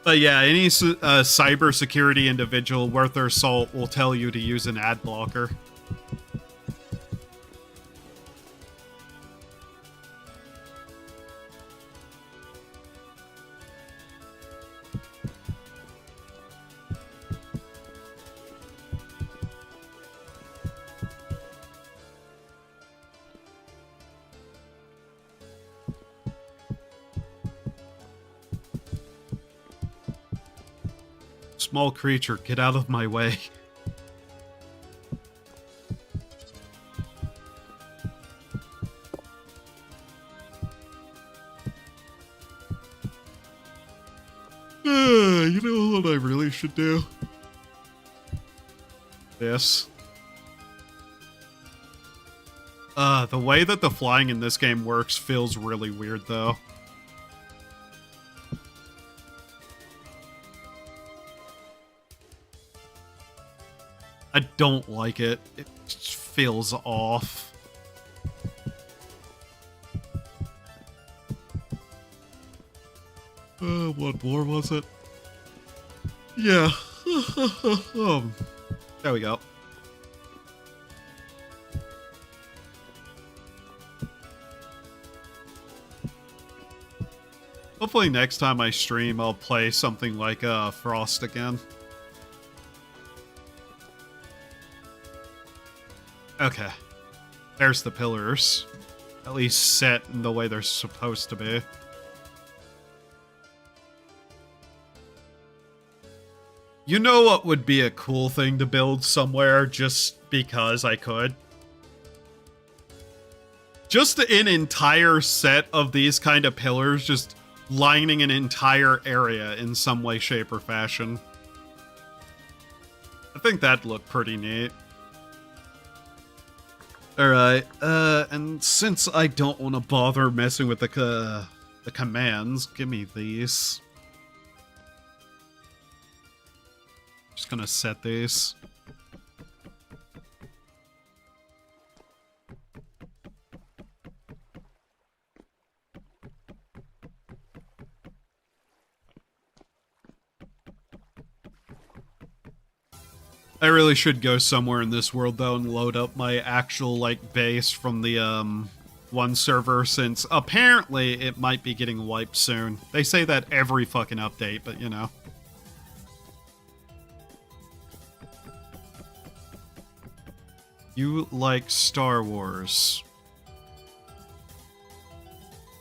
[SPEAKER 1] But yeah, any cybersecurity individual worth their salt will tell you to use an ad blocker. Small creature, get out of my way. You know what I really should do? This. The way that the flying in this game works feels really weird, though. I don't like it. It just feels off. What more was it? Yeah. There we go. Hopefully next time I stream, I'll play something like Frost again. Okay. There's the pillars. At least set in the way they're supposed to be. You know what would be a cool thing to build somewhere just because I could? Just an entire set of these kind of pillars just lining an entire area in some way, shape, or fashion. I think that'd look pretty neat. Alright, and since I don't want to bother messing with the commands, give me these. Just gonna set these. I really should go somewhere in this world, though, and load up my actual, like, base from the, one server, since apparently it might be getting wiped soon. They say that every fucking update, but, you know. You like Star Wars.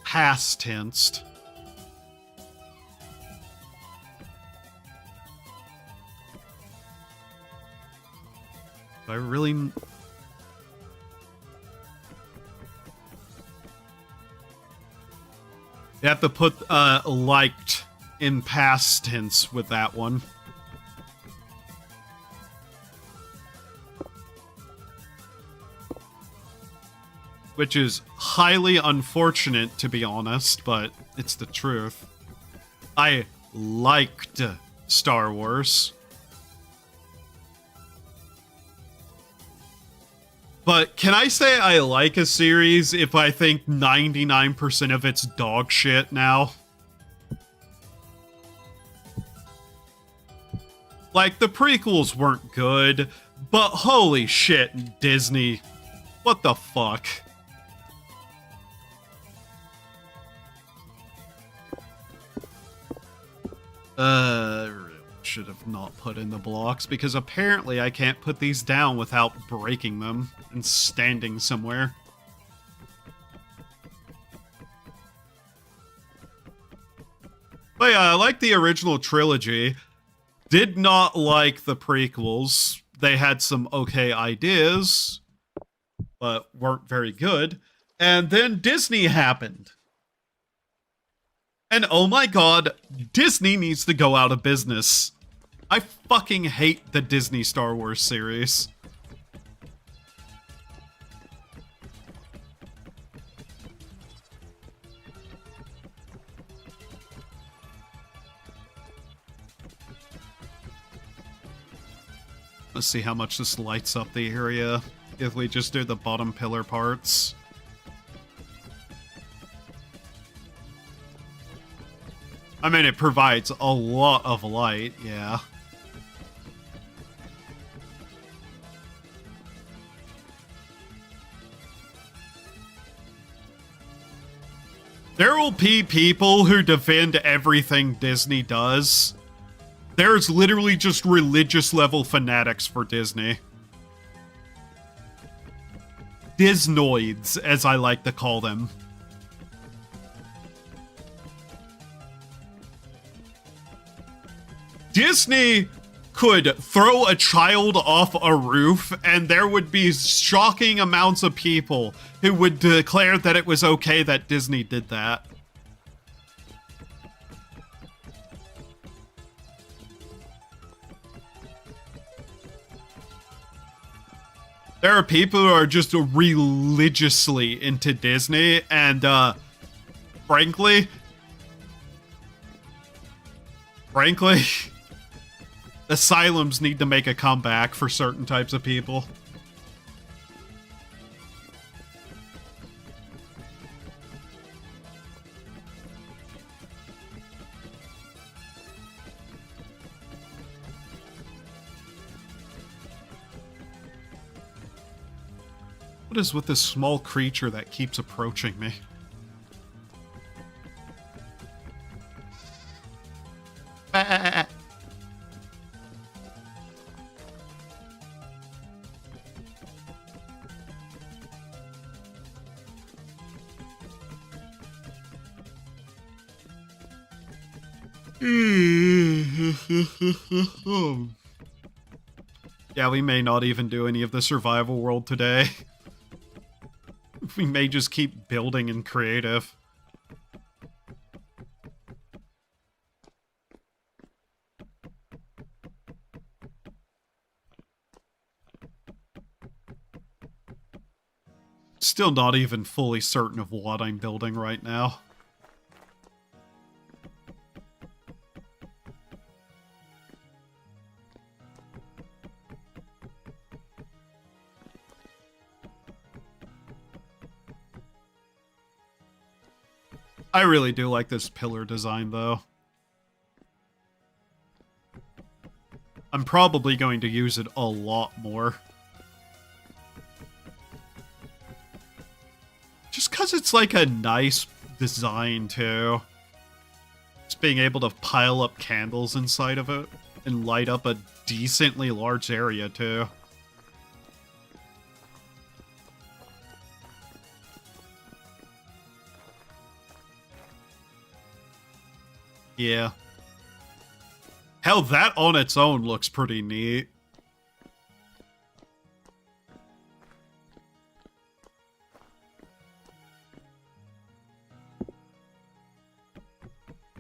[SPEAKER 1] Past tensed. I really... You have to put, liked in past tense with that one. Which is highly unfortunate, to be honest, but it's the truth. I liked Star Wars. But can I say I like a series if I think 99% of it's dog shit now? Like, the prequels weren't good. But holy shit, Disney. What the fuck? Really should have not put in the blocks, because apparently I can't put these down without breaking them and standing somewhere. But yeah, I like the original trilogy. Did not like the prequels. They had some okay ideas, but weren't very good. And then Disney happened. And oh my god, Disney needs to go out of business. I fucking hate the Disney Star Wars series. Let's see how much this lights up the area if we just do the bottom pillar parts. I mean, it provides a lot of light, yeah. There will be people who defend everything Disney does. There's literally just religious level fanatics for Disney. Disnoids, as I like to call them. Disney could throw a child off a roof and there would be shocking amounts of people who would declare that it was okay that Disney did that. There are people who are just religiously into Disney, and frankly, asylums need to make a comeback for certain types of people. What is with this small creature that keeps approaching me? Yeah, we may not even do any of the survival world today. We may just keep building in creative. Still not even fully certain of what I'm building right now. I really do like this pillar design, though. I'm probably going to use it a lot more. Just because it's like a nice design, too. Just being able to pile up candles inside of it and light up a decently large area, too. Yeah. Hell, that on its own looks pretty neat.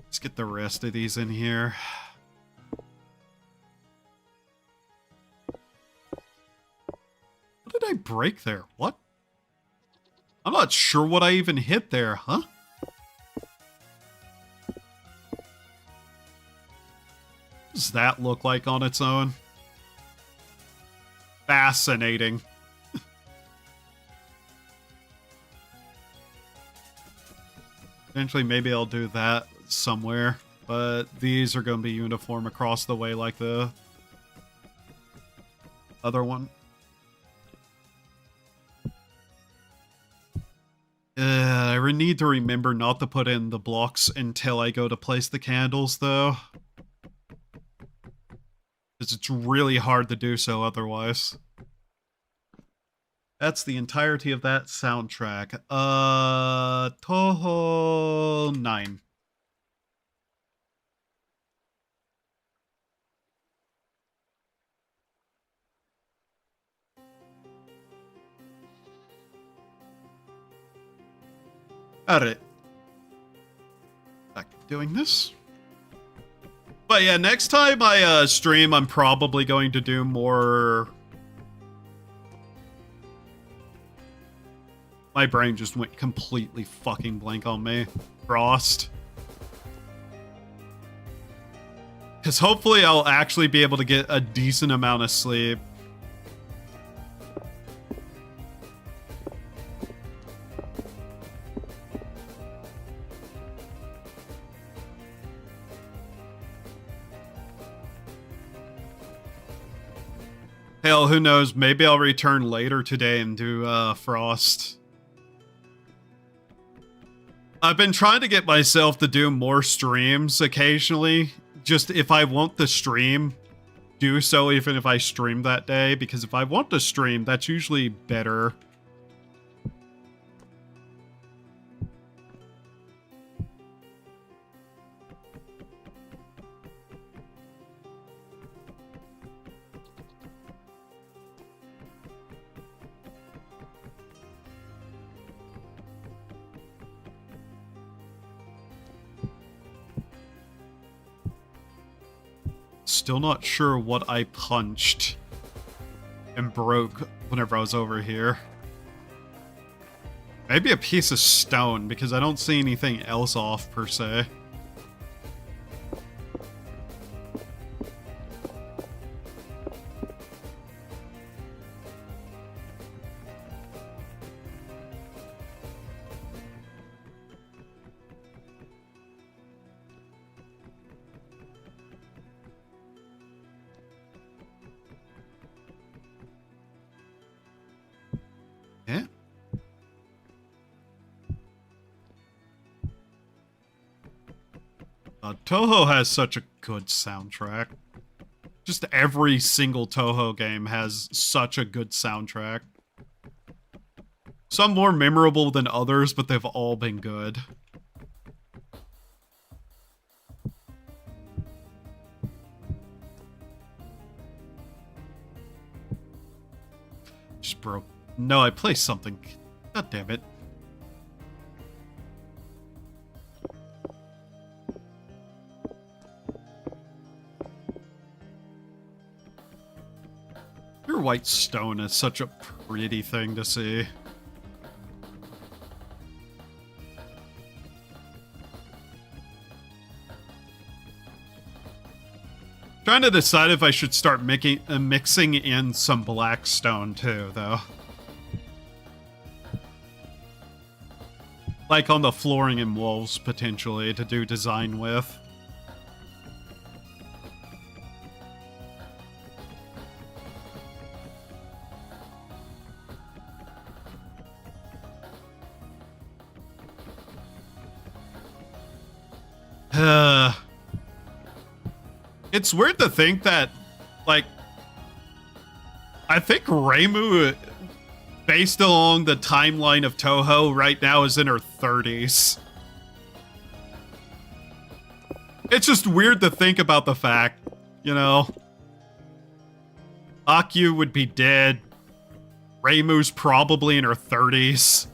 [SPEAKER 1] Let's get the rest of these in here. What did I break there? What? I'm not sure what I even hit there, huh? Does that look like on its own? Fascinating. Eventually, maybe I'll do that somewhere, but these are going to be uniform across the way like the... other one. I need to remember not to put in the blocks until I go to place the candles, though. Because it's really hard to do so otherwise. That's the entirety of that soundtrack. Toho 9. Alright. Back to doing this. But yeah, next time I stream, I'm probably going to do more... My brain just went completely fucking blank on me. Frost. Because hopefully I'll actually be able to get a decent amount of sleep. Hell, who knows? Maybe I'll return later today and do Frost. I've been trying to get myself to do more streams occasionally. Just if I want to stream, do so even if I stream that day. Because if I want to stream, that's usually better. Still not sure what I punched and broke whenever I was over here. Maybe a piece of stone, because I don't see anything else off per se. Toho has such a good soundtrack. Just every single Toho game has such a good soundtrack. Some more memorable than others, but they've all been good. Just broke. No, I placed something. God damn it. Your white stone is such a pretty thing to see. Trying to decide if I should start mixing in some black stone too, though. Like on the flooring and walls, potentially, to do design with. It's weird to think that, like, I think Reimu, based along the timeline of Toho, right now is in her 30s. It's just weird to think about the fact, you know. Akyu would be dead. Reimu's probably in her 30s.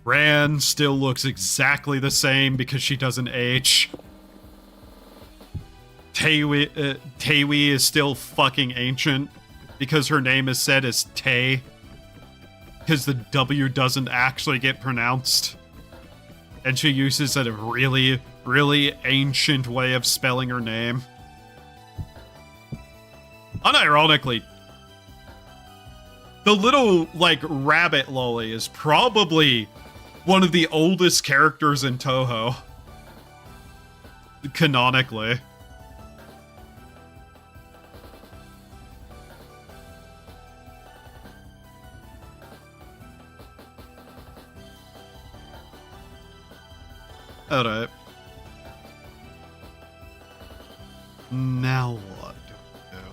[SPEAKER 1] Ran still looks exactly the same because she doesn't age. Teiwi is still fucking ancient because her name is said as Tay. Because the W doesn't actually get pronounced. And she uses a really, really ancient way of spelling her name. Unironically, the little, like, rabbit lolly is probably one of the oldest characters in Toho. Canonically. Alright. Now what do we do?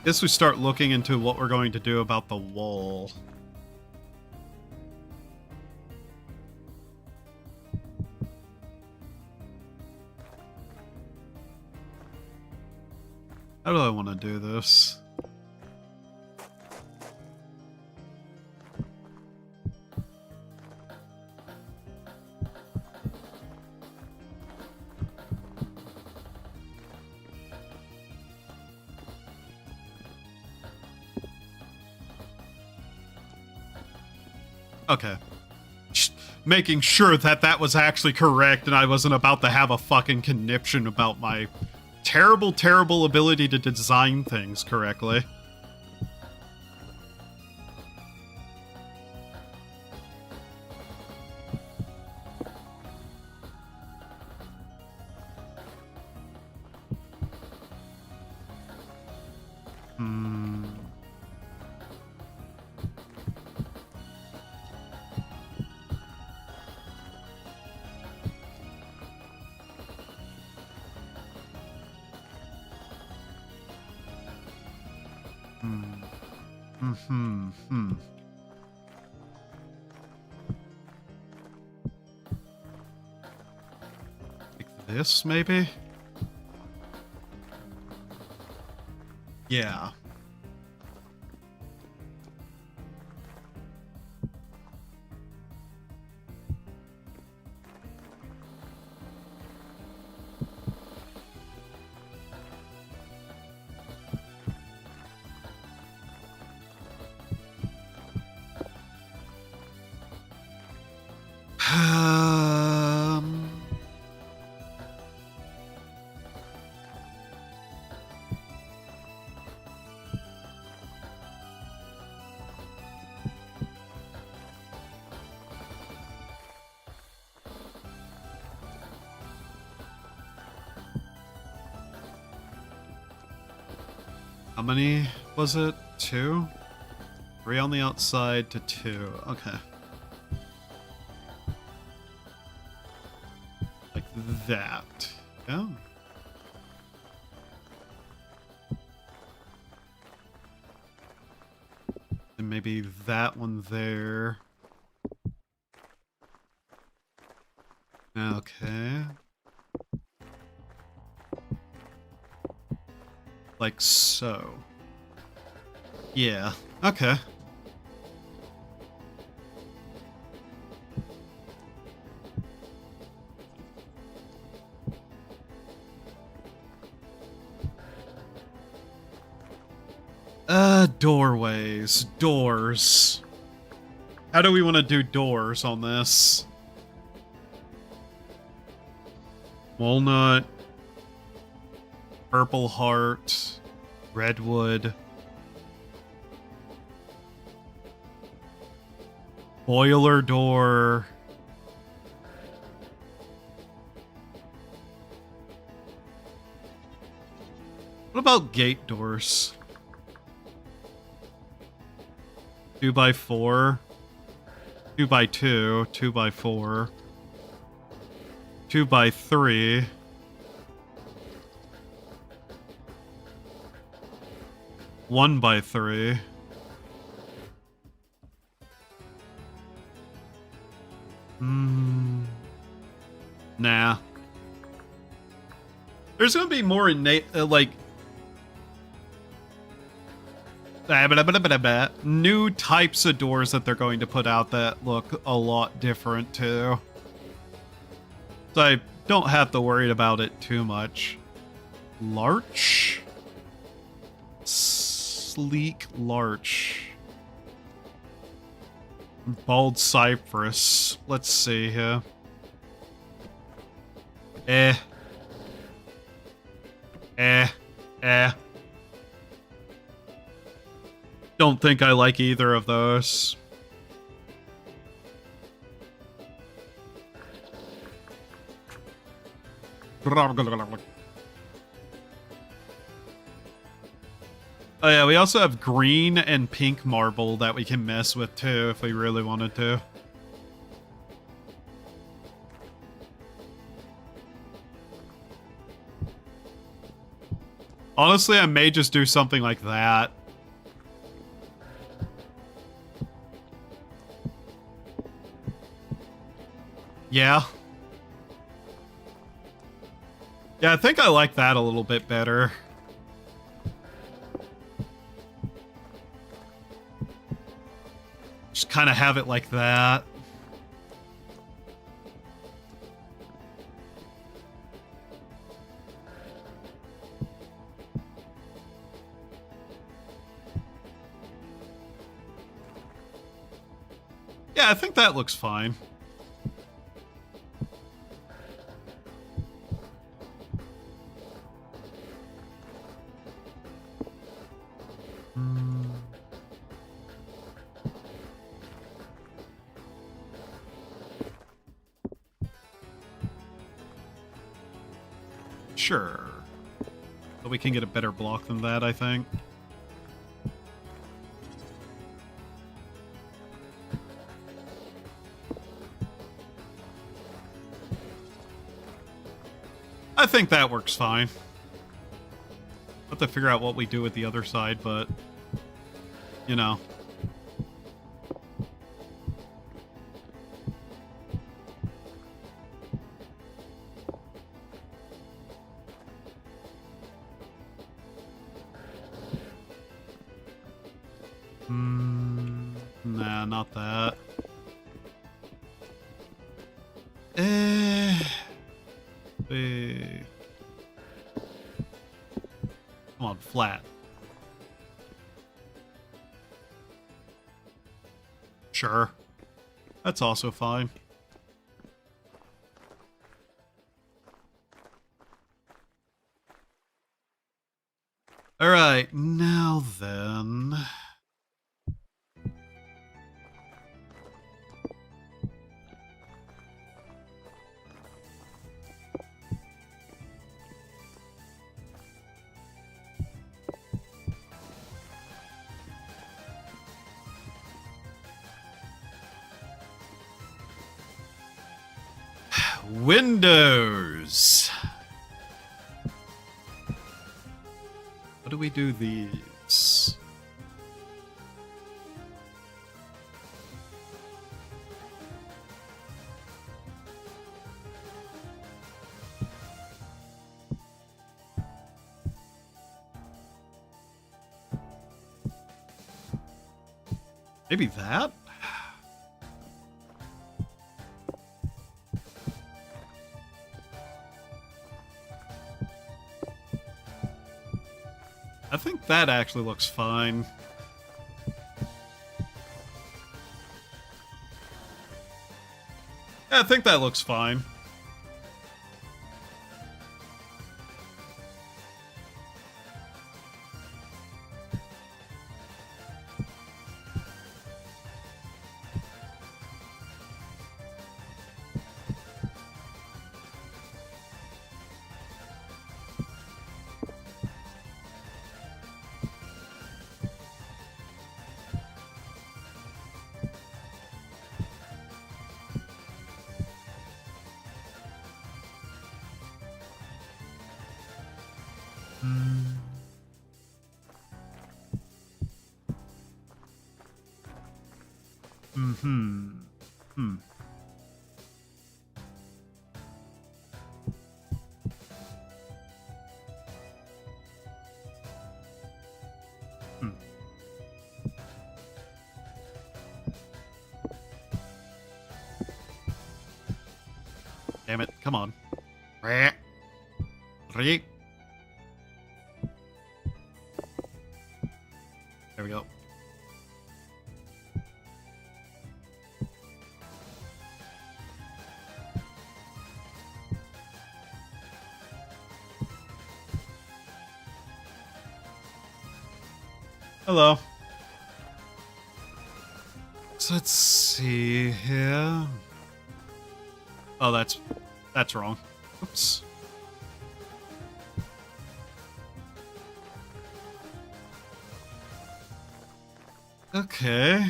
[SPEAKER 1] Guess we start looking into what we're going to do about the wall. How do I want to do this? Okay. Making sure that that was actually correct and I wasn't about to have a fucking conniption about my terrible, terrible ability to design things correctly. Like this, maybe? Yeah. How many was it? 2? 3 on the outside to 2. Okay. Like that. Yeah. And maybe that one there. Okay. Like so. Yeah, okay. Doorways. Doors. How do we want to do doors on this? Walnut. Purple heart. Redwood. Boiler door. What about gate doors? 2x4, 2x2, 2x4, 2x3, 1x3. Nah. There's gonna be more innate, like, new types of doors that they're going to put out that look a lot different too. So I don't have to worry about it too much. Larch? Sleek larch. Bald cypress. Let's see here. Eh. Don't think I like either of those. Oh yeah, we also have green and pink marble that we can mess with too if we really wanted to. Honestly, I may just do something like that. Yeah. Yeah, I think I like that a little bit better. Just kind of have it like that. Yeah, I think that looks fine. Sure. But we can get a better block than that, I think. I think that works fine. Have to figure out what we do with the other side, but you know. Nah, not that. Come on, flat. Sure. That's also fine. Alright, now then... Windows. How do we do these? Maybe that? I think that actually looks fine. Yeah, I think that looks fine. Damn it, come on. There we go. Hello. So let's see here. Oh, that's wrong. Oops. Okay.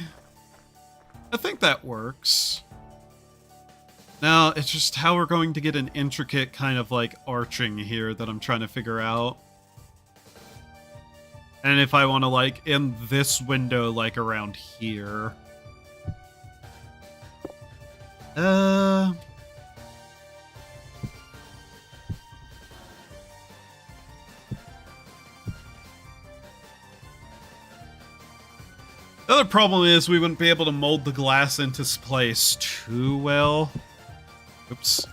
[SPEAKER 1] I think that works. Now, it's just how we're going to get an intricate kind of like arching here that I'm trying to figure out. And if I want to like in this window, like around here. The other problem is we wouldn't be able to mold the glass into place too well. Oops.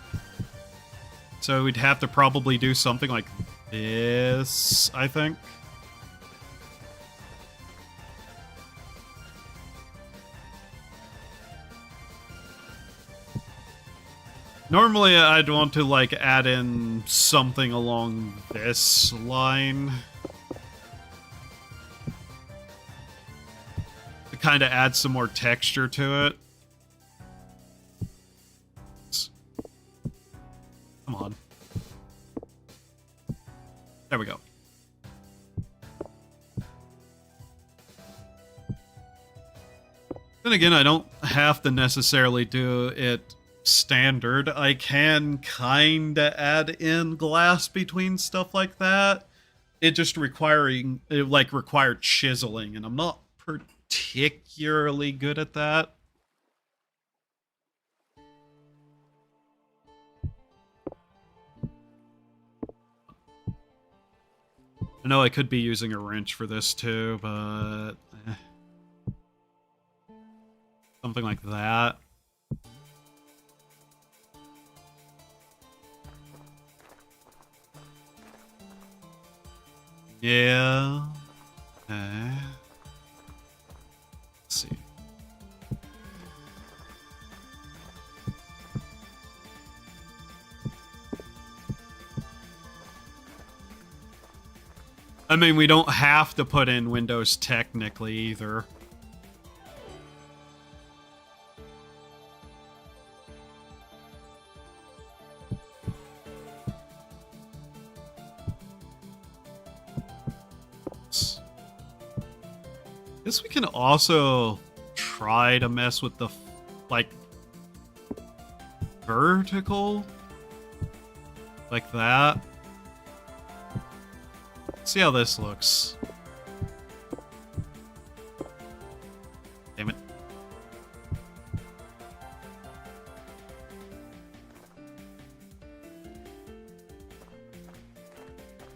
[SPEAKER 1] So we'd have to probably do something like this, I think. Normally, I'd want to, like, add in something along this line. To kind of add some more texture to it. Come on. There we go. Then again, I don't have to necessarily do it standard. I can kinda add in glass between stuff like that. It just required chiseling, and I'm not particularly good at that. I know I could be using a wrench for this too, but something like that. Yeah. Okay. Let's see. I mean, we don't have to put in windows technically either. Guess we can also try to mess with the, like, vertical? Like that. See how this looks. Damn it.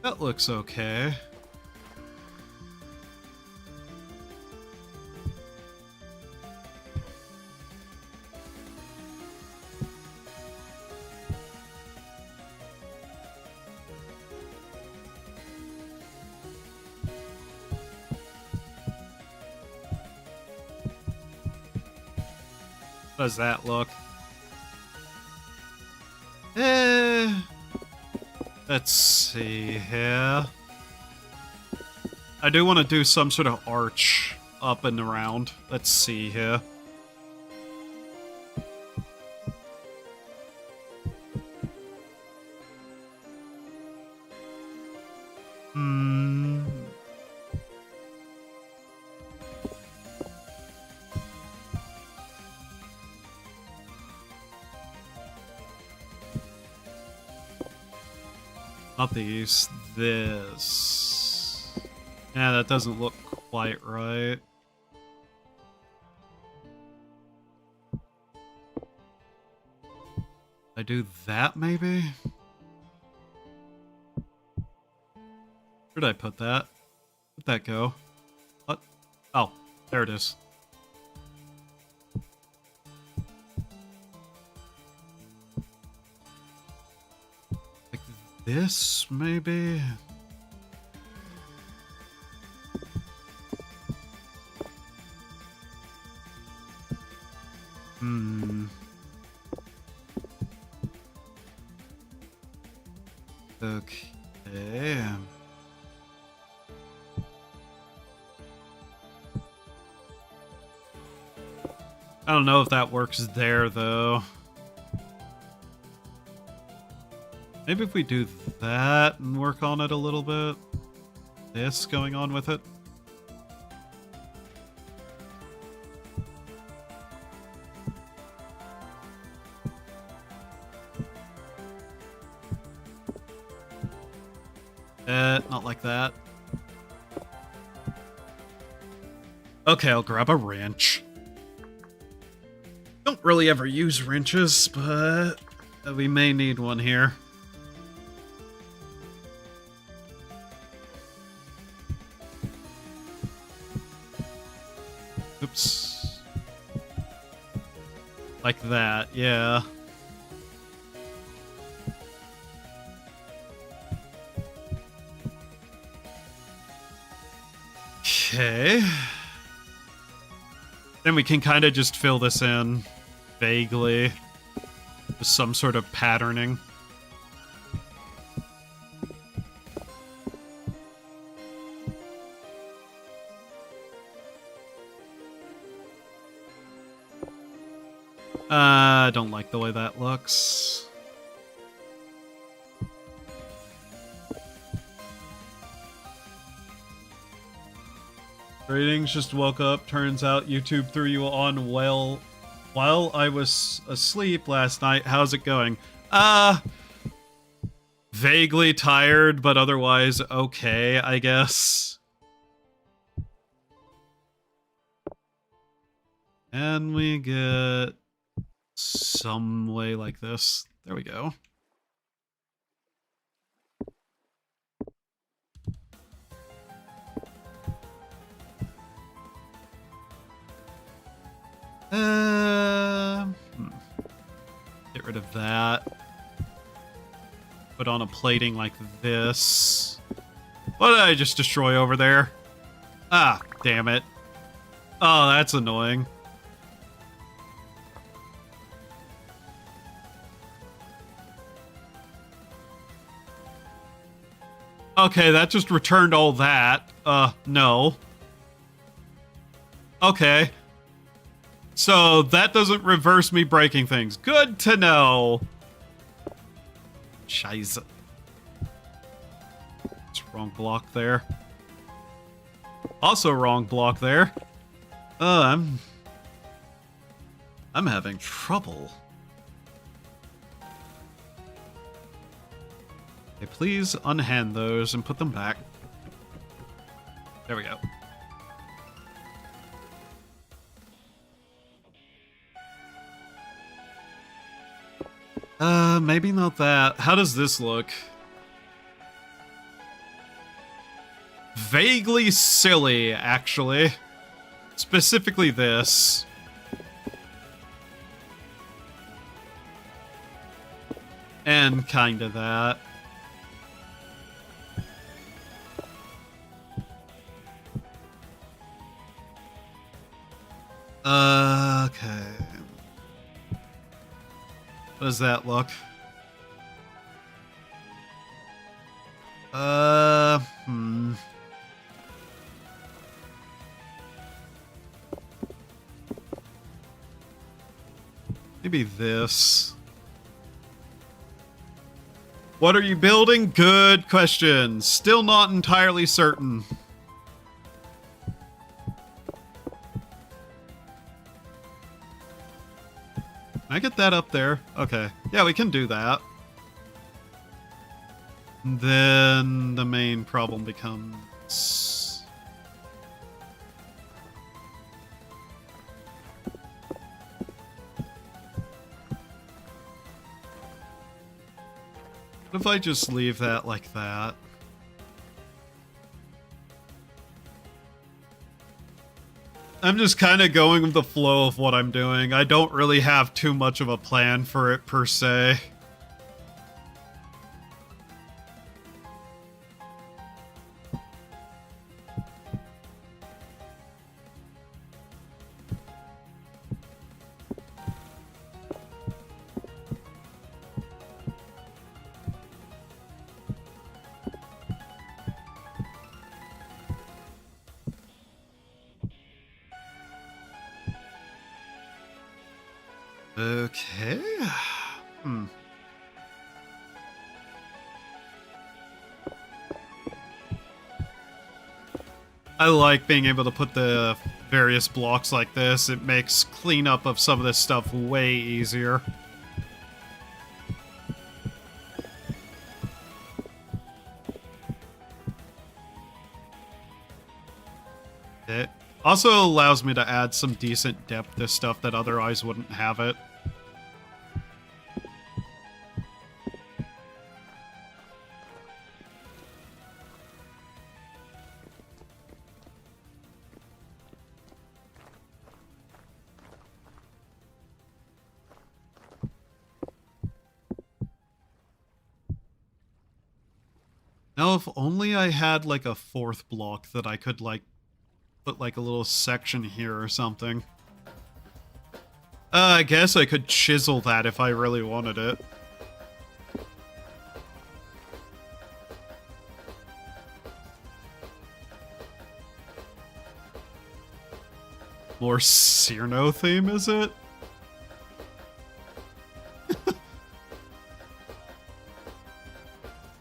[SPEAKER 1] That looks okay. How does that look? Let's see here. I do want to do some sort of arch up and around. Let's see here. Not these. This. Yeah, that doesn't look quite right. I do that, maybe? Where'd I put that? Where'd that go? What? Oh, there it is. This, maybe? Okay. I don't know if that works there, though. Maybe if we do that and work on it a little bit. This going on with it. Not like that. Okay, I'll grab a wrench. Don't really ever use wrenches, but we may need one here. Oops. Like that, yeah. Okay. Then we can kind of just fill this in vaguely with some sort of patterning. I don't like the way that looks. Ratings just woke up. Turns out YouTube threw you on while I was asleep last night. How's it going? Vaguely tired, but otherwise okay, I guess. And we get some way like this. There we go. Get rid of that. Put on a plating like this. What did I just destroy over there? Ah, damn it. Oh, that's annoying. Okay, that just returned all that. No. Okay. So that doesn't reverse me breaking things. Good to know. Scheiße. It's wrong block there. Also wrong block there. I'm having trouble. Okay, please unhand those and put them back. There we go. Maybe not that. How does this look? Vaguely silly, actually. Specifically this. And kinda that. Okay. How does that look? Maybe this. What are you building? Good question. Still not entirely certain. Can I get that up there? Okay. Yeah, we can do that. And then the main problem becomes... What if I just leave that like that? I'm just kind of going with the flow of what I'm doing. I don't really have too much of a plan for it per se. Okay. I like being able to put the various blocks like this. It makes cleanup of some of this stuff way easier. It also allows me to add some decent depth to stuff that otherwise wouldn't have it. Now, if only I had, like, a fourth block that I could, like, put, like, a little section here or something. I guess I could chisel that if I really wanted it. More Cyrano theme, is it?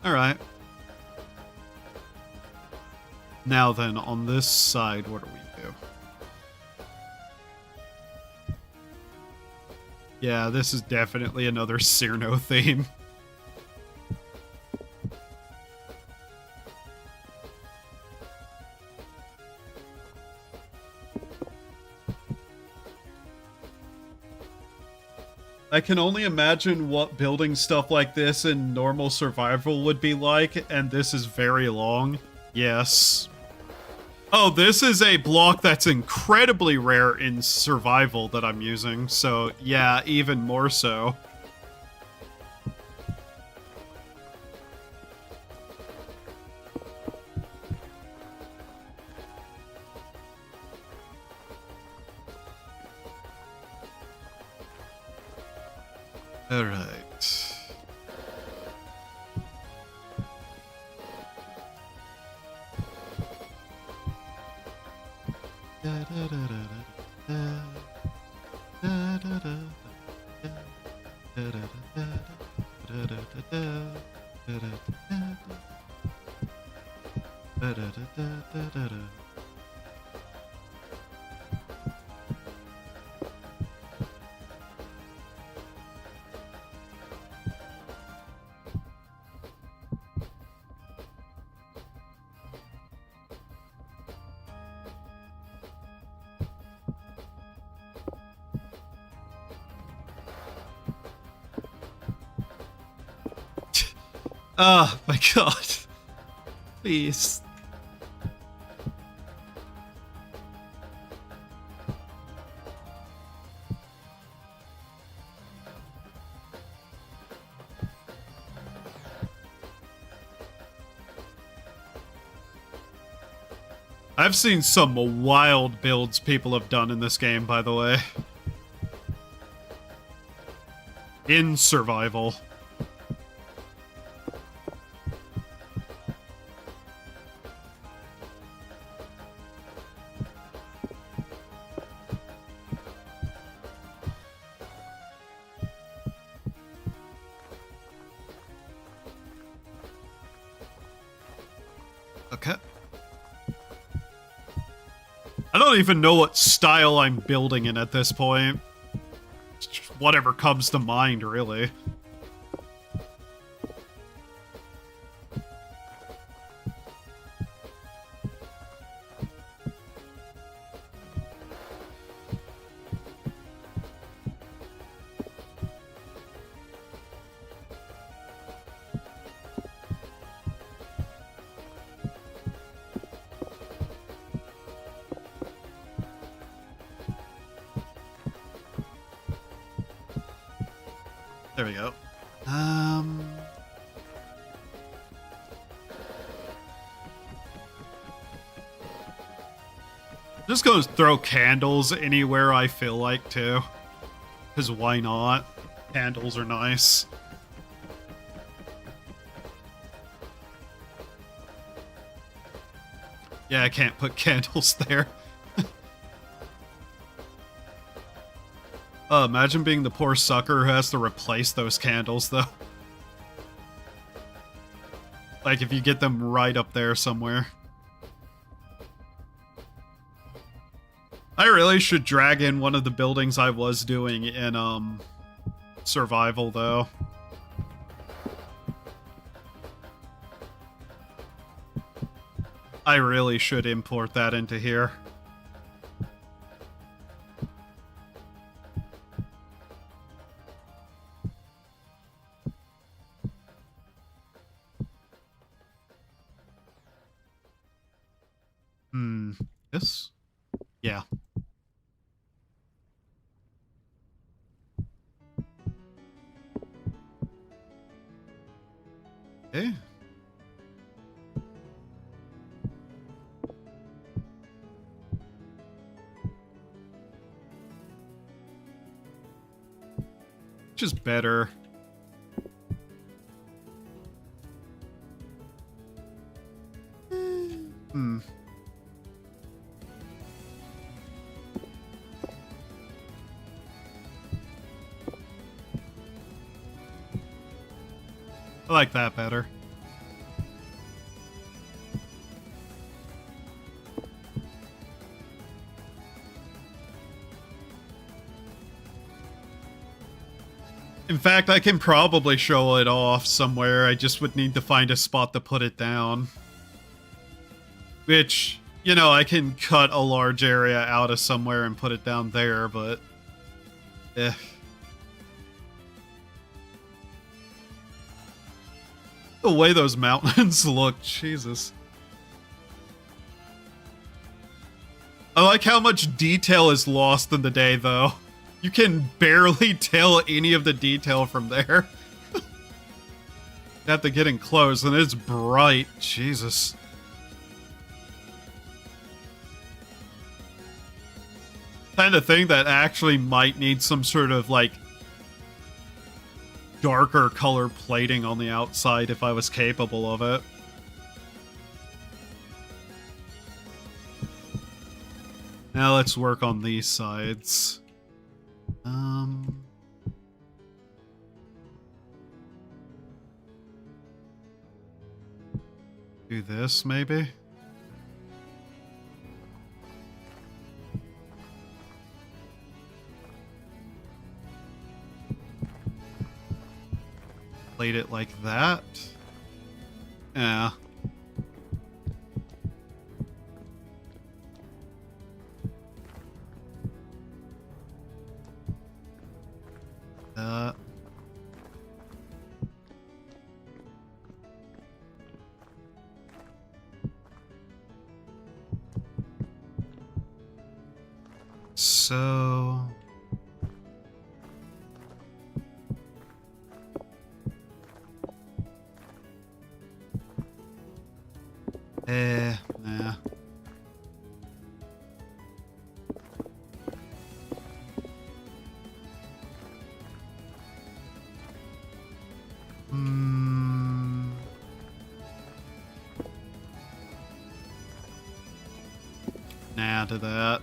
[SPEAKER 1] Alright. Now then, on this side, what do we do? Yeah, this is definitely another Cyrano theme. I can only imagine what building stuff like this in normal survival would be like, and this is very long. Yes. Oh, this is a block that's incredibly rare in survival that I'm using, so yeah, even more so. Alright. Oh my god. Please. I've seen some wild builds people have done in this game, by the way. In survival. Okay. I don't even know what style I'm building in at this point. Just whatever comes to mind, really. There we go. Just gonna throw candles anywhere I feel like to. Because why not? Candles are nice. Yeah, I can't put candles there. Imagine being the poor sucker who has to replace those candles, though. Like, if you get them right up there somewhere. I really should drag in one of the buildings I was doing in, survival, though. I really should import that into here. This? Yeah. Okay. Which is better. Hmm. I like that better. In fact, I can probably show it off somewhere. I just would need to find a spot to put it down. Which, you know, I can cut a large area out of somewhere and put it down there, but... eh. The way those mountains look, Jesus. I like how much detail is lost in the day, though. You can barely tell any of the detail from there. After getting close, and it's bright. Jesus. Kind of thing that actually might need some sort of, like, darker color plating on the outside if I was capable of it. Now let's work on these sides. Do this, maybe? Plate it like that. Yeah. So... nah. Nah to that.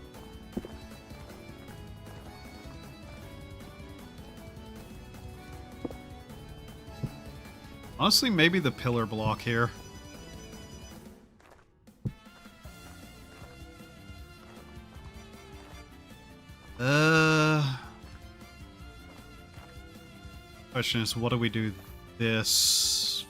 [SPEAKER 1] Honestly, maybe the pillar block here. Question is, what do we do this?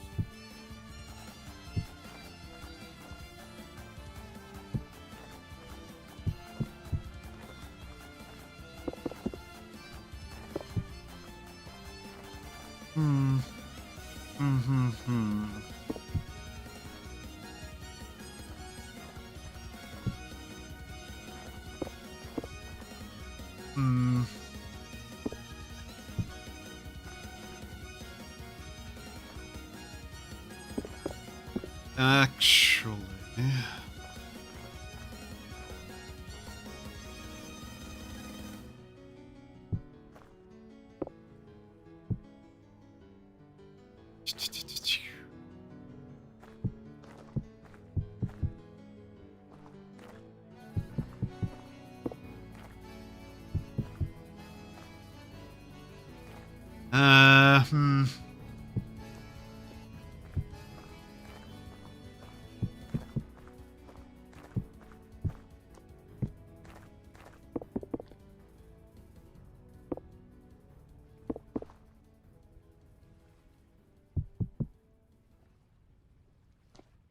[SPEAKER 1] Actually...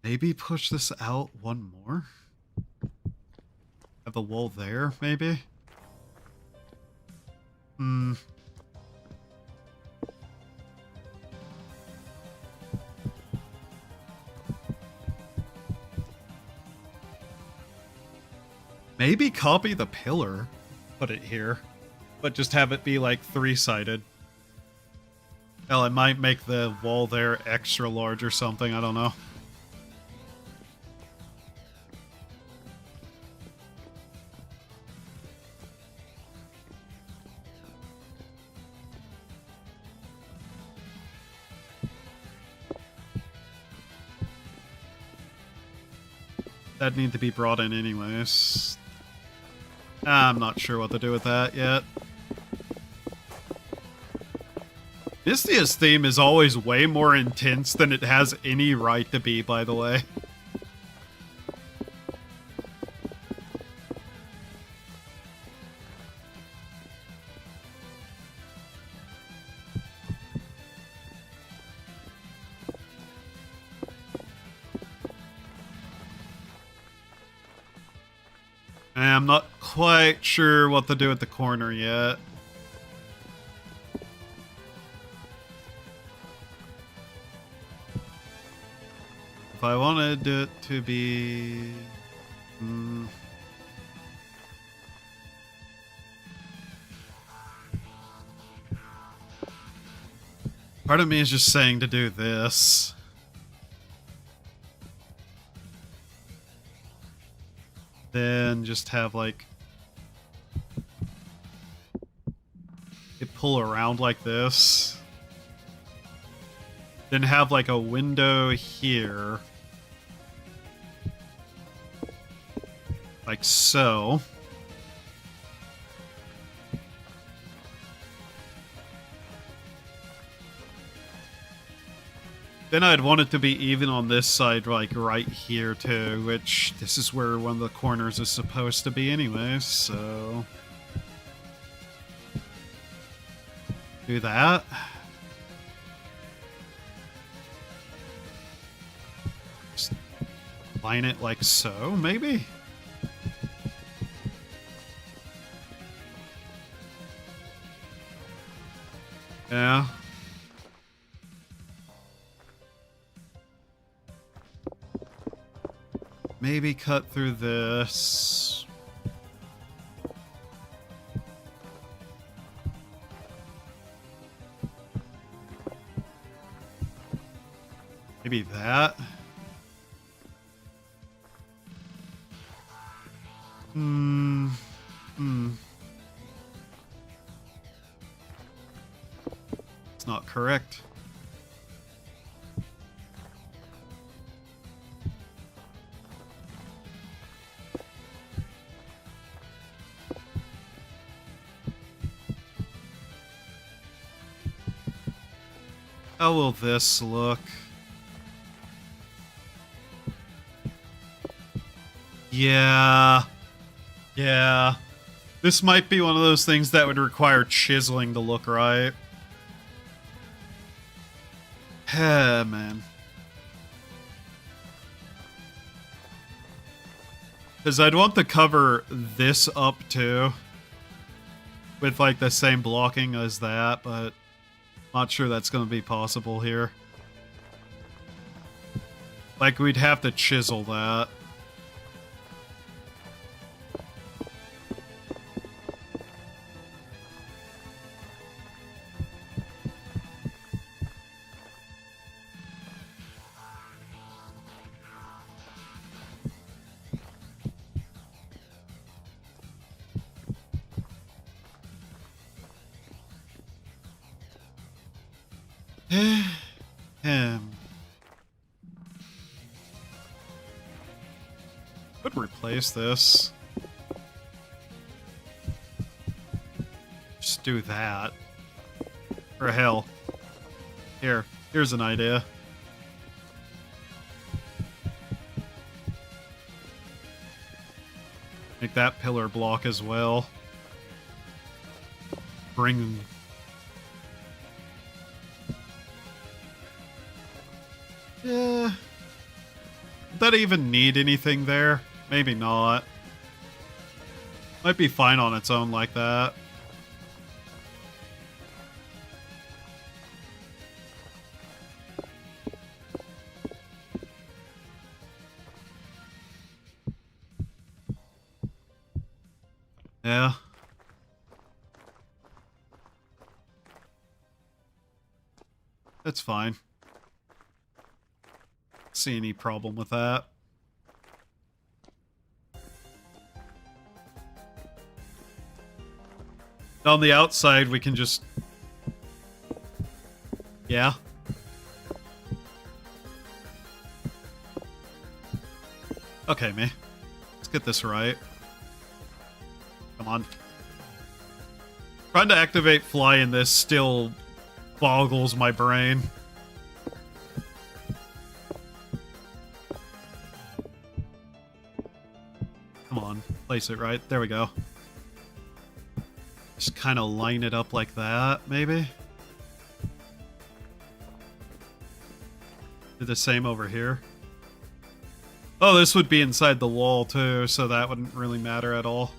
[SPEAKER 1] Maybe push this out one more? Have the wall there, maybe? Maybe copy the pillar, put it here, but just have it be like 3-sided. Hell, I might make the wall there extra large or something, I don't know. That'd need to be brought in anyways. I'm not sure what to do with that yet. Mystia's theme is always way more intense than it has any right to be, by the way. I'm not quite sure what to do at the corner yet. If I wanted it to be... Part of me is just saying to do this. Then just have like... it pull around like this. Then have like a window here. Like so. Then I'd want it to be even on this side, like right here too, which this is where one of the corners is supposed to be anyways, so... do that. Just line it like so, maybe? Yeah. Maybe cut through this. Maybe that. It's not correct. How will this look? Yeah. Yeah. This might be one of those things that would require chiseling to look right. Man. Because I'd want to cover this up too. With like the same blocking as that, but... not sure that's going to be possible here. Like, we'd have to chisel that. Could replace this. Just do that. Or hell. Here's an idea. Make that pillar block as well. Bring... yeah. Would that even need anything there? Maybe not. Might be fine on its own like that. Yeah. That's fine. See any problem with that. On the outside, we can just... Yeah. Okay, me. Let's get this right. Come on. Trying to activate fly in this still boggles my brain. Come on. Place it right. There we go. Just kind of line it up like that, maybe? Do the same over here. Oh, this would be inside the wall too, so that wouldn't really matter at all.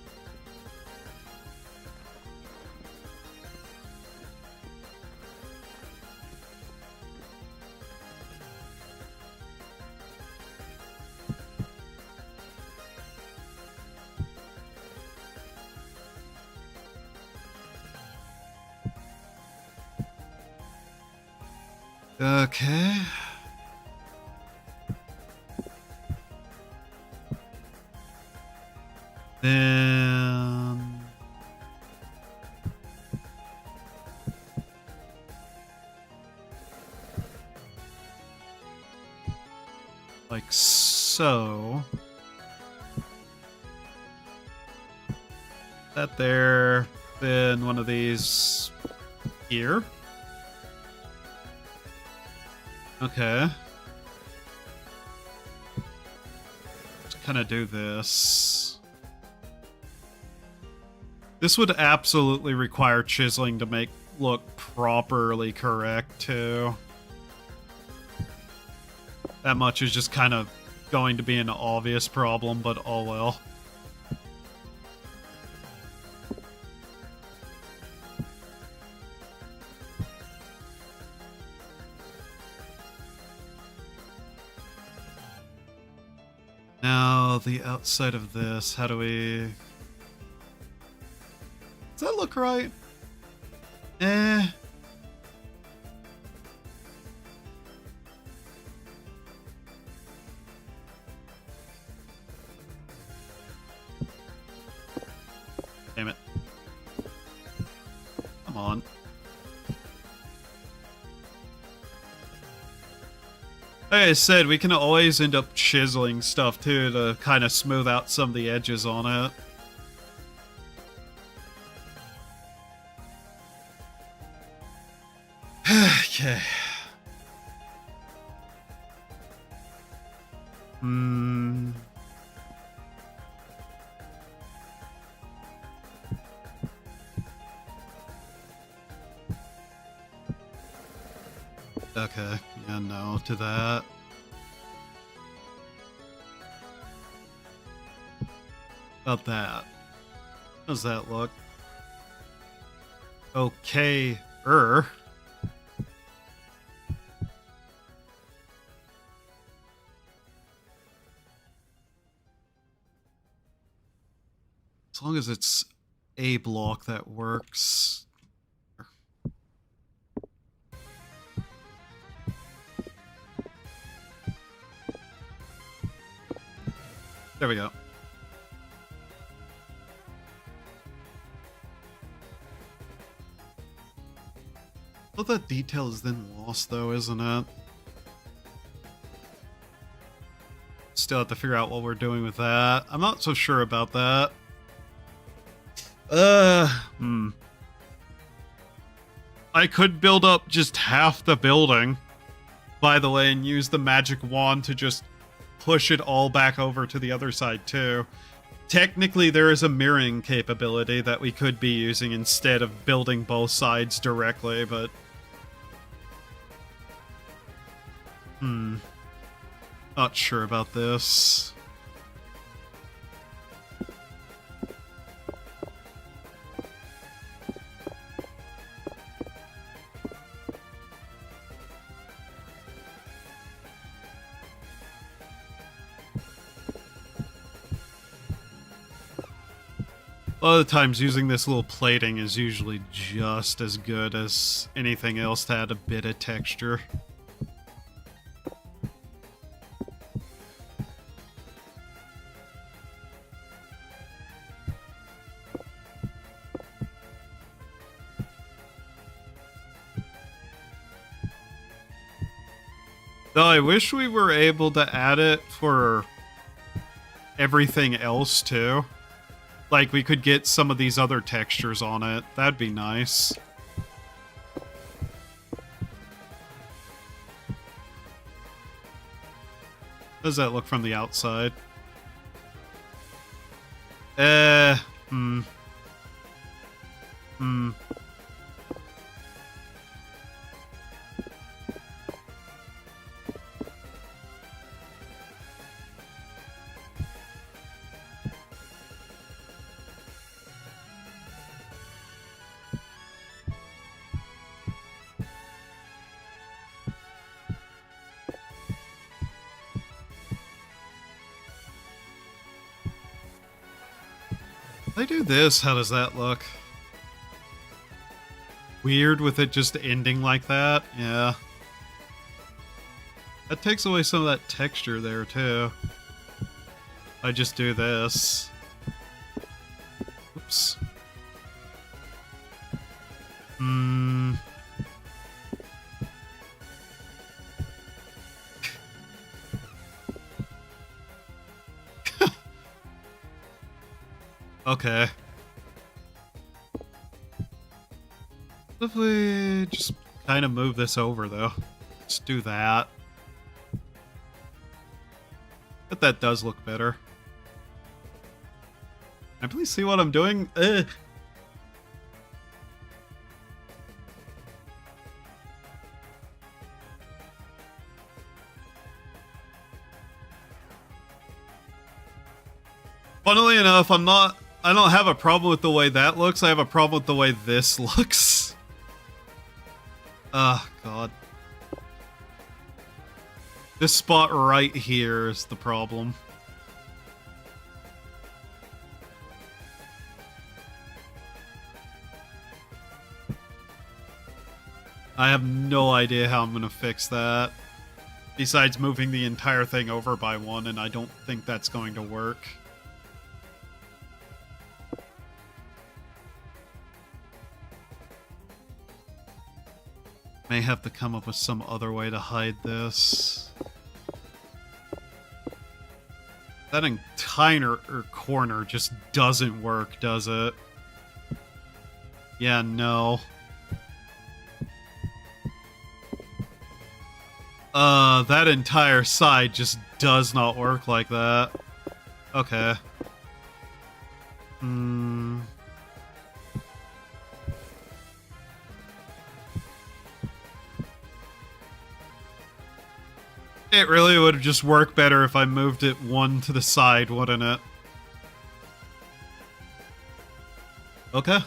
[SPEAKER 1] Okay. Then... like so. That there, then one of these here. Okay. Just kind of do this. This would absolutely require chiseling to make look properly correct, too. That much is just kind of going to be an obvious problem, but oh well. Now, the outside of this, how do we... Does that look right? Eh. Damn it. Come on. Like I said, we can always end up chiseling stuff too to kind of smooth out some of the edges on it. Okay. Okay, yeah, no to that. About that. How's that look? Okay-er. As long as it's a block that works. There we go. Well, that detail is then lost, though, isn't it? Still have to figure out what we're doing with that. I'm not so sure about that. I could build up just half the building, by the way, and use the magic wand to just push it all back over to the other side, too. Technically, there is a mirroring capability that we could be using instead of building both sides directly, but... Not sure about this. A lot of the times using this little plating is usually just as good as anything else to add a bit of texture. Though I wish we were able to add it for everything else too. Like we could get some of these other textures on it. That'd be nice. How does that look from the outside? If I do this, how does that look? Weird with it just ending like that? Yeah. That takes away some of that texture there, too. I just do this. Oops. Okay. If we just kind of move this over, though. Just do that. But that does look better. Can I please see what I'm doing? Ugh. Funnily enough, I don't have a problem with the way that looks. I have a problem with the way this looks. Oh, God. This spot right here is the problem. I have no idea how I'm going to fix that. Besides moving the entire thing over by one, and I don't think that's going to work. May have to come up with some other way to hide this. That entire corner just doesn't work, does it? Yeah, no. That entire side just does not work like that. Okay. It really would just work better if I moved it one to the side, wouldn't it? Okay.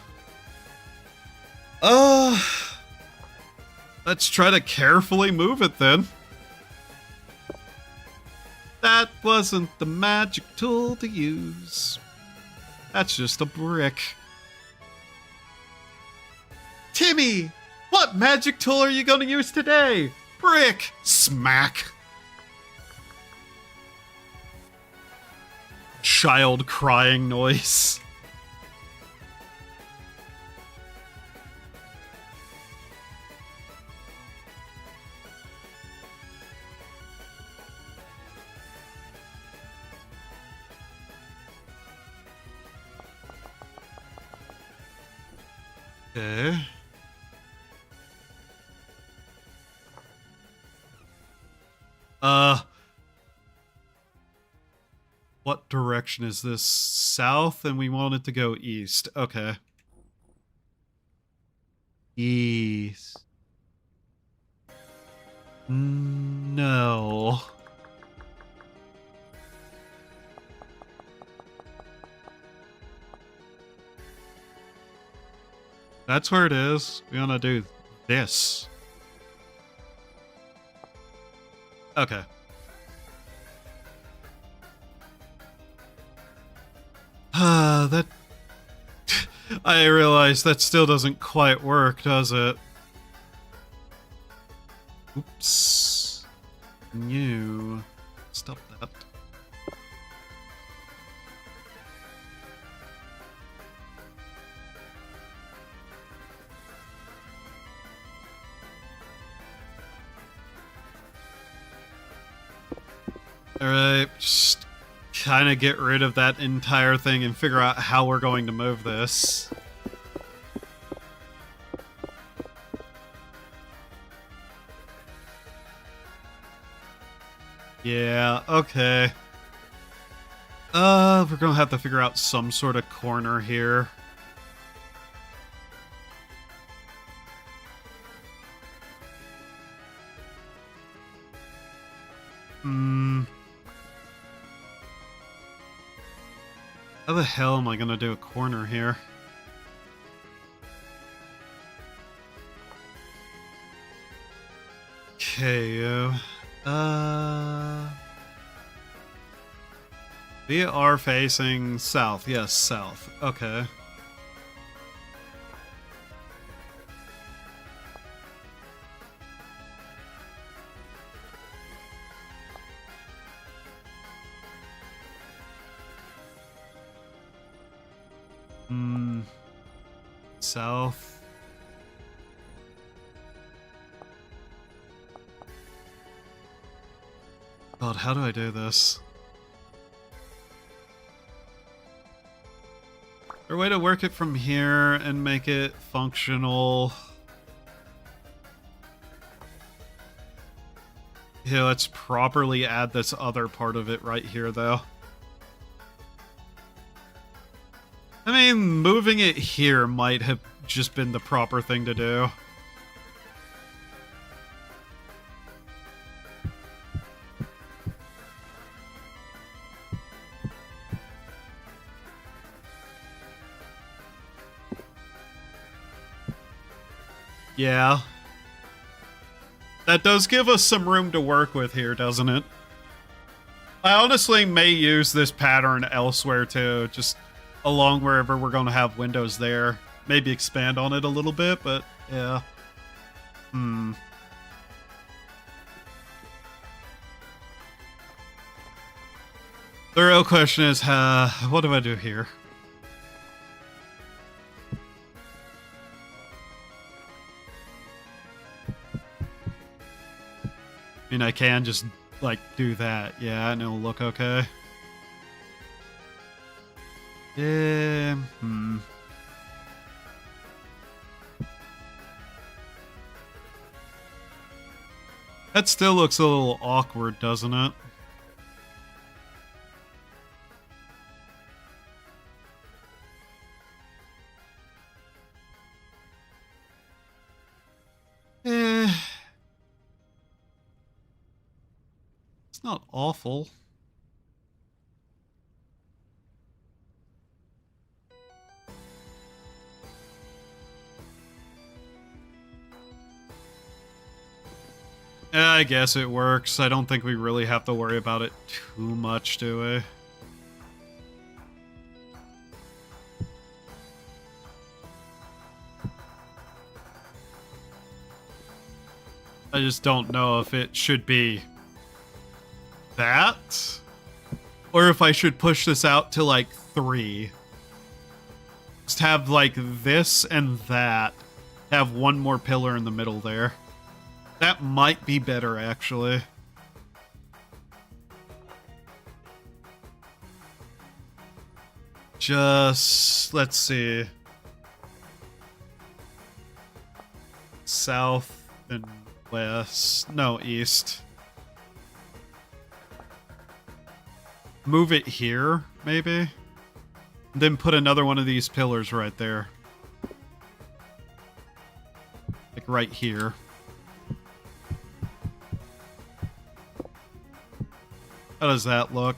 [SPEAKER 1] Let's try to carefully move it then. That wasn't the magic tool to use. That's just a brick. Timmy! What magic tool are you going to use today? Brick! Smack! Child crying noise. Okay. What direction is this? South, and we want it to go east. Okay. East. No. That's where it is. We want to do this. Okay. That I realize that still doesn't quite work, does it? Oops. New. Stop that. Alright, just kind of get rid of that entire thing and figure out how we're going to move this. Yeah, okay. We're gonna have to figure out some sort of corner here. How the hell am I gonna do a corner here? Okay, we are facing south. Yes, south. Okay. South. God, how do I do this? Is there a way to work it from here and make it functional? Yeah, let's properly add this other part of it right here, though. I mean, moving it here might have just been the proper thing to do. Yeah. That does give us some room to work with here, doesn't it? I honestly may use this pattern elsewhere too, just along wherever we're going to have windows there. Maybe expand on it a little bit, but yeah. The real question is, what do I do here? I mean, I can just, like, do that. Yeah, and it'll look okay. Yeah, That still looks a little awkward, doesn't it? It's not awful. Yeah, I guess it works. I don't think we really have to worry about it too much, do we? I just don't know if it should be that, or if I should push this out to like 3. Just have like this and that. Have one more pillar in the middle there. That might be better, actually. Just, let's see. South and west. No, east. Move it here, maybe? Then put another one of these pillars right there. Like right here. How does that look?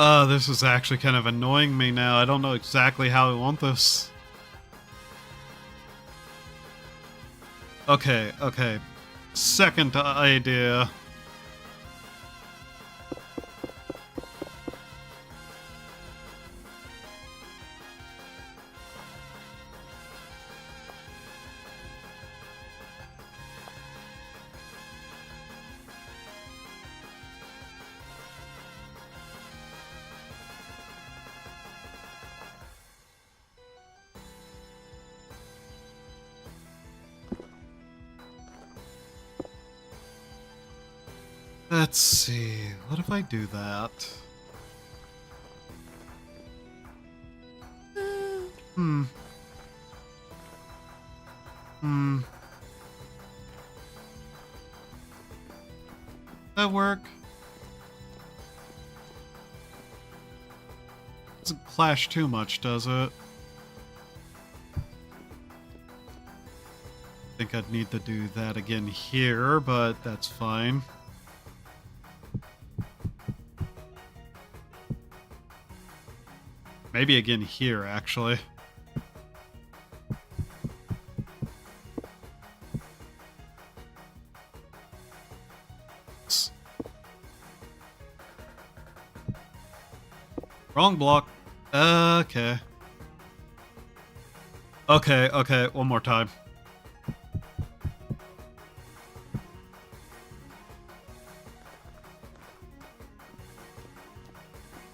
[SPEAKER 1] This is actually kind of annoying me now. I don't know exactly how I want this. Okay, okay. Second idea. Let's see. What if I do that? Hmm. That work? Doesn't clash too much, does it? I think I'd need to do that again here, but that's fine. Maybe again here, actually. Wrong block. Okay. Okay, one more time.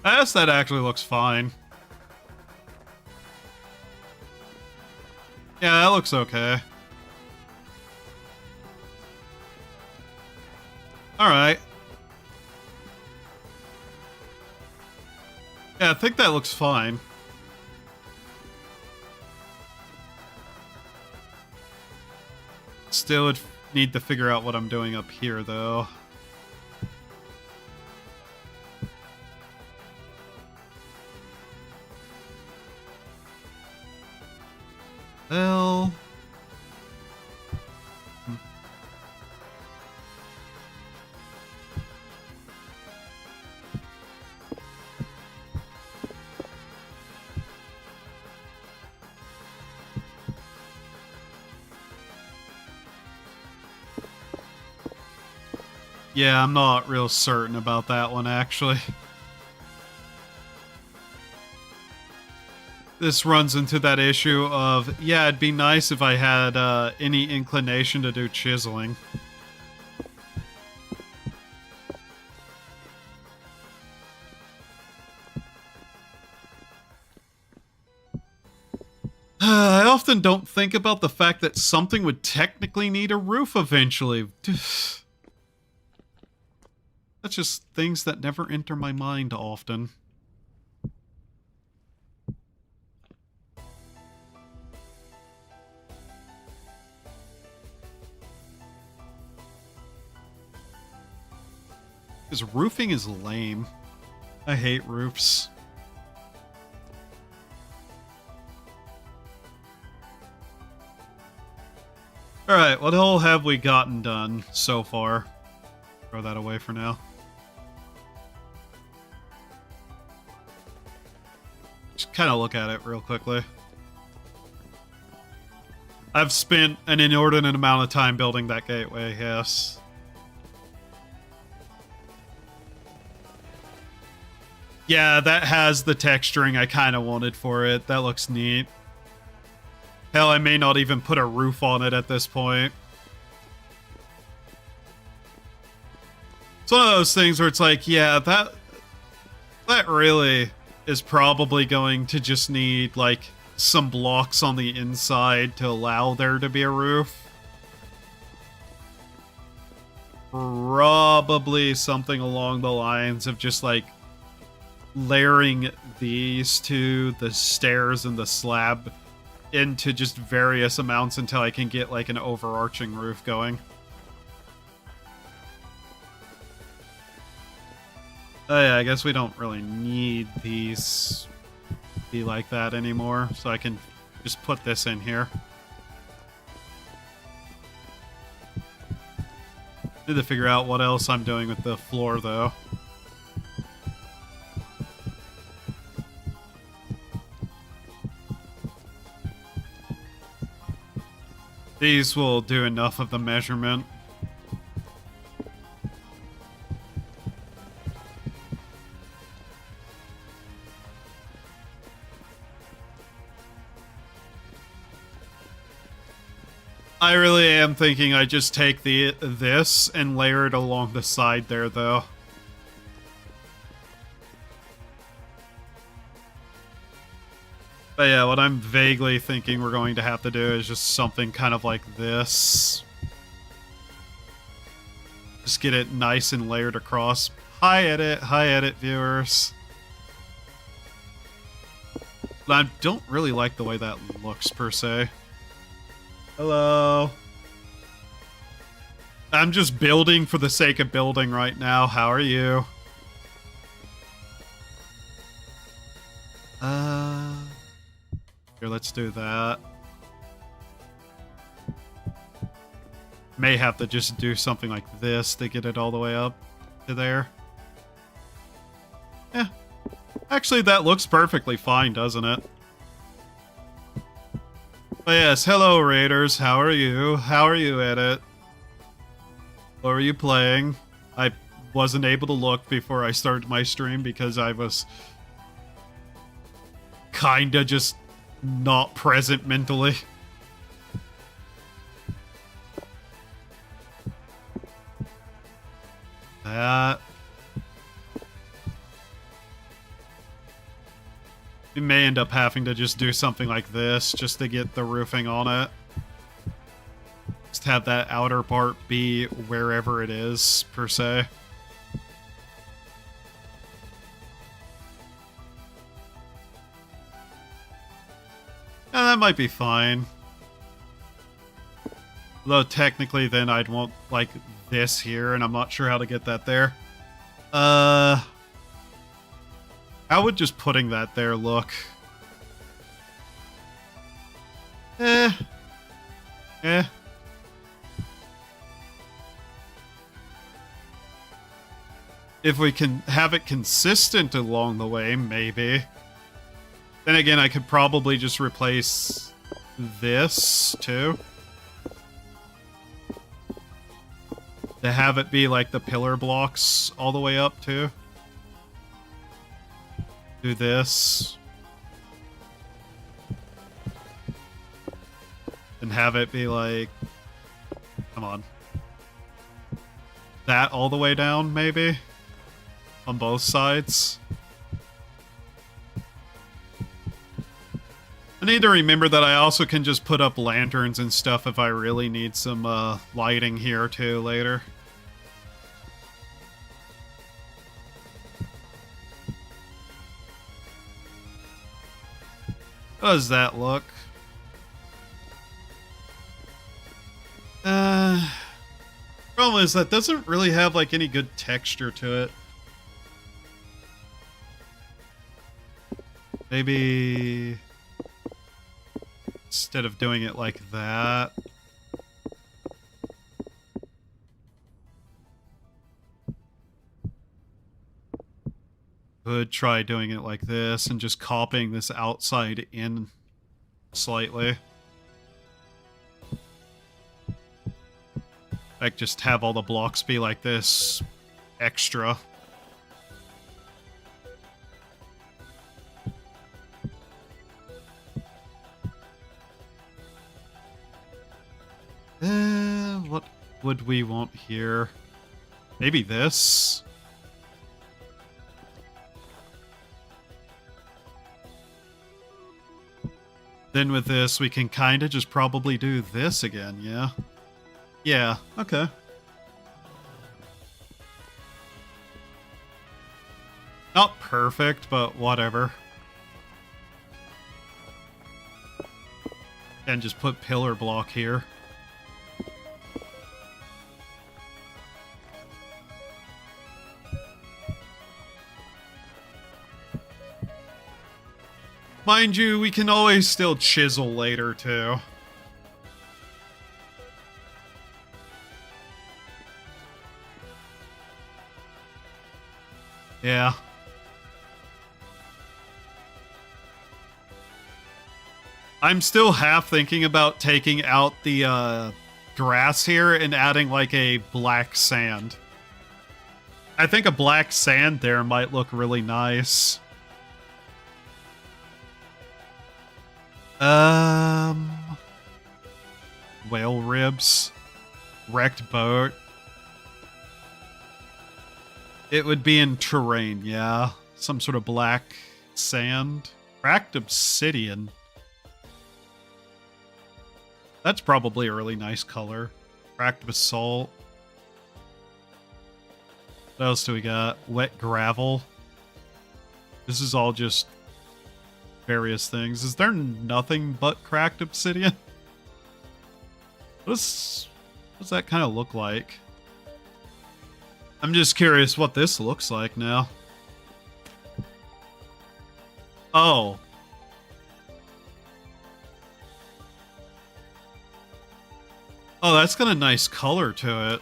[SPEAKER 1] I guess that actually looks fine. Yeah, that looks okay. Alright. Yeah, I think that looks fine. Still would need to figure out what I'm doing up here, though. Well... Yeah, I'm not real certain about that one, actually. This runs into that issue of, yeah, it'd be nice if I had any inclination to do chiseling. I often don't think about the fact that something would technically need a roof eventually. That's just things that never enter my mind often. Because roofing is lame. I hate roofs. Alright, what all have we gotten done so far? Throw that away for now. Just kind of look at it real quickly. I've spent an inordinate amount of time building that gateway, yes. Yeah, that has the texturing I kind of wanted for it. That looks neat. Hell, I may not even put a roof on it at this point. It's one of those things where it's like, yeah, that really is probably going to just need, like, some blocks on the inside to allow there to be a roof. Probably something along the lines of just, like, layering these to the stairs and the slab into just various amounts until I can get, like, an overarching roof going. Oh yeah, I guess we don't really need these to be like that anymore, so I can just put this in here. Need to figure out what else I'm doing with the floor, though. These will do enough of the measurement. I really am thinking I just take this and layer it along the side there, though. But yeah, what I'm vaguely thinking we're going to have to do is just something kind of like this. Just get it nice and layered across. Hi edit viewers. But I don't really like the way that looks per se. Hello. I'm just building for the sake of building right now. How are you? Here, let's do that. May have to just do something like this to get it all the way up to there. Yeah. Actually, that looks perfectly fine, doesn't it? But yes, hello Raiders, how are you? How are you, Edit? What were you playing? I wasn't able to look before I started my stream because I was kinda just not present mentally. That. We may end up having to just do something like this just to get the roofing on it. Just have that outer part be wherever it is, per se. That might be fine. Though technically then I'd want, like, this here, and I'm not sure how to get that there. How would just putting that there look? Eh. If we can have it consistent along the way, maybe. Then again, I could probably just replace this, too. To have it be like the pillar blocks all the way up, too. Do this. And have it be like... Come on. That all the way down, maybe? On both sides. I need to remember that I also can just put up lanterns and stuff if I really need some lighting here too later. How does that look? Problem is that doesn't really have like any good texture to it. Maybe instead of doing it like that. Could try doing it like this and just copying this outside in slightly. Like just have all the blocks be like this extra. What would we want here? Maybe this? Then with this, we can kind of just probably do this again, yeah? Yeah, okay. Not perfect, but whatever. And just put pillar block here. Mind you, we can always still chisel later, too. Yeah. I'm still half thinking about taking out the grass here and adding like a black sand. I think a black sand there might look really nice. Whale ribs. Wrecked boat. It would be in terrain, yeah. Some sort of black sand. Cracked obsidian. That's probably a really nice color. Cracked basalt. What else do we got? Wet gravel. This is all just various things. Is there nothing but cracked obsidian? What does that kind of look like? I'm just curious what this looks like now. Oh. Oh, that's got a nice color to it.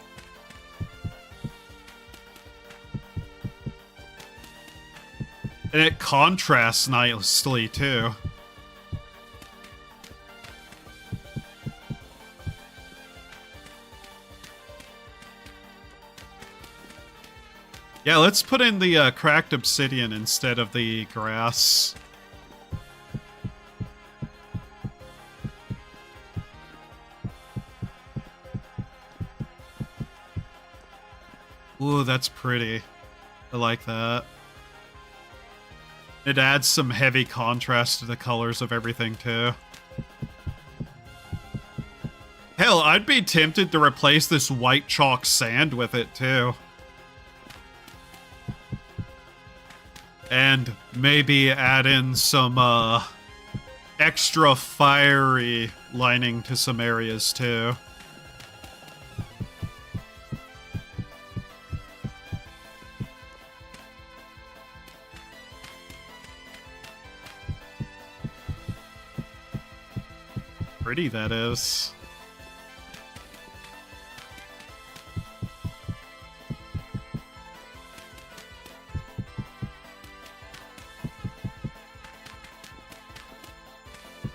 [SPEAKER 1] And it contrasts nicely, too. Yeah, let's put in the cracked obsidian instead of the grass. Ooh, that's pretty. I like that. It adds some heavy contrast to the colors of everything, too. Hell, I'd be tempted to replace this white chalk sand with it, too. And maybe add in some, extra fiery lining to some areas, too. Pretty, that is.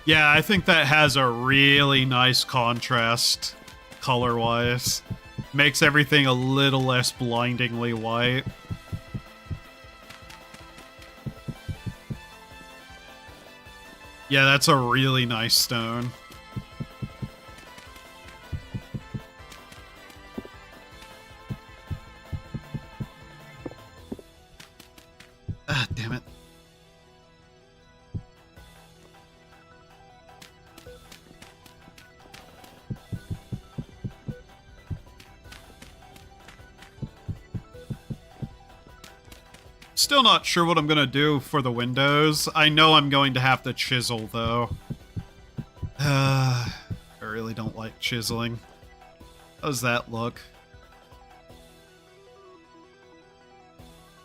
[SPEAKER 1] Yeah, I think that has a really nice contrast color-wise. Makes everything a little less blindingly white. Yeah, that's a really nice stone. Ah, damn it. Still not sure what I'm gonna do for the windows. I know I'm going to have to chisel, though. I really don't like chiseling. How does that look?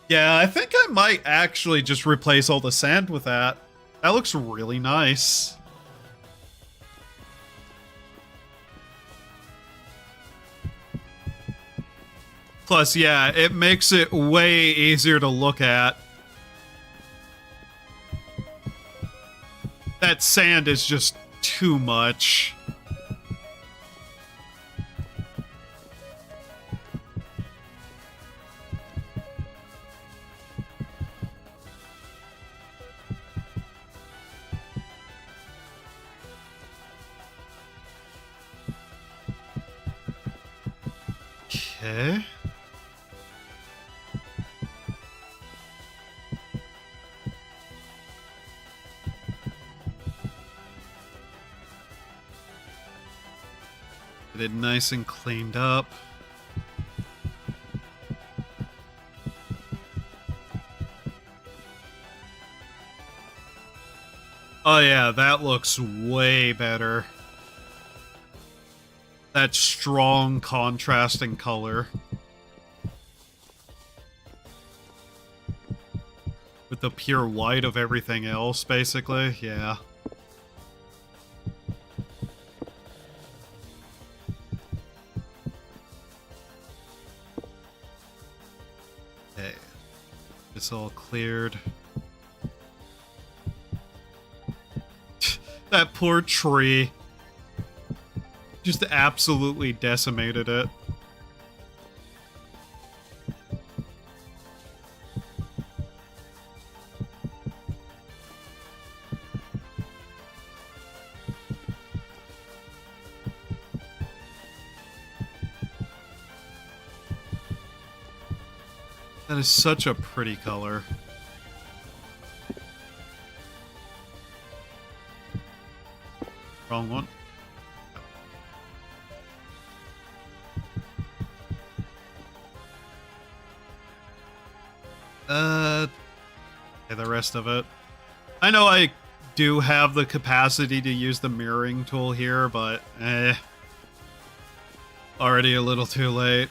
[SPEAKER 1] Yeah, I think I might actually just replace all the sand with that. That looks really nice. Plus, yeah, it makes it way easier to look at. That sand is just too much. Okay. Get it nice and cleaned up. Oh yeah, that looks way better. That strong contrasting color. With the pure white of everything else, basically, yeah. Okay. It's all cleared. That poor tree. Just absolutely decimated it. That is such a pretty color. Wrong one. The rest of it. I know I do have the capacity to use the mirroring tool here, but already a little too late.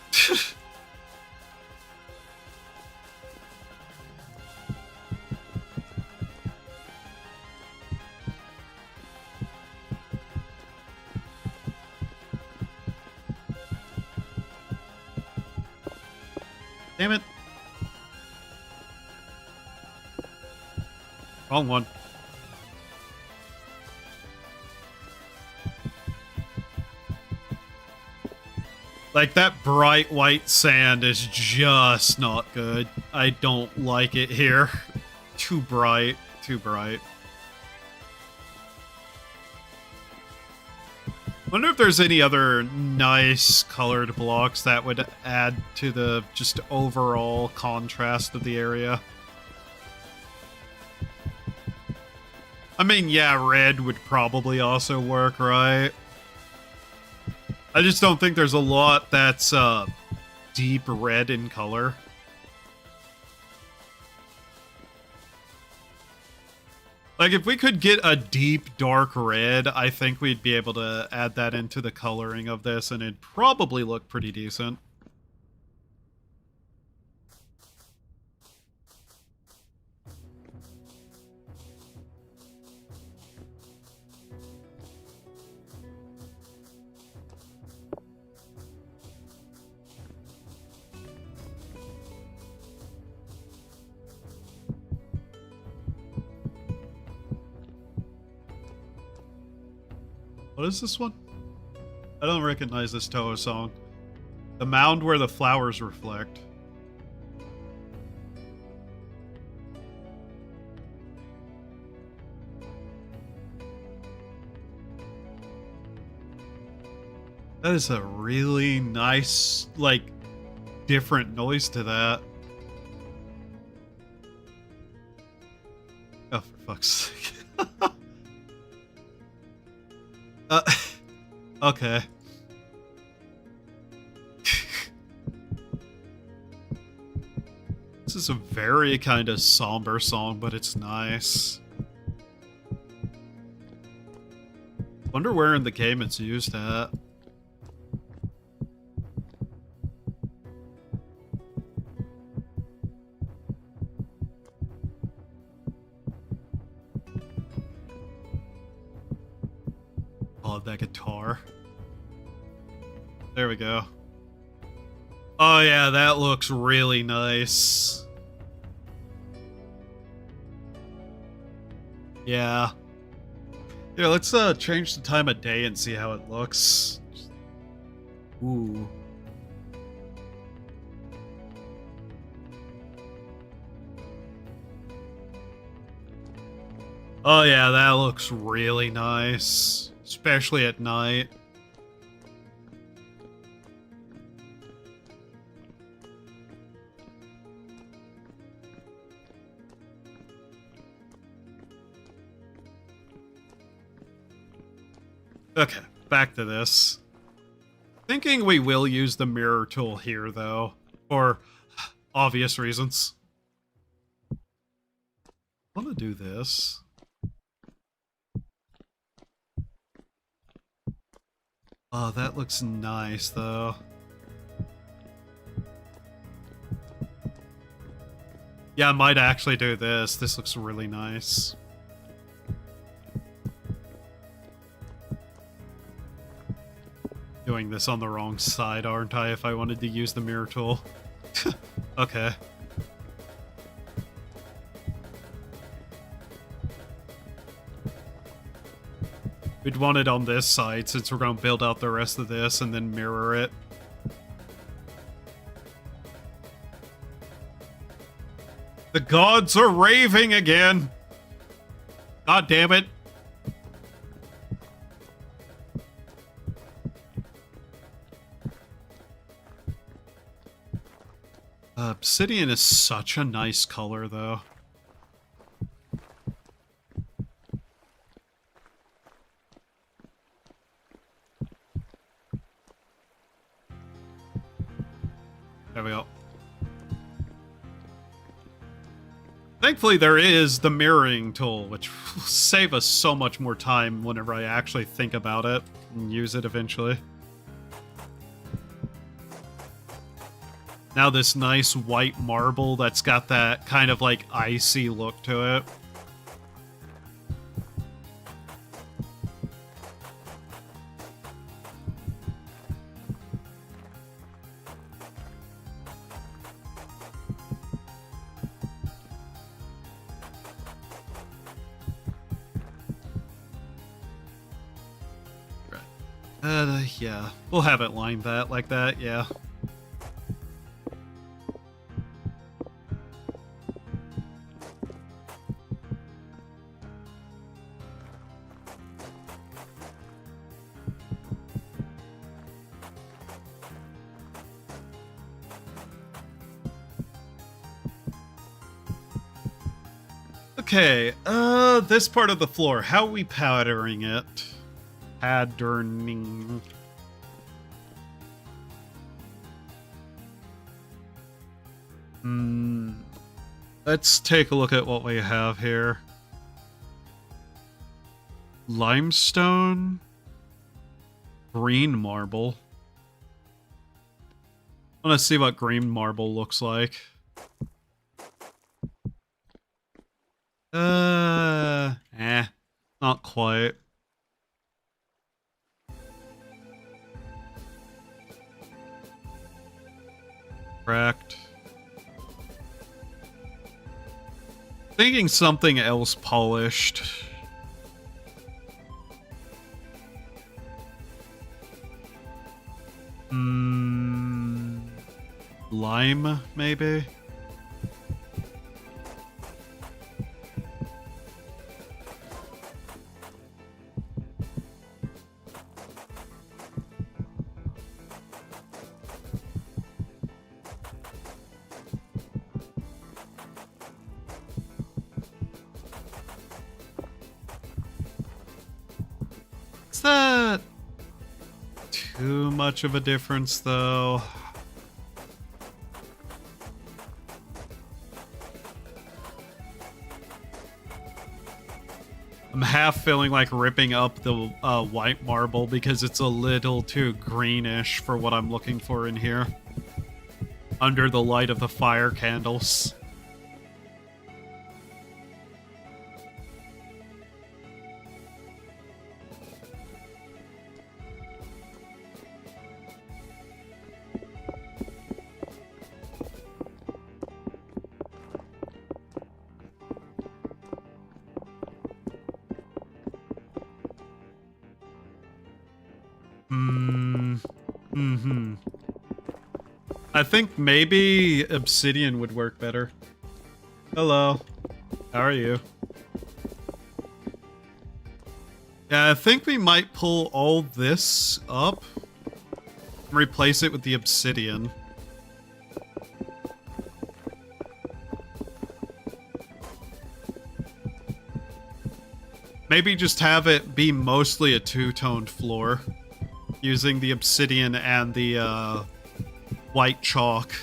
[SPEAKER 1] Damn it. Wrong one. Like, that bright white sand is just not good. I don't like it here. Too bright. Too bright. Wonder if there's any other nice colored blocks that would add to the just overall contrast of the area. I mean, yeah, red would probably also work, right? I just don't think there's a lot that's deep red in color. Like, if we could get a deep, dark red, I think we'd be able to add that into the coloring of this, and it'd probably look pretty decent. What is this one? I don't recognize this Toho song. The mound where the flowers reflect. That is a really nice, like, different noise to that. Oh, for fuck's sake. Okay. This is a very kind of somber song, but it's nice. Wonder where in the game it's used at. Oh, that guitar. There we go. Oh yeah, that looks really nice. Yeah. Yeah, let's change the time of day and see how it looks. Ooh. Oh yeah, that looks really nice. Especially at night. Okay, back to this. Thinking we will use the mirror tool here, though, for obvious reasons. I want to do this. Oh, that looks nice, though. Yeah, I might actually do this. This looks really nice. Doing this on the wrong side, aren't I, if I wanted to use the mirror tool? Okay. I'd want it on this side since we're going to build out the rest of this and then mirror it. The gods are raving again. God damn it. Obsidian is such a nice color, though. There we go. Thankfully, there is the mirroring tool, which will save us so much more time whenever I actually think about it and use it eventually. Now this nice white marble that's got that kind of like icy look to it. Yeah, we'll have it lined that like that, yeah. Okay, this part of the floor, how are we patterning it? Patterning. Let's take a look at what we have here. Limestone. Green marble. I want to see what green marble looks like. Not quite. Correct. Thinking something else polished. Lime, maybe? Is that too much of a difference, though? I'm half feeling like ripping up the white marble because it's a little too greenish for what I'm looking for in here. Under the light of the fire candles. I think maybe obsidian would work better. Hello. How are you? Yeah, I think we might pull all this up and replace it with the obsidian. Maybe just have it be mostly a two-toned floor, using the obsidian and the white chalk.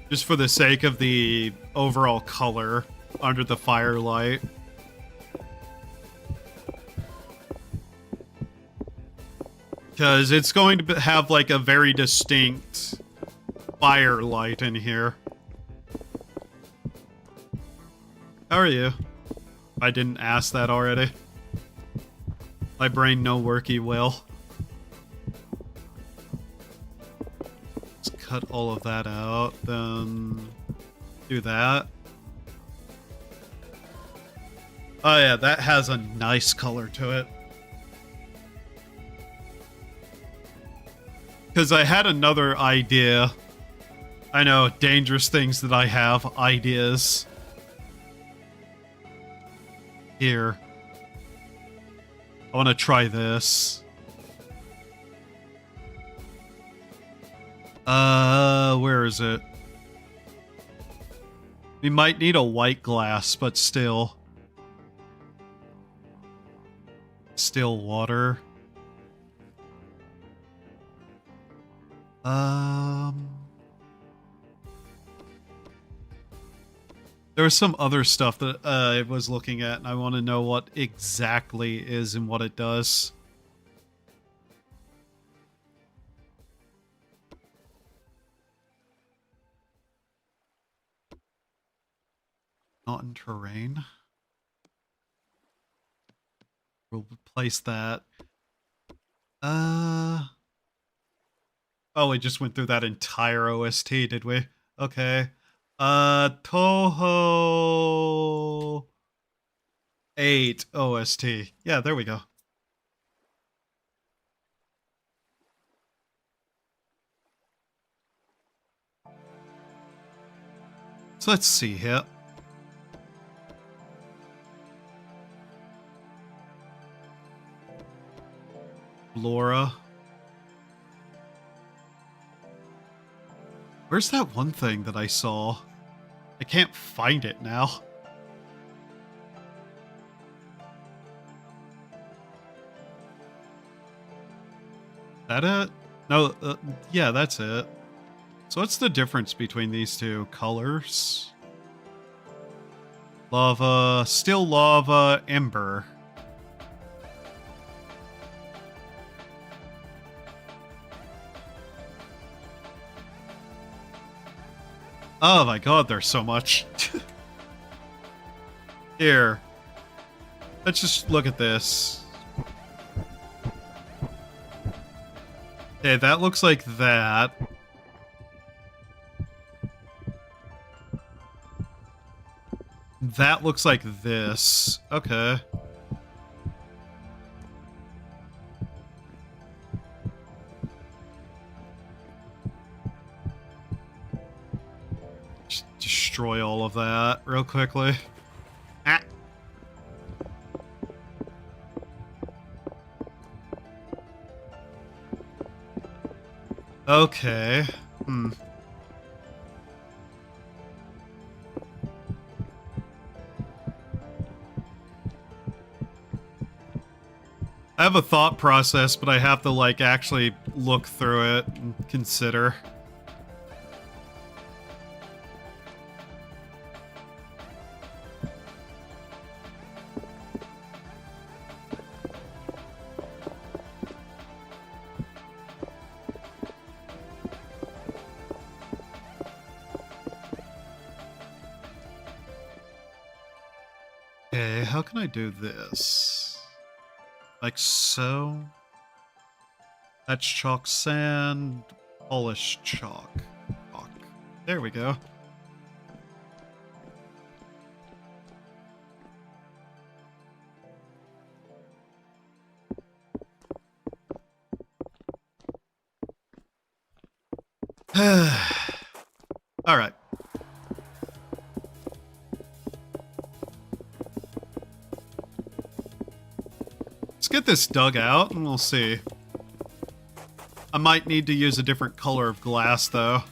[SPEAKER 1] Just for the sake of the overall color under the firelight. Because it's going to have like a very distinct firelight in here. How are you? I didn't ask that already. My brain no worky well. Let's cut all of that out, then do that. Oh yeah, that has a nice color to it. Because I had another idea. I know, dangerous things that I have, ideas. Here. I want to try this. Where is it? We might need a white glass, but still. Still water. There was some other stuff that I was looking at, and I want to know what exactly is and what it does. Not in terrain. We'll replace that. Oh, we just went through that entire OST, did we? Okay. Toho 8 OST. Yeah, there we go. So let's see here. Laura. Where's that one thing that I saw? I can't find it now. That it? No, yeah, that's it. So what's the difference between these two colors? Lava, still lava, ember. Oh my god, there's so much. Here. Let's just look at this. Okay, that looks like that. That looks like this. Okay. Just destroy all of that real quickly. Ah. Okay. I have a thought process, but I have to, like, actually look through it and consider. Okay, how can I do this? Like so. That's chalk sand, polished chalk. There we go. All right. Let's get this dug out and we'll see. I might need to use a different color of glass though.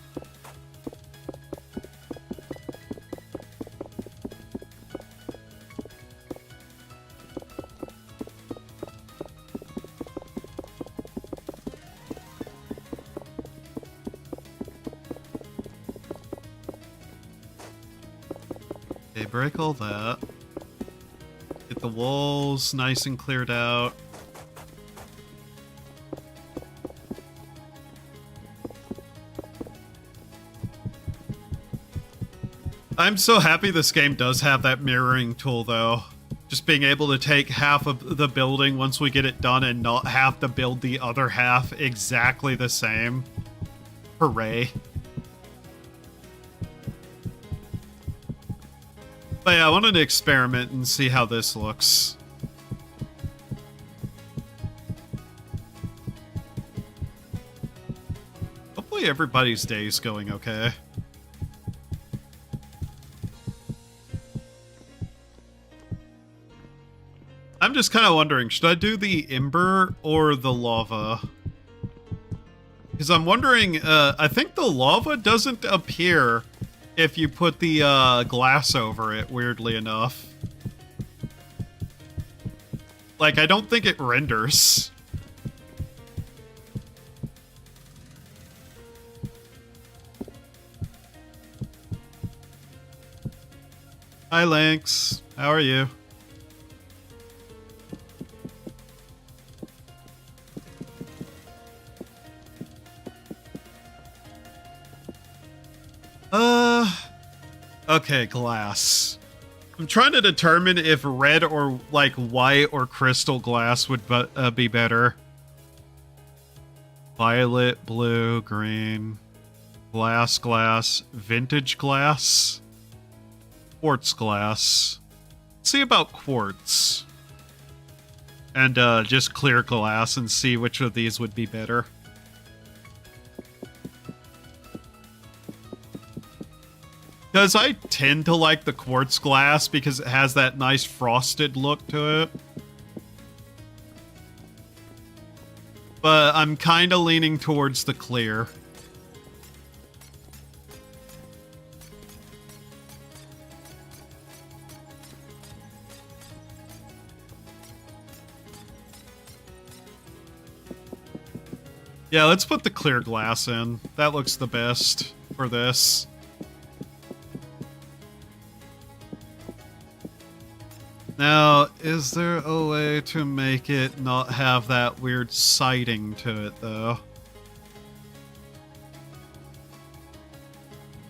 [SPEAKER 1] Okay, break all that. Get the walls nice and cleared out. I'm so happy this game does have that mirroring tool, though. Just being able to take half of the building once we get it done and not have to build the other half exactly the same. Hooray. But yeah, I wanted to experiment and see how this looks. Hopefully everybody's day's going okay. I'm just kind of wondering, should I do the ember or the lava? Because I'm wondering, I think the lava doesn't appear if you put the glass over it, weirdly enough. Like, I don't think it renders. Hi, Lynx. How are you? Okay, glass. I'm trying to determine if red or, like, white or crystal glass would be better. Violet, blue, green, glass, vintage glass, quartz glass. Let's see about quartz. And, just clear glass and see which of these would be better. Because I tend to like the quartz glass because it has that nice frosted look to it. But I'm kind of leaning towards the clear. Yeah, let's put the clear glass in. That looks the best for this. Now, is there a way to make it not have that weird siding to it, though?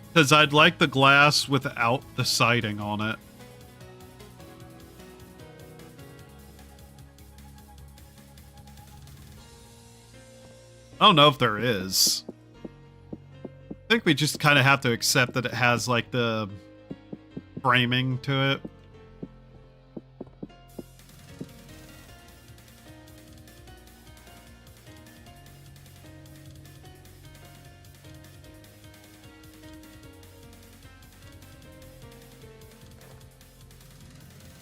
[SPEAKER 1] Because I'd like the glass without the siding on it. I don't know if there is. I think we just kind of have to accept that it has, like, the framing to it.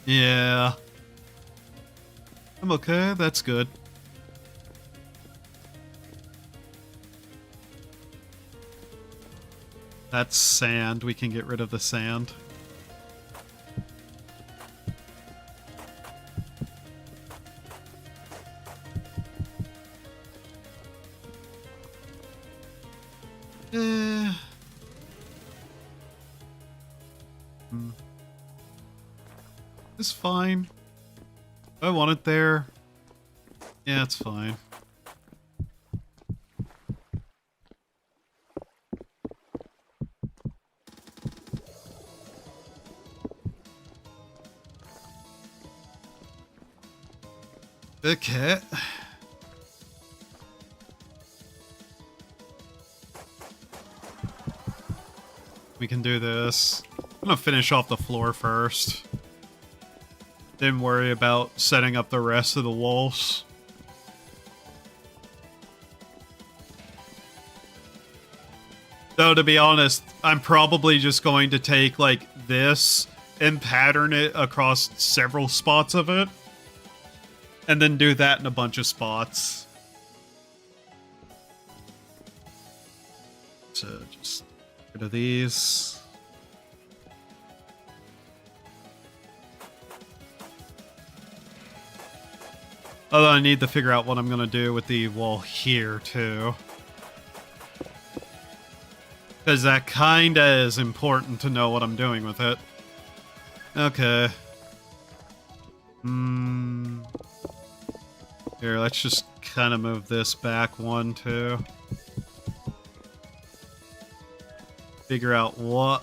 [SPEAKER 1] Yeah. I'm okay, that's good. That's sand, we can get rid of the sand. It's fine. I want it there. Yeah, it's fine. Okay. We can do this. I'm gonna finish off the floor first. Then worry about setting up the rest of the walls. Though, to be honest, I'm probably just going to take, like, this and pattern it across several spots of it. And then do that in a bunch of spots. So, just get rid of these. Although I need to figure out what I'm going to do with the wall here, too. Because that kinda is important to know what I'm doing with it. Okay. Here, let's just kind of move this back one, two. Figure out what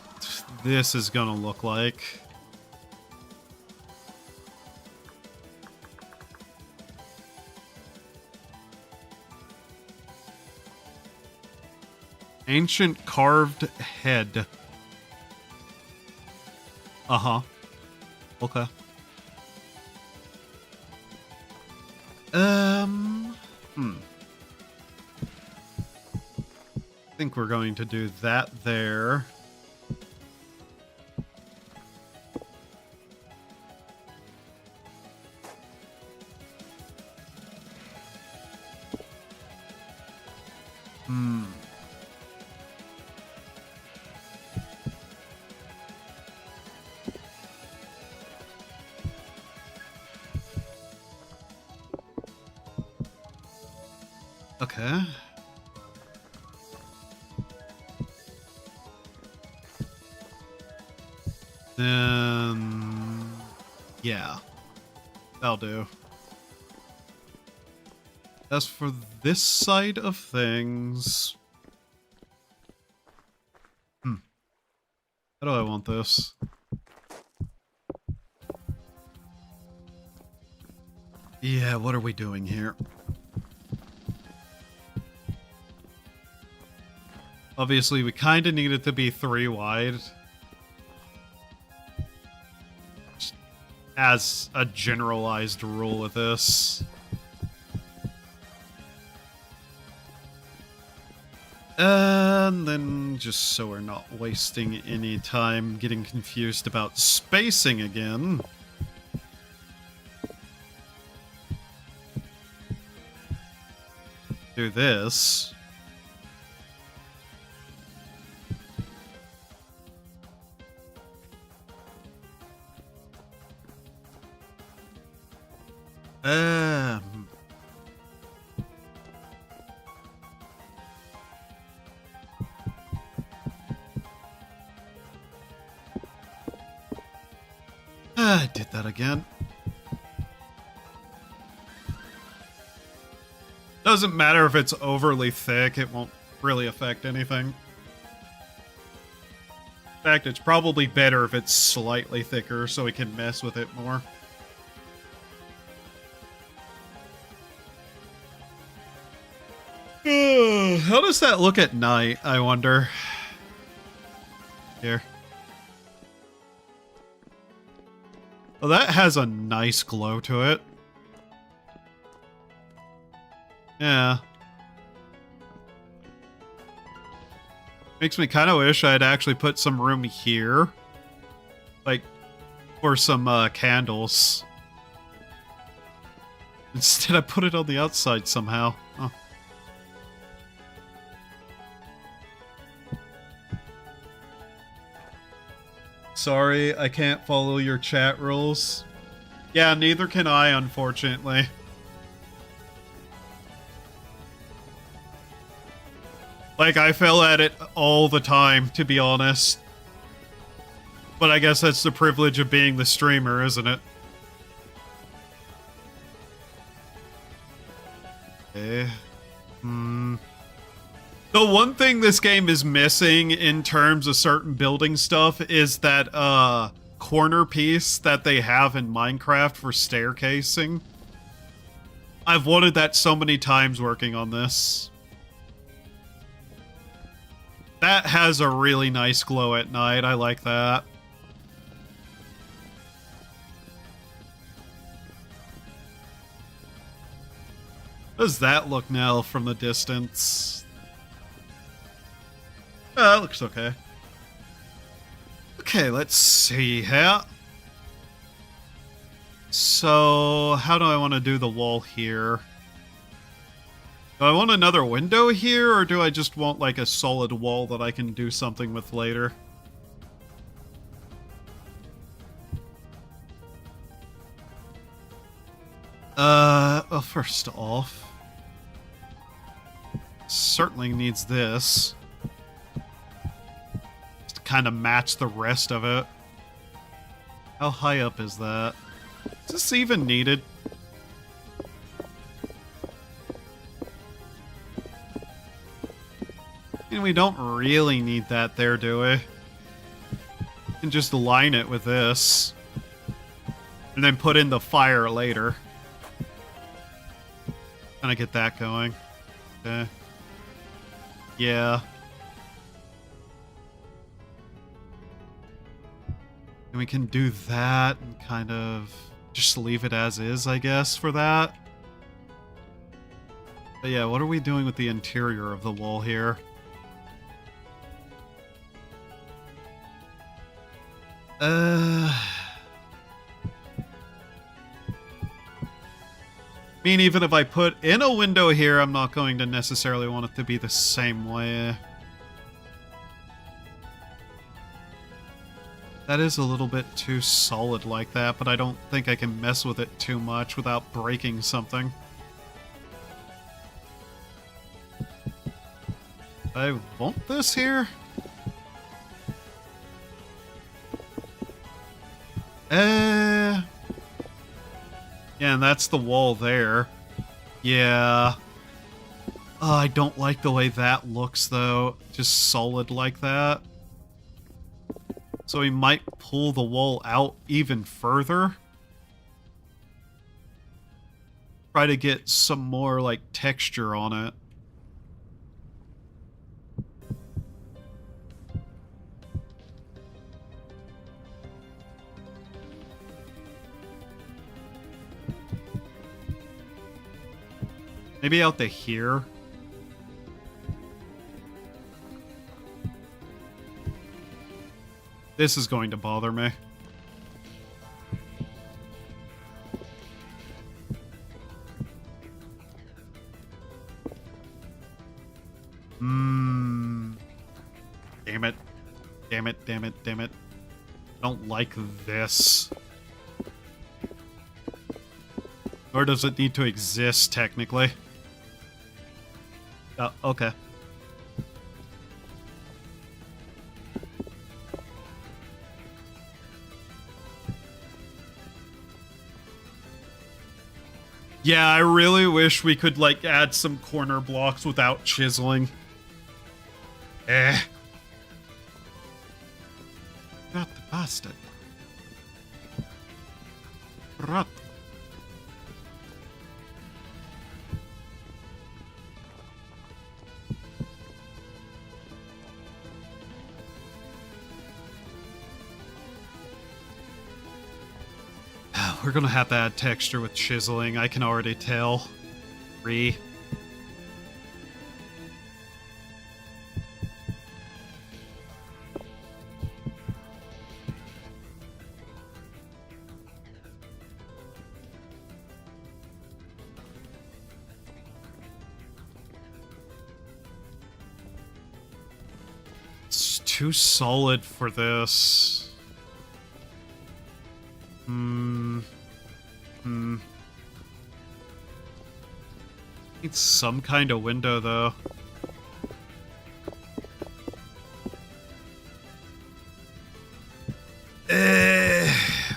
[SPEAKER 1] this is gonna look like. Ancient carved head. Uh-huh. Okay. I think we're going to do that there. Okay. Then, yeah, that'll do. As for this side of things, how do I want this? Yeah, what are we doing here? Obviously, we kind of need it to be 3 wide. Just as a generalized rule with this. And then, just so we're not wasting any time getting confused about spacing again. Do this. I did that again. Doesn't matter if it's overly thick, it won't really affect anything. In fact, it's probably better if it's slightly thicker so we can mess with it more. How does that look at night, I wonder? Here. Well, that has a nice glow to it. Yeah. Makes me kind of wish I'd actually put some room here. Like, for some candles. Instead, I put it on the outside somehow. Oh. Sorry, I can't follow your chat rules. Yeah, neither can I, unfortunately. Like, I fail at it all the time, to be honest. But I guess that's the privilege of being the streamer, isn't it? Okay. The one thing this game is missing in terms of certain building stuff is that corner piece that they have in Minecraft for staircasing. I've wanted that so many times working on this. That has a really nice glow at night. I like that. How does that look now from the distance? That looks okay. Okay, let's see here. So, how do I want to do the wall here? Do I want another window here, or do I just want, like, a solid wall that I can do something with later? Well, first off, certainly needs this. Just to kind of match the rest of it. How high up is that? Is this even needed? And we don't really need that there, do we? We can just line it with this. And then put in the fire later. Kind of get that going. Okay. Yeah. And we can do that and kind of just leave it as is, I guess, for that. But yeah, what are we doing with the interior of the wall here? I mean, even if I put in a window here, I'm not going to necessarily want it to be the same way. That is a little bit too solid like that, but I don't think I can mess with it too much without breaking something. I want this here? Yeah, and that's the wall there. Yeah. Oh, I don't like the way that looks, though. Just solid like that. So we might pull the wall out even further. Try to get some more, like, texture on it. Maybe out to here. This is going to bother me. Damn it. Damn it, damn it, damn it. Don't like this. Or does it need to exist, technically? Oh, okay. Yeah, I really wish we could, like, add some corner blocks without chiseling. Rat bastard. Rat. We're gonna have to add texture with chiseling, I can already tell. It's too solid for this. Need some kind of window, though.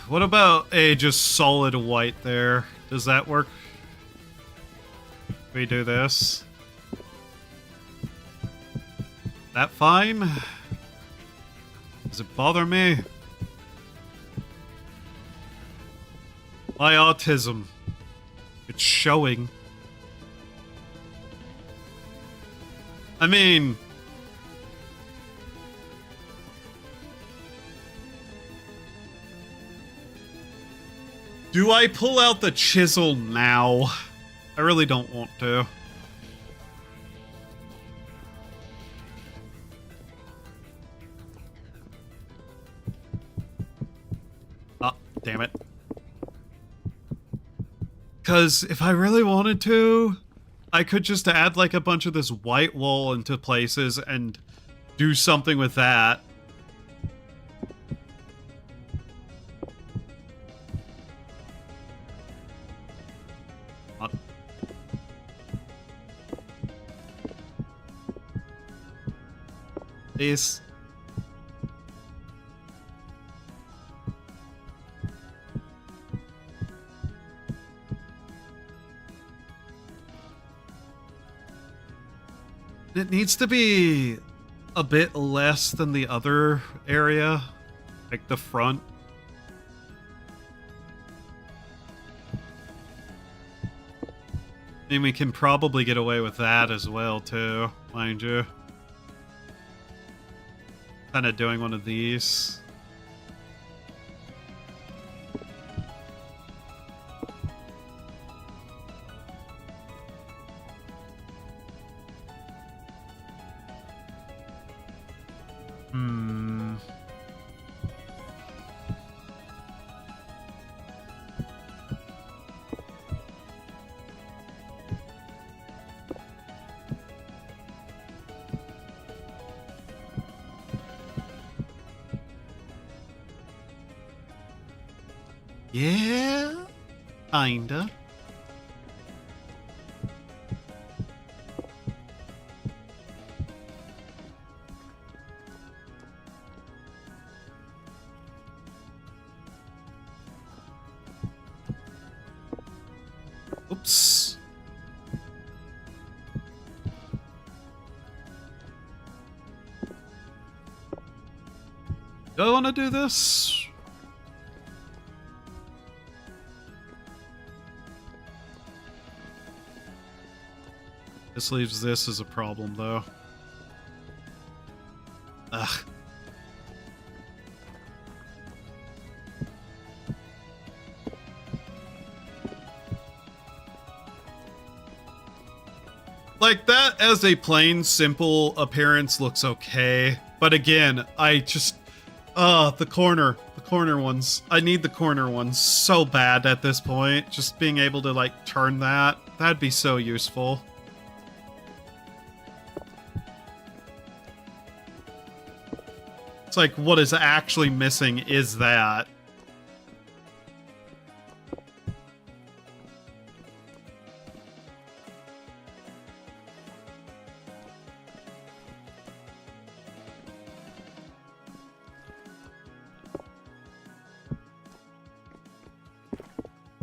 [SPEAKER 1] What about a just solid white there? Does that work? We do this. That fine? Does it bother me? My autism. It's showing. I mean... do I pull out the chisel now? I really don't want to. Oh, damn it. Because if I really wanted to, I could just add like a bunch of this white wool into places and do something with that. Please. It needs to be a bit less than the other area, like the front. I mean, we can probably get away with that as well, too, mind you. Kind of doing one of these. Hmm. Yeah, kinda. Oops. Do I want to do this? This leaves this as a problem, though. Ugh. Like, that as a plain, simple appearance looks okay. But again, I just... the corner ones. I need the corner ones so bad at this point. Just being able to, like, turn that. That'd be so useful. It's like, what is actually missing is that.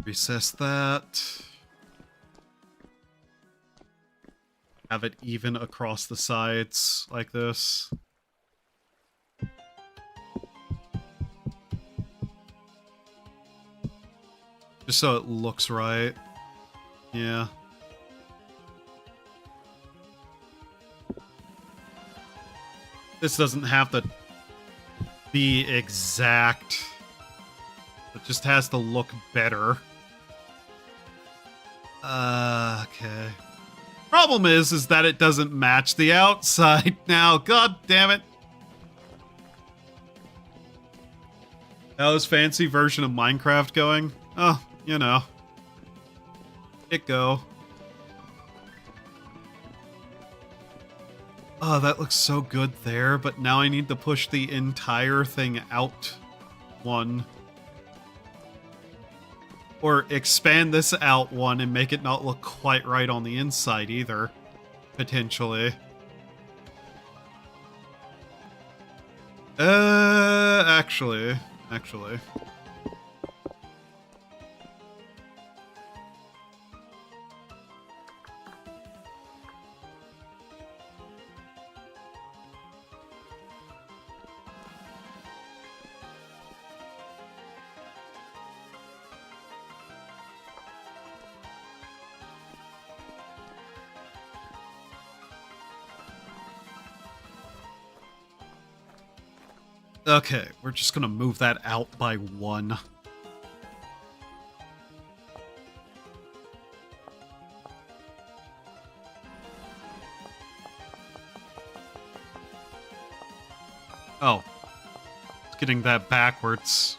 [SPEAKER 1] Recess that. Have it even across the sides like this. Just so it looks right. Yeah. This doesn't have to be exact. It just has to look better. Okay. Problem is that it doesn't match the outside now. God damn it. How's fancy version of Minecraft going? Oh, you know. It go. Oh, that looks so good there, but now I need to push the entire thing out one. Or expand this out one and make it not look quite right on the inside either. Potentially. Actually. Okay, we're just gonna move that out by one. Oh. It's getting that backwards.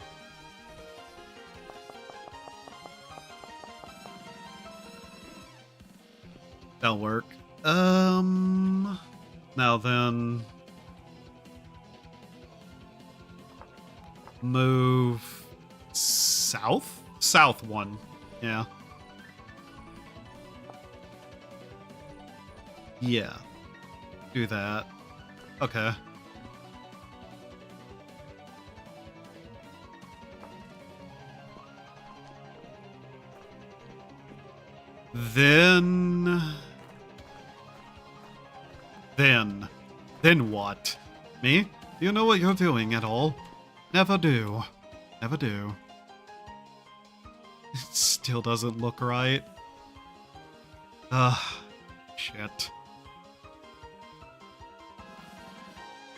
[SPEAKER 1] That'll work. Now then... Move... south? South one. Yeah. Yeah. Do that. Okay. Then what? Me? Do you know what you're doing at all? Never do. Never do. It still doesn't look right. Ugh. Shit.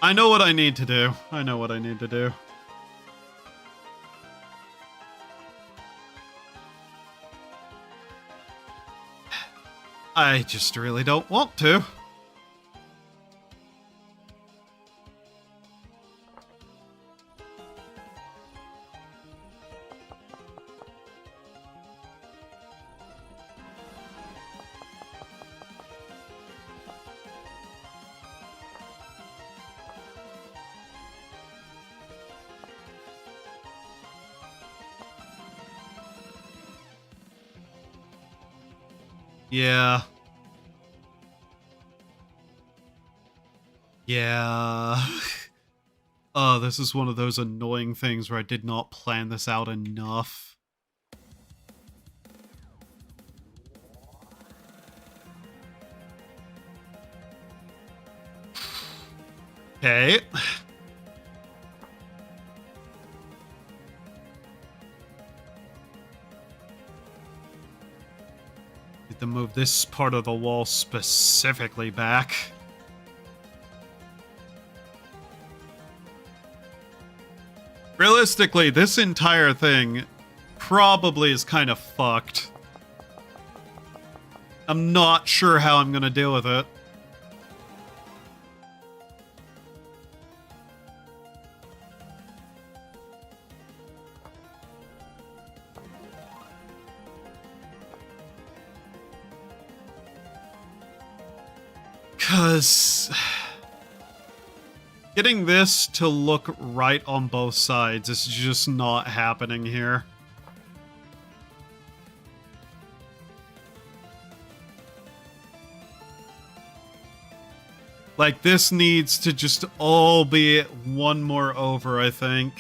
[SPEAKER 1] I know what I need to do. I know what I need to do. I just really don't want to. Yeah. Yeah. Oh, this is one of those annoying things where I did not plan this out enough. Okay. Need to move this part of the wall specifically back. Realistically, this entire thing probably is kind of fucked. I'm not sure how I'm gonna deal with it. Because getting this to look right on both sides is just not happening here. Like, this needs to just all be one more over, I think.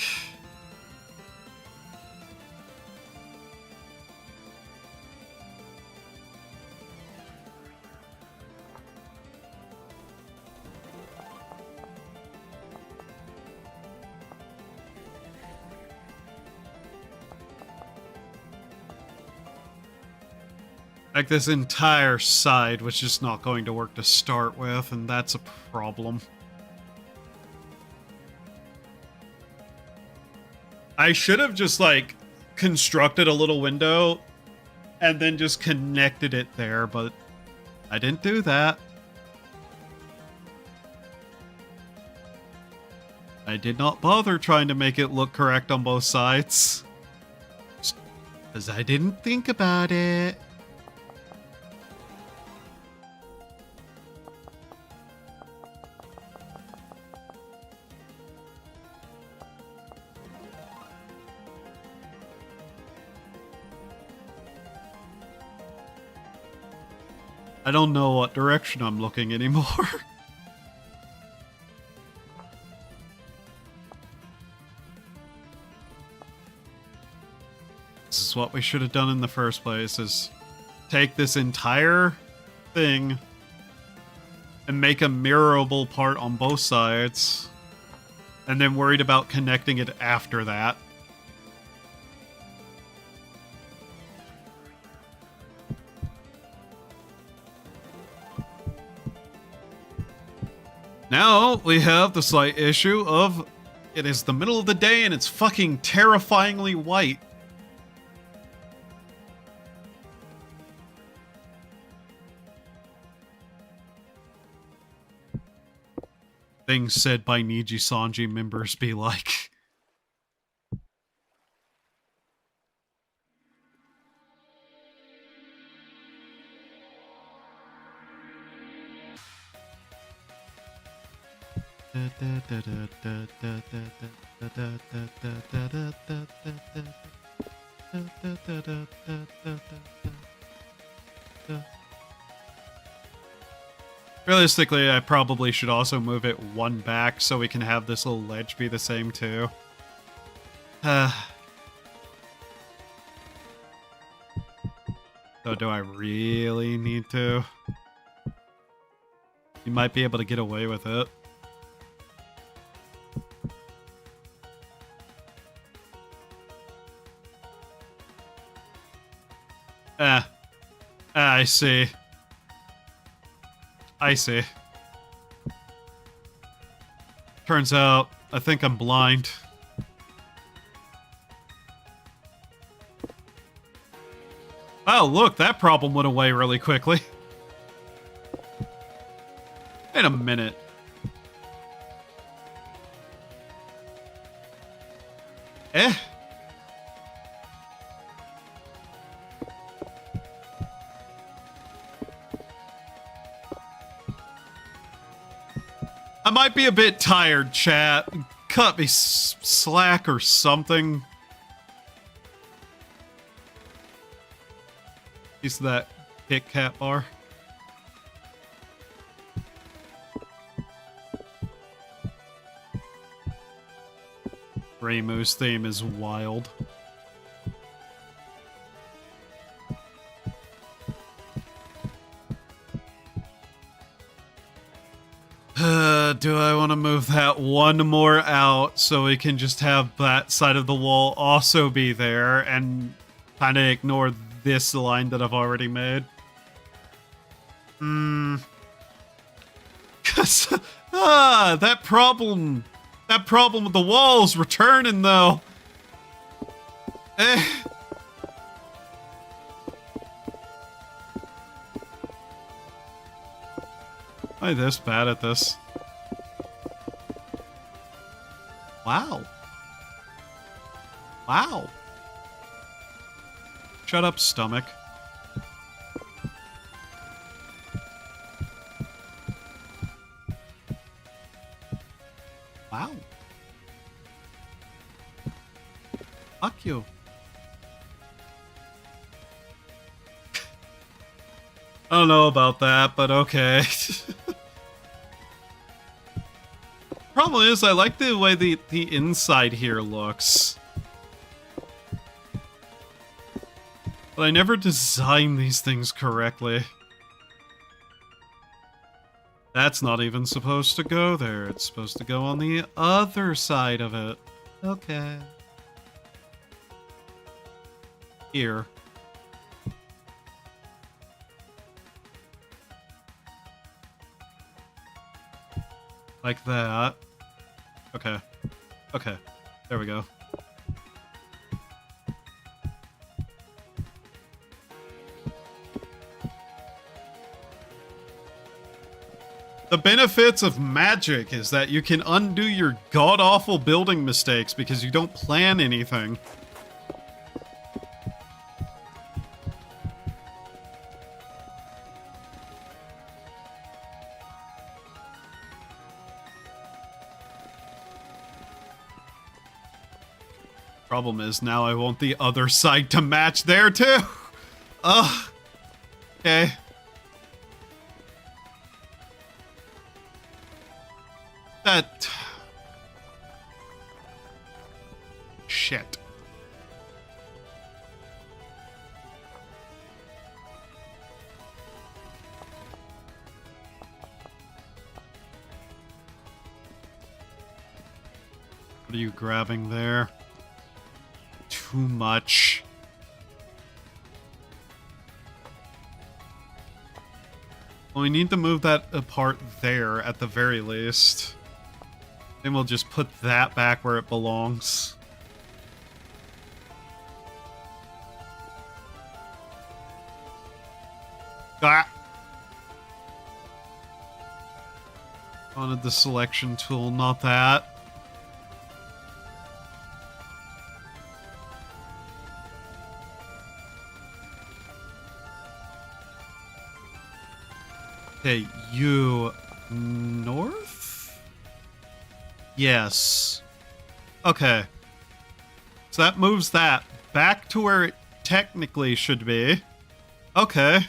[SPEAKER 1] Like, this entire side was just not going to work to start with, and that's a problem. I should have just, like, constructed a little window and then just connected it there, but I didn't do that. I did not bother trying to make it look correct on both sides. Because I didn't think about it. I don't know what direction I'm looking anymore. This is what we should have done in the first place, is take this entire thing and make a mirrorable part on both sides, and then worried about connecting it after that. Now we have the slight issue of it is the middle of the day and it's fucking terrifyingly white. Things said by Niji Sanji members be like. Realistically, I probably should also move it one back so we can have this little ledge be the same too. So do I really need to? You might be able to get away with it. I see. I see. Turns out, I think I'm blind. Oh, look, that problem went away really quickly. Wait a minute. Eh? I might be a bit tired, chat. Cut me slack or something. Piece of that Kit Kat bar. Gray Moose theme is wild. Do I want to move that one more out so we can just have that side of the wall also be there and kind of ignore this line that I've already made? Cause that problem with the walls returning though. Am I this bad at this? Wow. Wow. Shut up, stomach. Wow. Fuck you. I don't know about that, but okay. Problem is, I like the way the inside here looks. But I never designed these things correctly. That's not even supposed to go there. It's supposed to go on the other side of it. Okay. Here. Like that. Okay. Okay. There we go. The benefits of magic is that you can undo your god-awful building mistakes because you don't plan anything. Problem is, now I want the other side to match there too. Ugh. Okay. That... Shit. What are you grabbing there? Too much. Well, we need to move that apart there at the very least. Then we'll just put that back where it belongs. Ah! Wanted the selection tool, not that. Okay, you... north? Yes. Okay. So that moves that back to where it technically should be. Okay.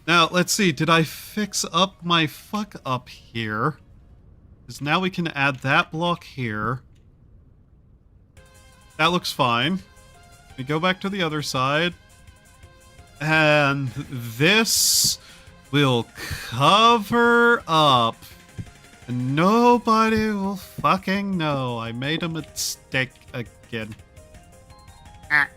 [SPEAKER 1] Now, let's see. Did I fix up my fuck up here? Because now we can add that block here. That looks fine. We go back to the other side. And this will cover up. And nobody will fucking know I made a mistake again. Ah.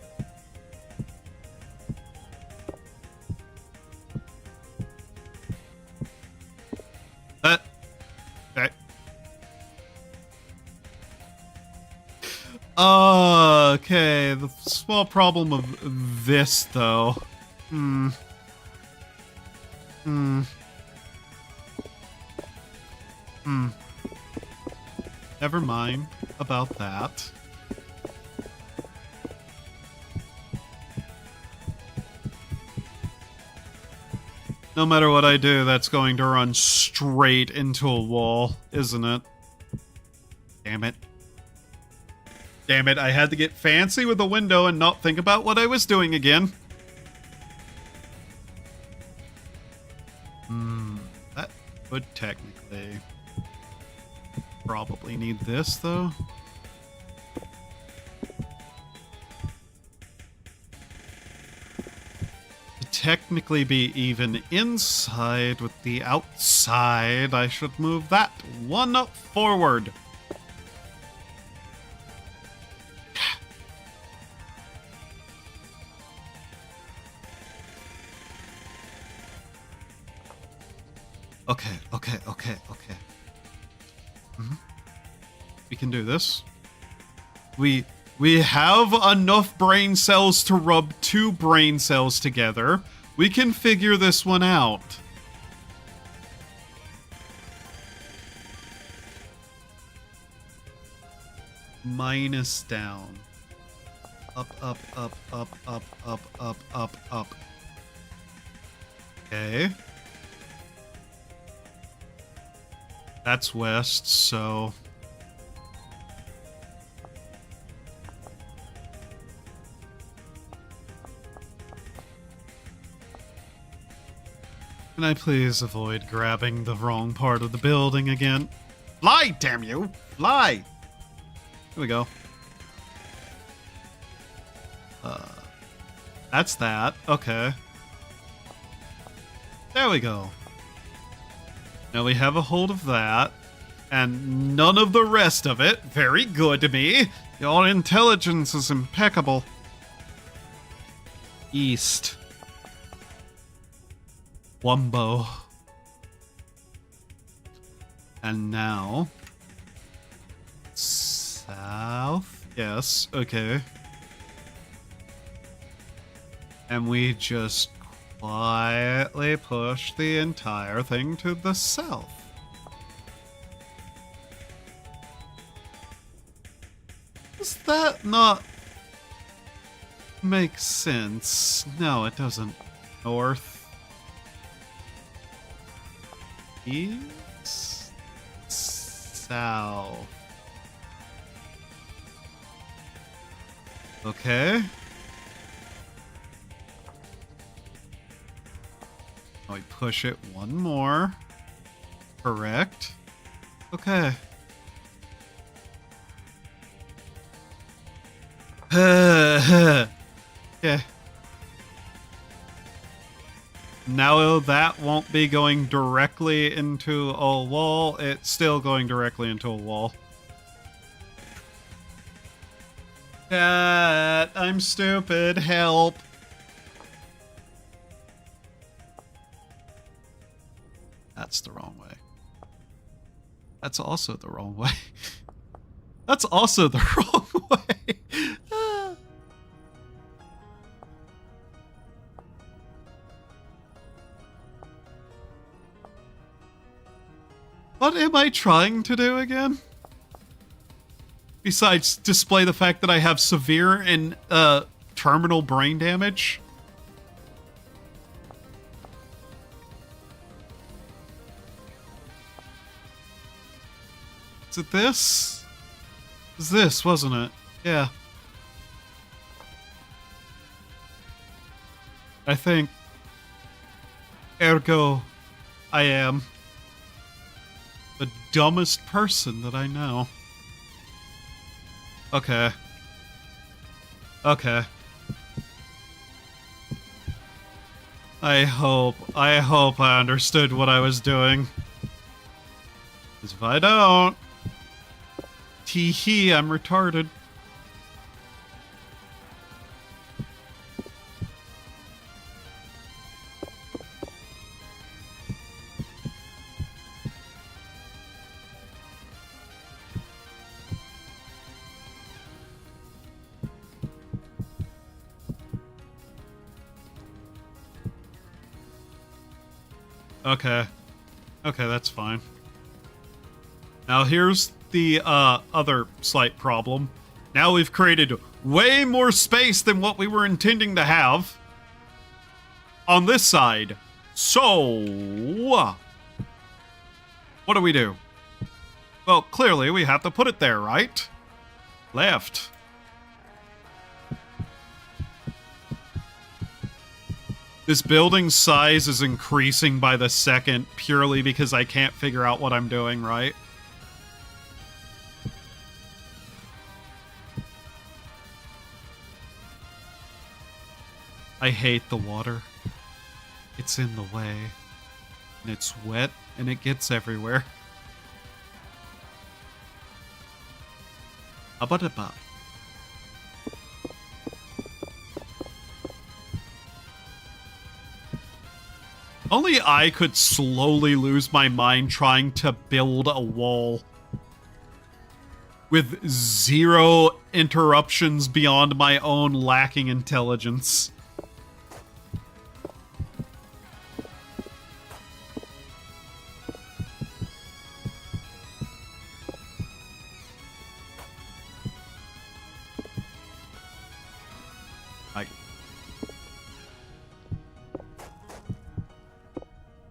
[SPEAKER 1] Okay, the small problem of this, though. Never mind about that. No matter what I do, that's going to run straight into a wall, isn't it? Damn it. Damn it, I had to get fancy with the window and not think about what I was doing again. That would technically probably need this, though. To technically be even inside with the outside, I should move that one up forward. Okay. We can do this. We have enough brain cells to rub 2 brain cells together. We can figure this one out. Minus down. Up. Okay. That's west, so... Can I please avoid grabbing the wrong part of the building again? Fly, damn you! Fly! Here we go. That's that. Okay. There we go. Now we have a hold of that, and none of the rest of it. Very good to me. Your intelligence is impeccable. East. Wumbo. And now... south? Yes, okay. And we just quietly push the entire thing to the south. Does that not make sense? No, it doesn't. North. East. South. Okay. We push it one more. Correct. Okay. Yeah. Now that won't be going directly into a wall. It's still going directly into a wall. Cat, I'm stupid. Help. That's the wrong way. That's also the wrong way. That's also the wrong way. What am I trying to do again? Besides display the fact that I have severe and terminal brain damage? Is it this? It was this, wasn't it? Yeah. I think. Ergo, I am the dumbest person that I know. Okay. Okay. I hope I understood what I was doing. Because if I don't... Tee-hee, I'm retarded. Okay. Okay, that's fine. Now here's the other slight problem. Now we've created way more space than what we were intending to have on this side. So, what do we do? Well, clearly we have to put it there, right? Left. This building size is increasing by the second purely because I can't figure out what I'm doing right. I hate the water. It's in the way. And it's wet and it gets everywhere. Abadaba. Only I could slowly lose my mind trying to build a wall with zero interruptions beyond my own lacking intelligence.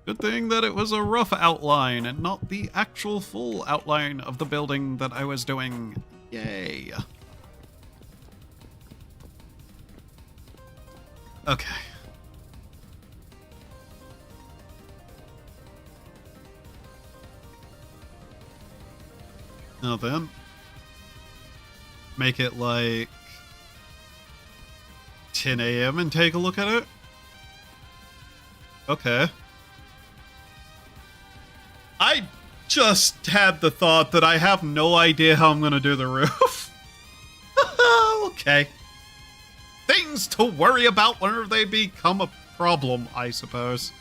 [SPEAKER 1] Good thing that it was a rough outline and not the actual full outline of the building that I was doing. Yay. Okay. Now then, make it like 10 a.m. and take a look at it. Okay. I just had the thought that I have no idea how I'm going to do the roof. Okay. Things to worry about whenever they become a problem, I suppose.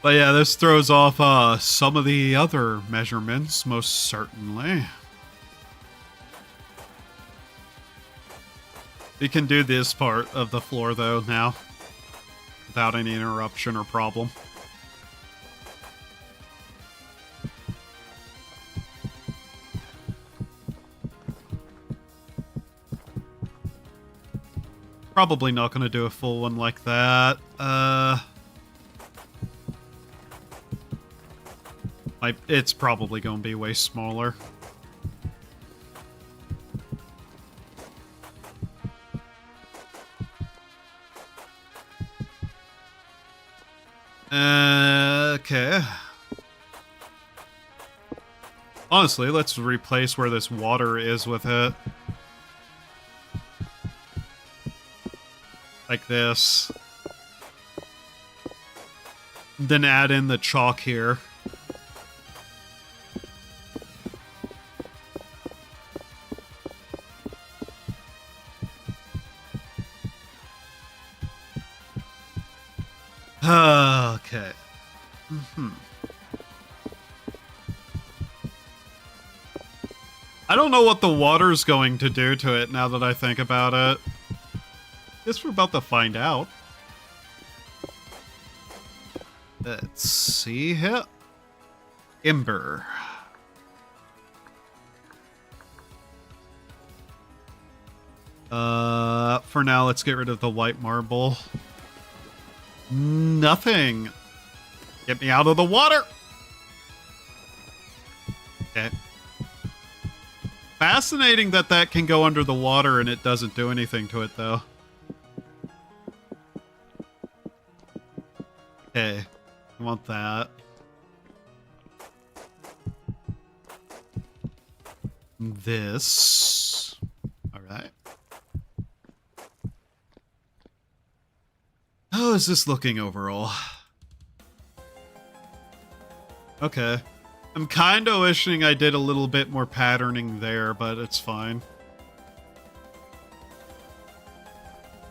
[SPEAKER 1] But yeah, this throws off some of the other measurements, most certainly. We can do this part of the floor, though, now. Without any interruption or problem. Probably not going to do a full one like that. It's probably going to be way smaller. Okay. Honestly, let's replace where this water is with it. Like this. Then add in the chalk here. Okay. I don't know what the water's going to do to it now that I think about it. Guess we're about to find out. Let's see here. Ember. For now, let's get rid of the white marble. Nothing. Get me out of the water. Okay. Fascinating that that can go under the water and it doesn't do anything to it, though. Okay. I want that. This. All right. How is this looking overall? Okay. I'm kind of wishing I did a little bit more patterning there, but it's fine.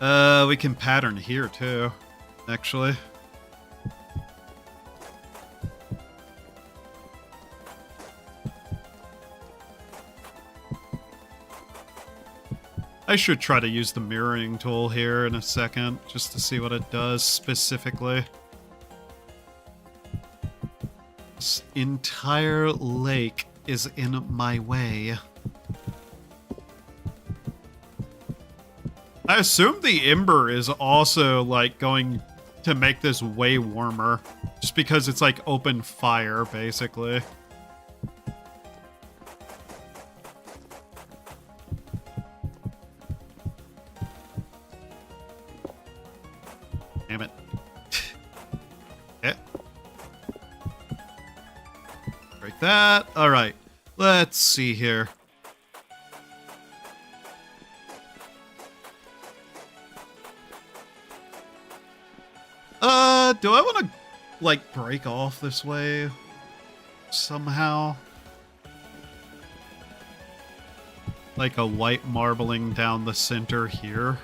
[SPEAKER 1] We can pattern here too, actually. I should try to use the mirroring tool here in a second, just to see what it does specifically. This entire lake is in my way. I assume the ember is also, like, going to make this way warmer. Just because it's, like, open fire, basically. Damn it. Okay. Break that. All right. Let's see here. Do I want to, like, break off this way somehow? Like a white marbling down the center here.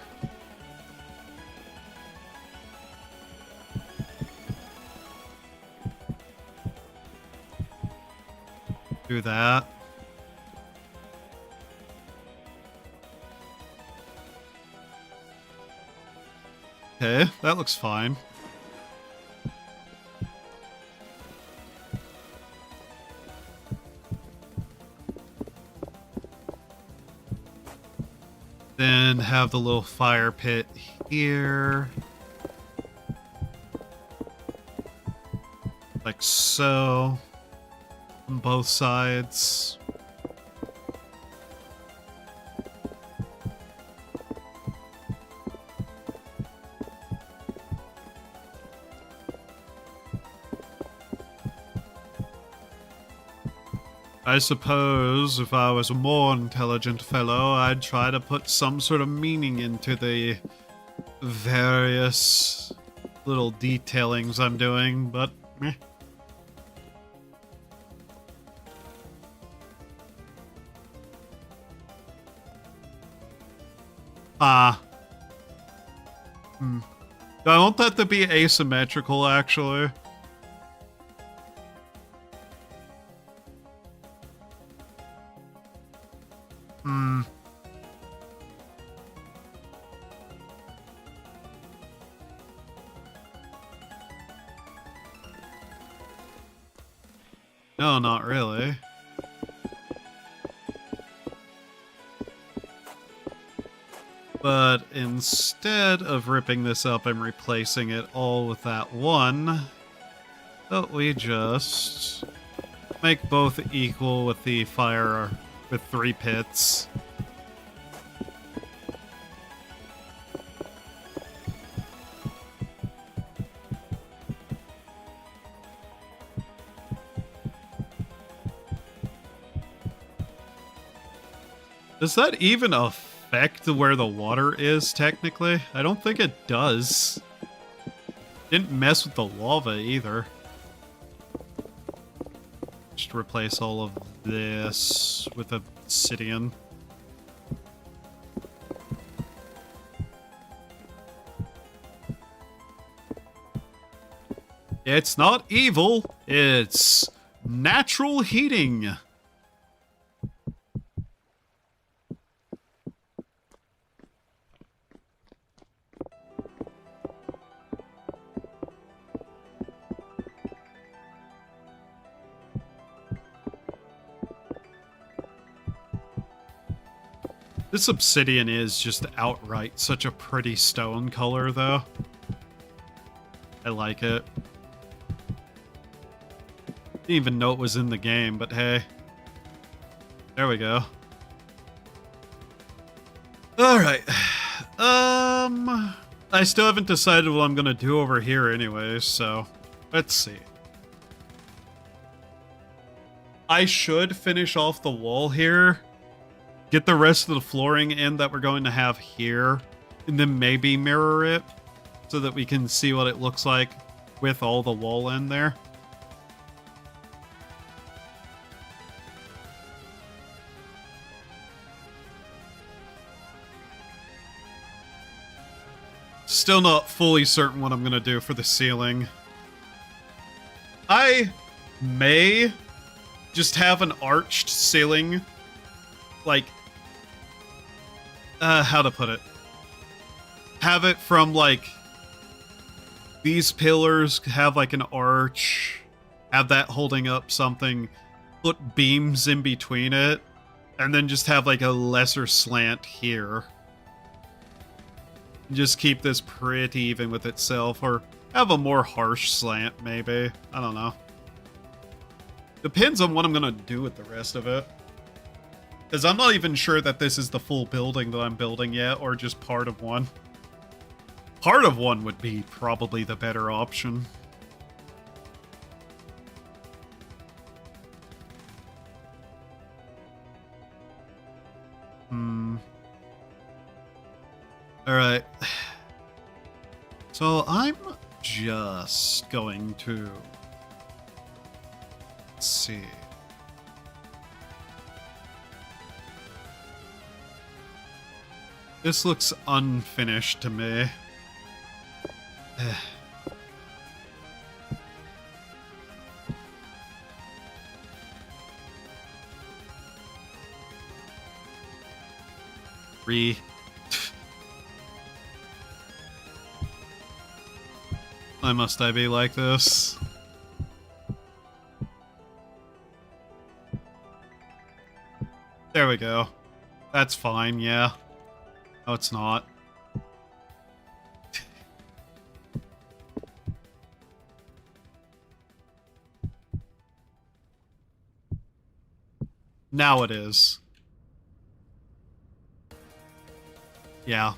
[SPEAKER 1] Do that. Okay, that looks fine. Then have the little fire pit here. Like so. On both sides. I suppose if I was a more intelligent fellow, I'd try to put some sort of meaning into the various little detailings I'm doing, but meh. Do I want that to be asymmetrical, actually? No, not really. But instead of ripping this up and replacing it all with that one, we just make both equal with the fire with 3 pits. Does that even affect where the water is, technically? I don't think it does. Didn't mess with the lava, either. Just replace all of this with obsidian. It's not evil, it's natural heating. This obsidian is just outright such a pretty stone color, though. I like it. Didn't even know it was in the game, but hey. There we go. Alright. I still haven't decided what I'm gonna do over here anyways, so let's see. I should finish off the wall here. Get the rest of the flooring in that we're going to have here, and then maybe mirror it so that we can see what it looks like with all the wall in there. Still not fully certain what I'm going to do for the ceiling. I may just have an arched ceiling, like, how to put it? Have it from, like, these pillars have, like, an arch, have that holding up something, put beams in between it, and then just have, like, a lesser slant here. Just keep this pretty even with itself, or have a more harsh slant, maybe. I don't know. Depends on what I'm gonna do with the rest of it. Because I'm not even sure that this is the full building that I'm building yet, or just part of one. Part of one would be probably the better option. Alright. So I'm just going to... Let's see. This looks unfinished to me. Why must I be like this? There we go. That's fine, yeah. No, it's not. Now it is. Yeah.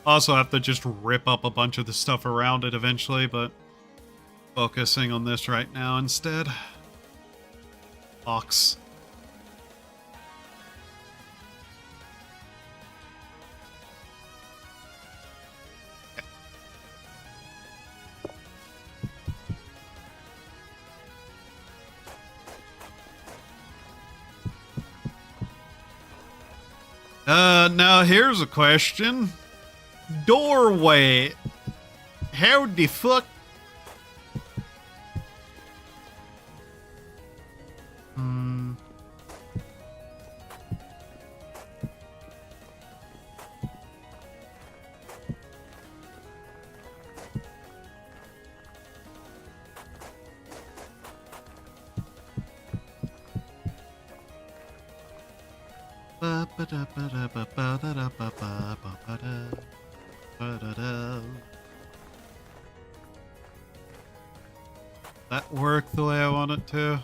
[SPEAKER 1] Also have to just rip up a bunch of the stuff around it eventually, but focusing on this right now instead. Box. Now here's a question. Doorway. How the fuck? That work the way I want it to?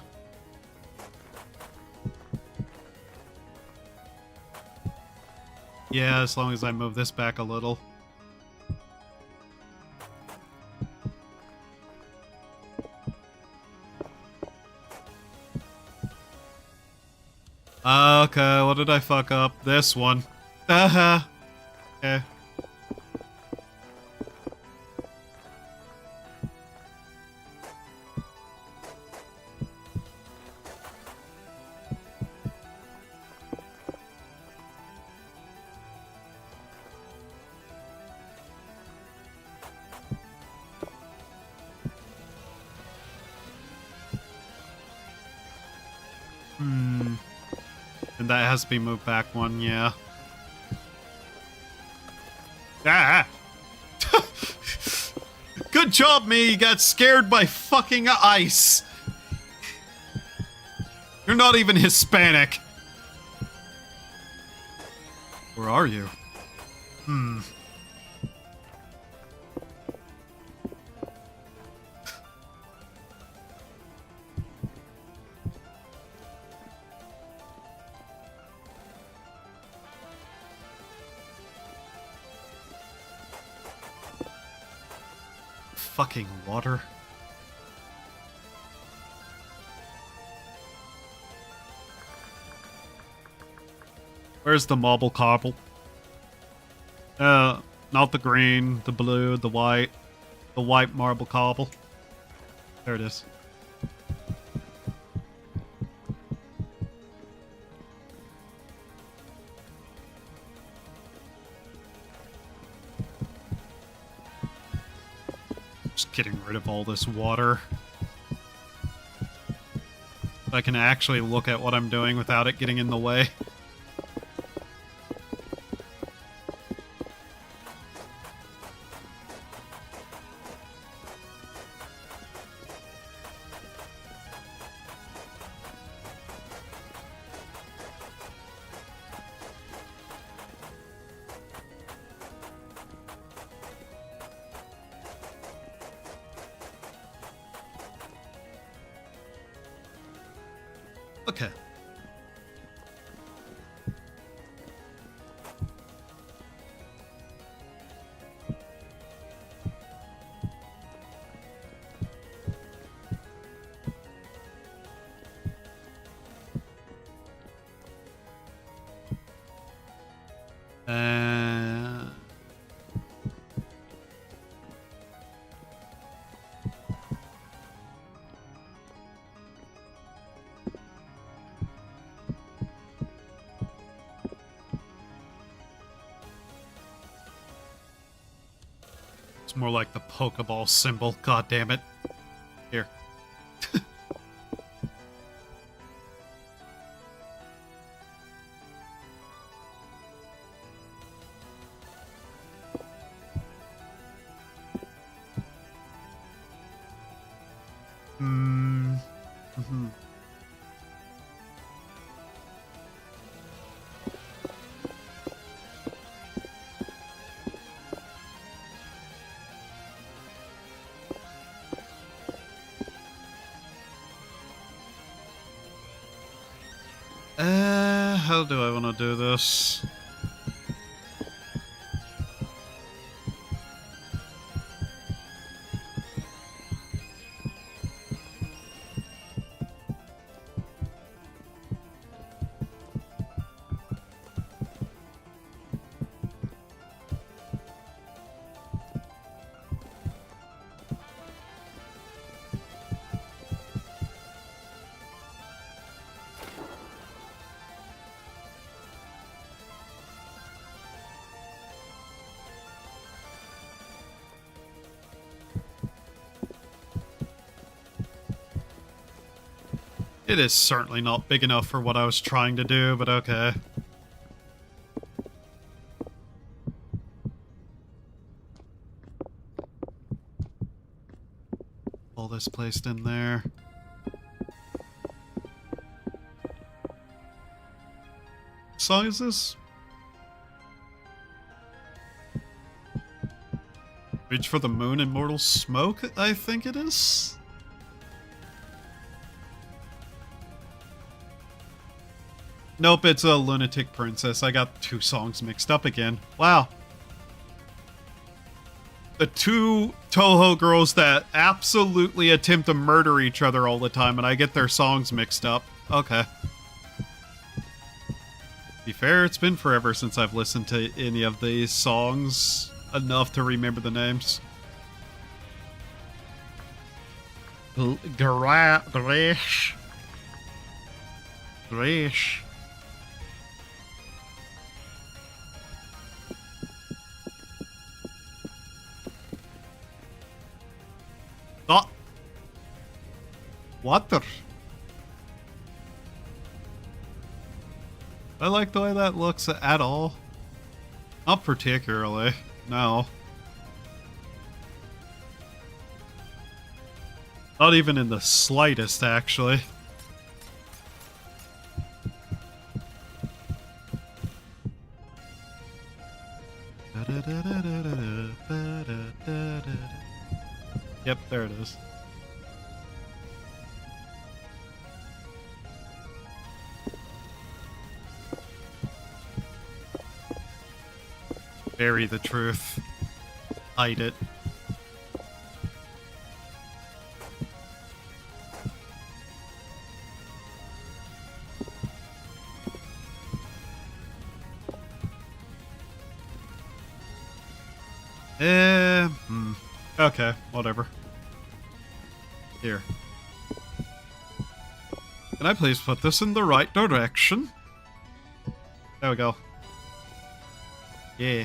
[SPEAKER 1] Yeah, as long as I move this back a little. Okay, what did I fuck up? This one. Okay. And that has to be moved back one, yeah. Ah! Good job, me! You got scared by fucking ice! You're not even Hispanic! Where are you? Fucking water. Where's the marble cobble? Not the green, the blue, the white marble cobble. There it is. Just getting rid of all this water. So I can actually look at what I'm doing without it getting in the way. Okay. It's more like the Pokeball symbol. God damn it. Here. How do I want to do this? It is certainly not big enough for what I was trying to do, but okay. All this placed in there. What song is this? Reach for the Moon, Immortal Smoke, I think it is? Nope, it's a Lunatic Princess. I got two songs mixed up again. Wow. The two Toho girls that absolutely attempt to murder each other all the time, and I get their songs mixed up. Okay. To be fair, it's been forever since I've listened to any of these songs enough to remember the names. Grish. Oh. Water. I like the way that looks at all. Not particularly. No. Not even in the slightest, actually. Yep, there it is. Bury the truth. Hide it. Okay, whatever. Here. Can I please put this in the right direction? There we go. Yeah.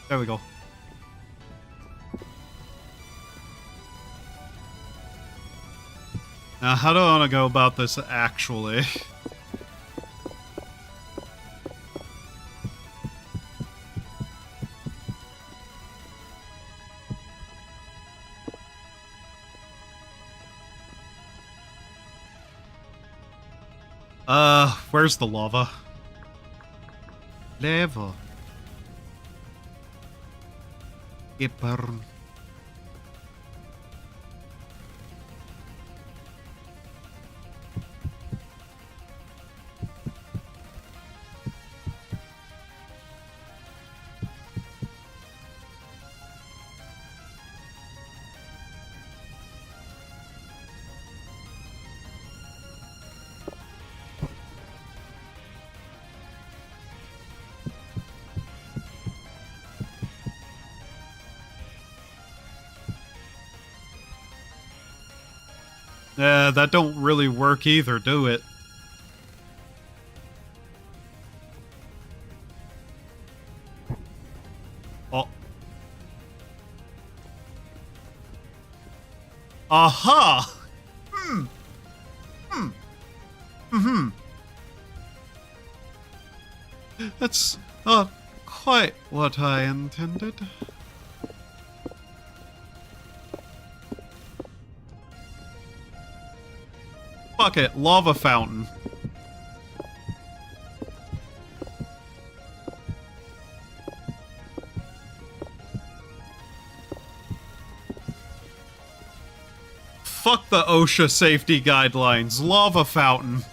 [SPEAKER 1] There we go. Now, how do I want to go about this actually? Where's the lava? Lava. It burn. That don't really work either, do it? Oh. Aha! That's not quite what I intended. Fuck it, lava fountain. Fuck the OSHA safety guidelines. Lava fountain.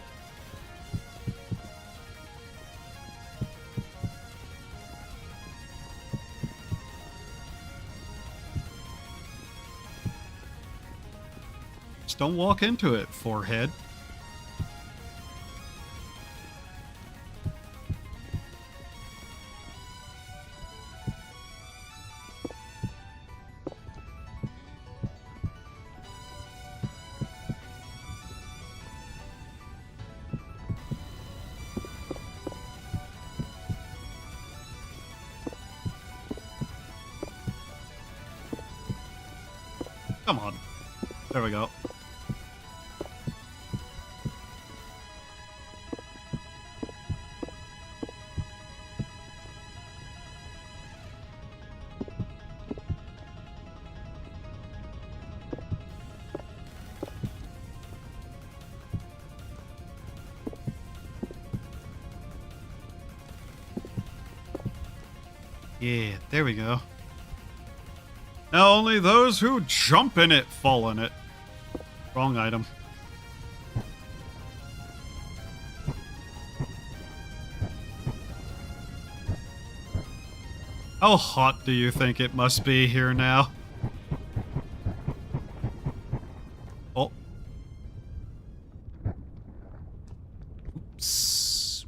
[SPEAKER 1] Just don't walk into it, forehead. Come on. There we go. Yeah, there we go. Now only those who jump in it fall in it. Wrong item. How hot do you think it must be here now? Oh. Oops.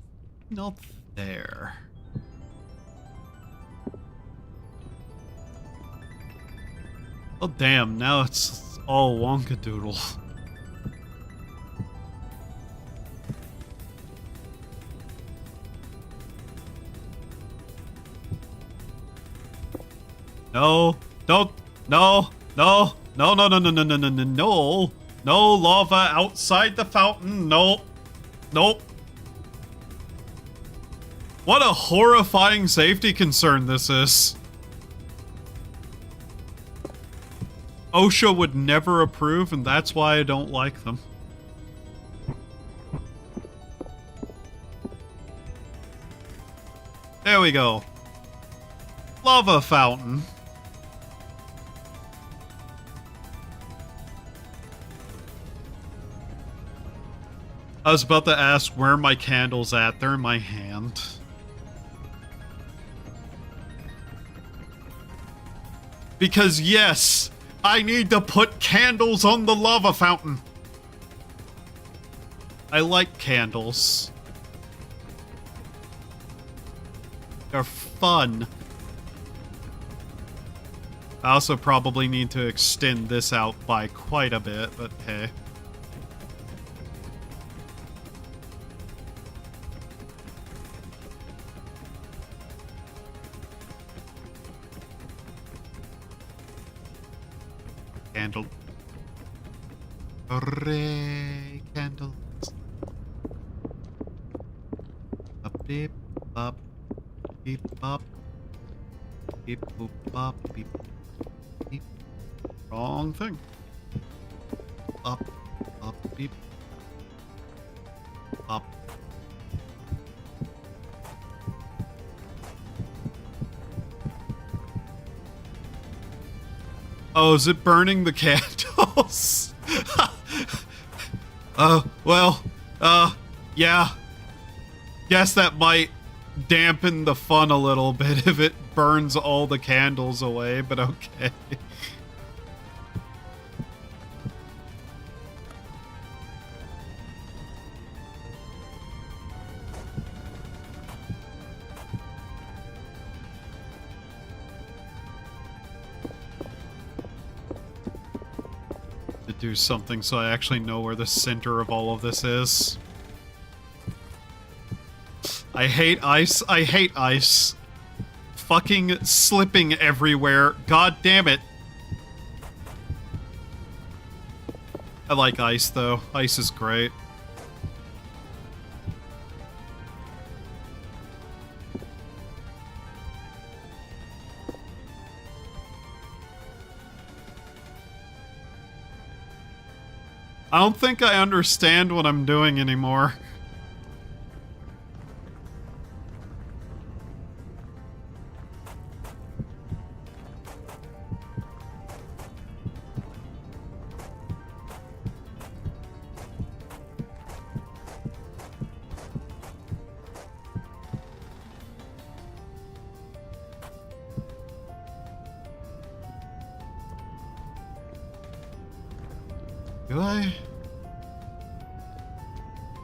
[SPEAKER 1] Not there. Oh damn, now it's all wonkadoodle. No, don't, no, no, no, no, no, no, no, no, no, no, no, no lava outside the fountain, nope, nope. What a horrifying safety concern this is. OSHA would never approve, and that's why I don't like them. There we go. Lava fountain. I was about to ask where my candle's at. They're in my hand. Because yes, I need to put candles on the lava fountain. I like candles. They're fun. I also probably need to extend this out by quite a bit, but hey. Candle. Hooray, candles. Up, beep, up, beep, up, beep, boop, up, beep, beep. Wrong thing. Up, up, beep, up. Oh, is it burning the candles? Well, yeah. Guess that might dampen the fun a little bit if it burns all the candles away, but okay. do something so I actually know where the center of all of this is. I hate ice. I hate ice. Fucking slipping everywhere. God damn it. I like ice, though. Ice is great. I don't think I understand what I'm doing anymore. Do I?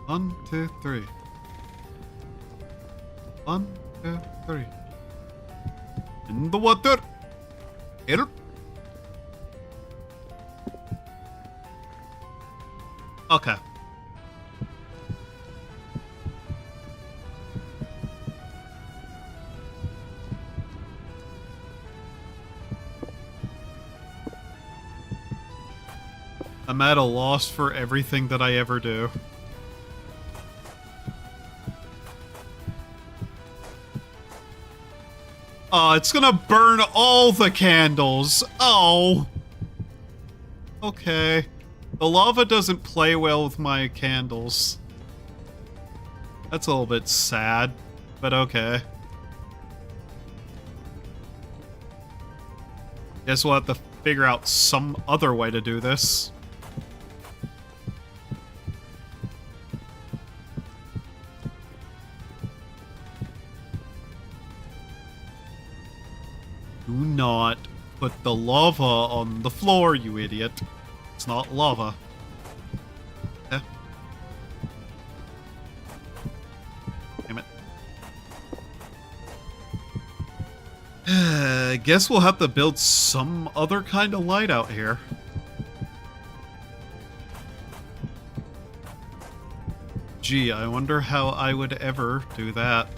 [SPEAKER 1] 1, 2, 3. 1, 2, 3. In the water. Here. Okay. I'm at a loss for everything that I ever do. Oh, it's gonna burn all the candles. Oh. Okay. The lava doesn't play well with my candles. That's a little bit sad, but okay. Guess we'll have to figure out some other way to do this. Do not put the lava on the floor, you idiot. It's not lava. Okay. Damn it. I guess we'll have to build some other kind of light out here. Gee, I wonder how I would ever do that.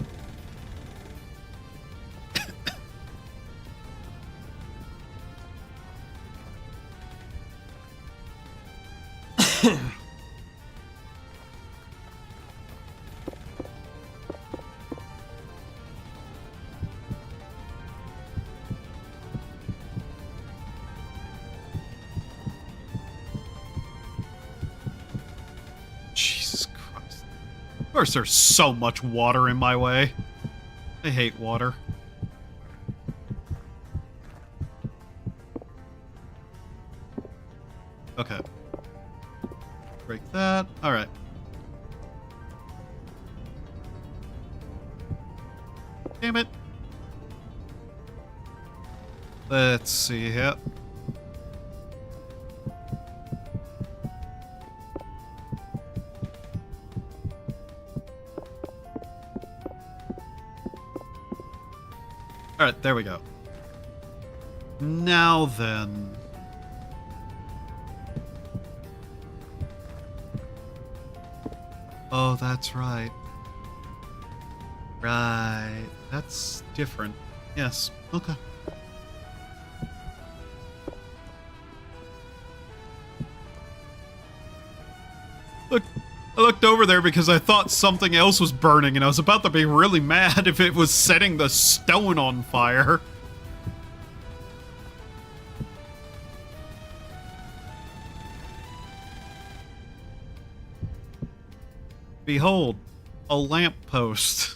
[SPEAKER 1] Jesus Christ. Of course there's so much water in my way. I hate water. Okay. Break that. Alright. Damn it. Let's see here. Alright, there we go. Now then. Oh, that's right. Right. That's different. Yes. Okay. Look, I looked over there because I thought something else was burning, and I was about to be really mad if it was setting the stone on fire. Behold, a lamppost.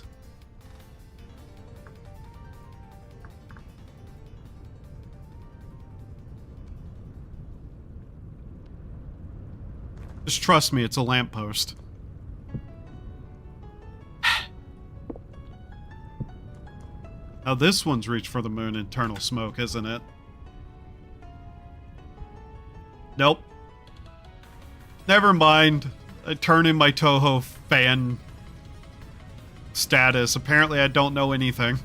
[SPEAKER 1] Just trust me, it's a lamppost. Now this one's Reach for the Moon, Internal Smoke, isn't it? Nope. Never mind. I turn in my Toho fan status. Apparently I don't know anything.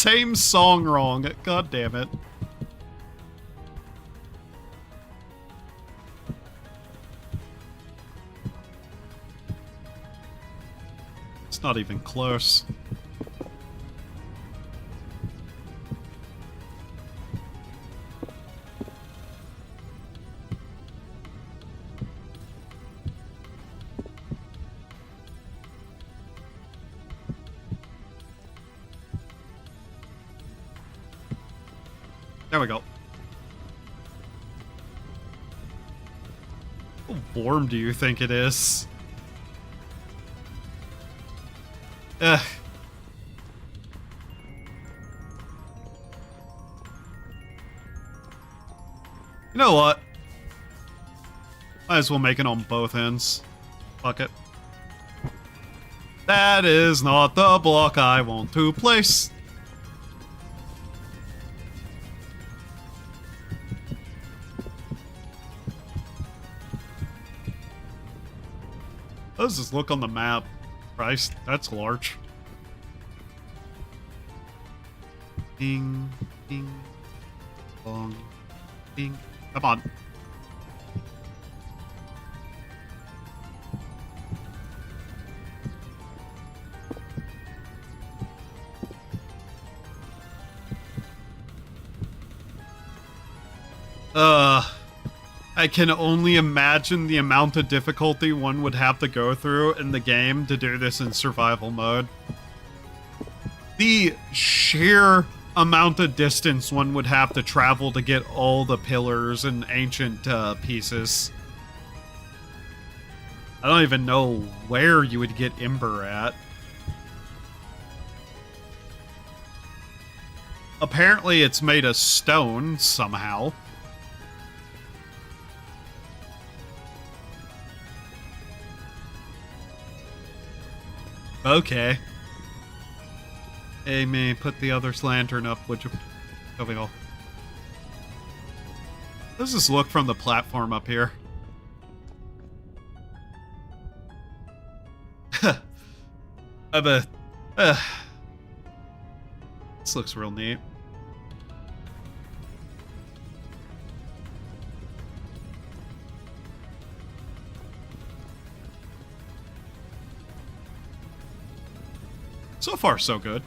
[SPEAKER 1] same song wrong. God damn it. It's not even close. There we go. How warm do you think it is? Ugh. You know what? Might as well make it on both ends. Fuck it. That is not the block I want to place. How does this look on the map? Christ, that's large. Ding, ding, bong, ding. Come on. I can only imagine the amount of difficulty one would have to go through in the game to do this in survival mode. The sheer amount of distance one would have to travel to get all the pillars and ancient pieces. I don't even know where you would get Ember at. Apparently it's made of stone somehow. Okay. Hey, me, put the other lantern up, would you? There we go. How does this look from the platform up here? This looks real neat. So far, so good.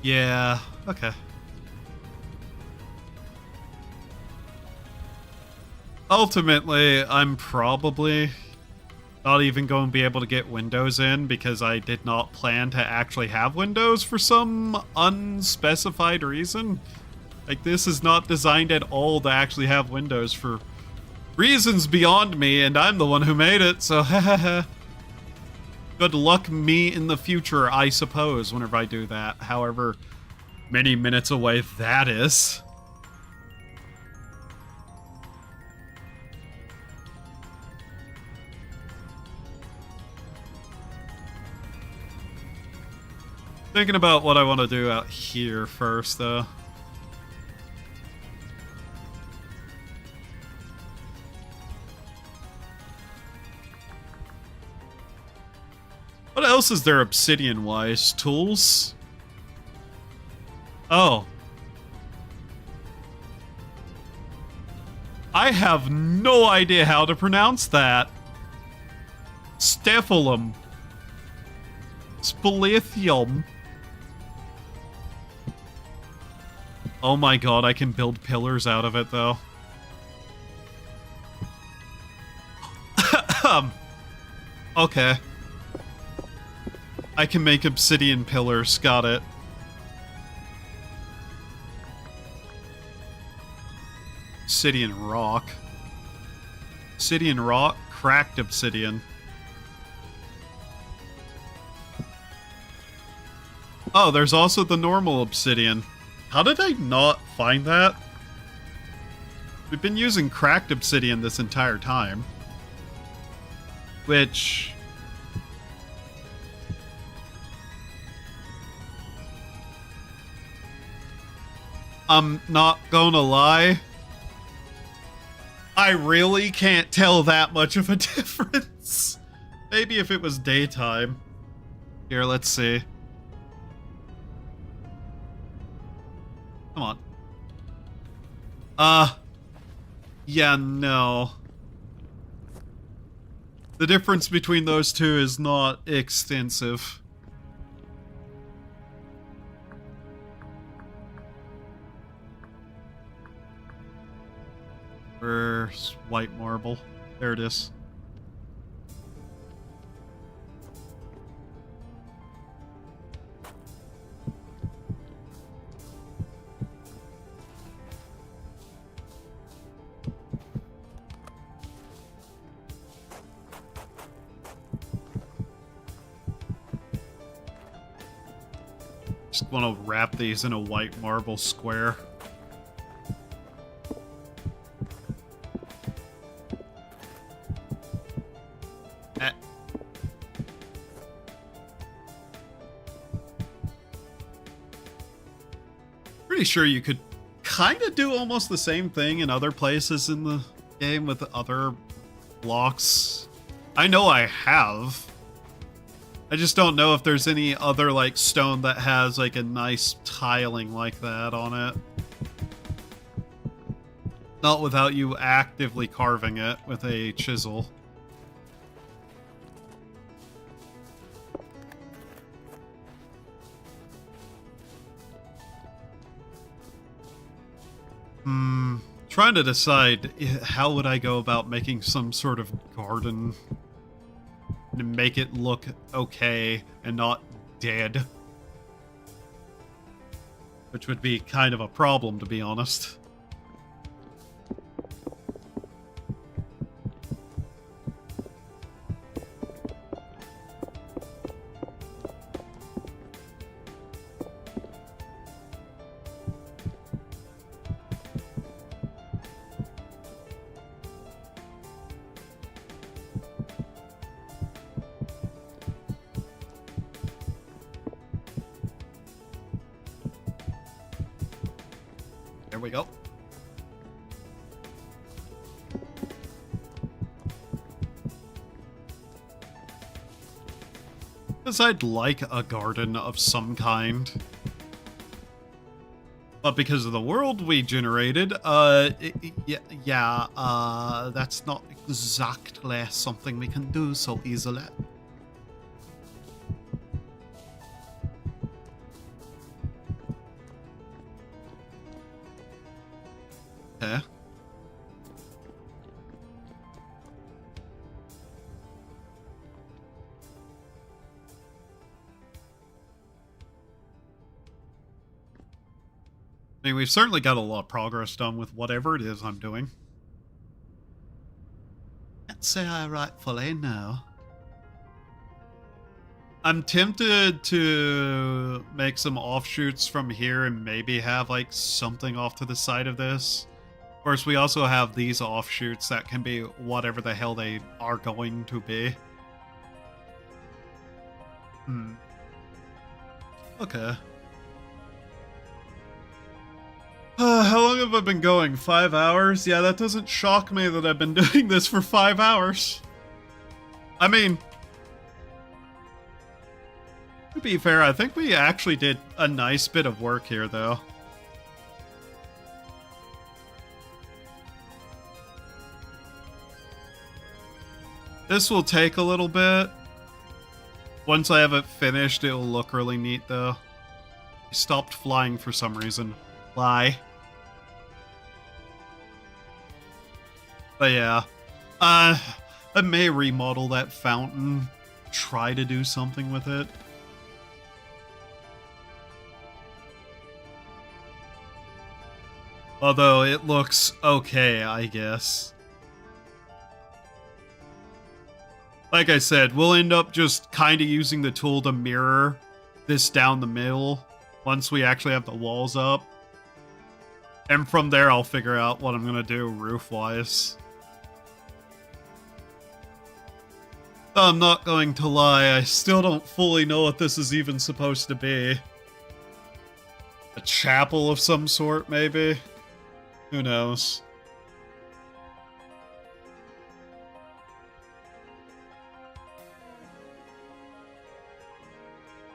[SPEAKER 1] Yeah, okay. Ultimately, I'm probably not even going to be able to get windows in because I did not plan to actually have windows for some unspecified reason. Like, this is not designed at all to actually have windows for reasons beyond me, and I'm the one who made it, so good luck me in the future, I suppose, whenever I do that. However many minutes away that is. Thinking about what I want to do out here first, though. What else is there obsidian-wise? Tools? Oh. I have no idea how to pronounce that. Stephalum. Spalithium. Oh my god, I can build pillars out of it, though. Okay. I can make obsidian pillars, got it. Obsidian rock. Obsidian rock, cracked obsidian. Oh, there's also the normal obsidian. How did I not find that? We've been using cracked obsidian this entire time. Which I'm not gonna lie. I really can't tell that much of a difference. Maybe if it was daytime. Here, let's see. Come on. Yeah, no. The difference between those two is not extensive. Where's white marble? There it is. Just want to wrap these in a white marble square. Pretty sure you could kind of do almost the same thing in other places in the game with other blocks. I know I have. I just don't know if there's any other like stone that has like a nice tiling like that on it. Not without you actively carving it with a chisel. Trying to decide how would I go about making some sort of garden to make it look okay and not dead. Which would be kind of a problem, to be honest. There we go. Because I'd like a garden of some kind. But because of the world we generated, that's not exactly something we can do so easily. Okay. I mean, we've certainly got a lot of progress done with whatever it is I'm doing. Can't say I rightfully know. I'm tempted to make some offshoots from here and maybe have like something off to the side of this. Of course, we also have these offshoots that can be whatever the hell they are going to be. Okay. How long have I been going? 5 hours? Yeah, that doesn't shock me that I've been doing this for 5 hours. I mean, to be fair, I think we actually did a nice bit of work here, though. This will take a little bit. Once I have it finished, it will look really neat, though. I stopped flying for some reason. Lie. But yeah. I may remodel that fountain. Try to do something with it. Although it looks okay, I guess. Like I said, we'll end up just kind of using the tool to mirror this down the middle once we actually have the walls up. And from there, I'll figure out what I'm going to do roof-wise. I'm not going to lie, I still don't fully know what this is even supposed to be. A chapel of some sort, maybe? Who knows?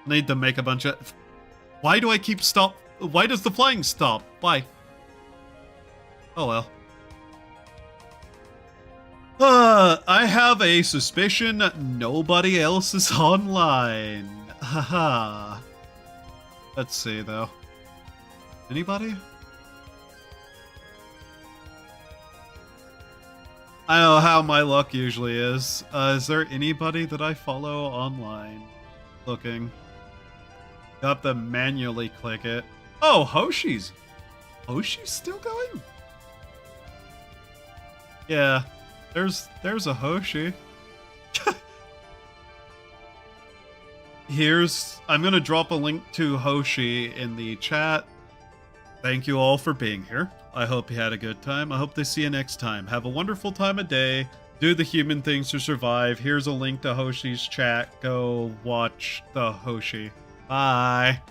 [SPEAKER 1] Need to make a bunch of... Why do I keep stop? Why does the flying stop? Why? Oh well. I have a suspicion nobody else is online. Haha. Let's see though. Anybody? I don't know how my luck usually is. Is there anybody that I follow online? Looking. Got to manually click it. Oh, Hoshi's still going? Yeah, there's a Hoshi. I'm gonna drop a link to Hoshi in the chat. Thank you all for being here. I hope you had a good time. I hope to see you next time. Have a wonderful time of day. Do the human things to survive. Here's a link to Hoshi's chat. Go watch the Hoshi. Bye.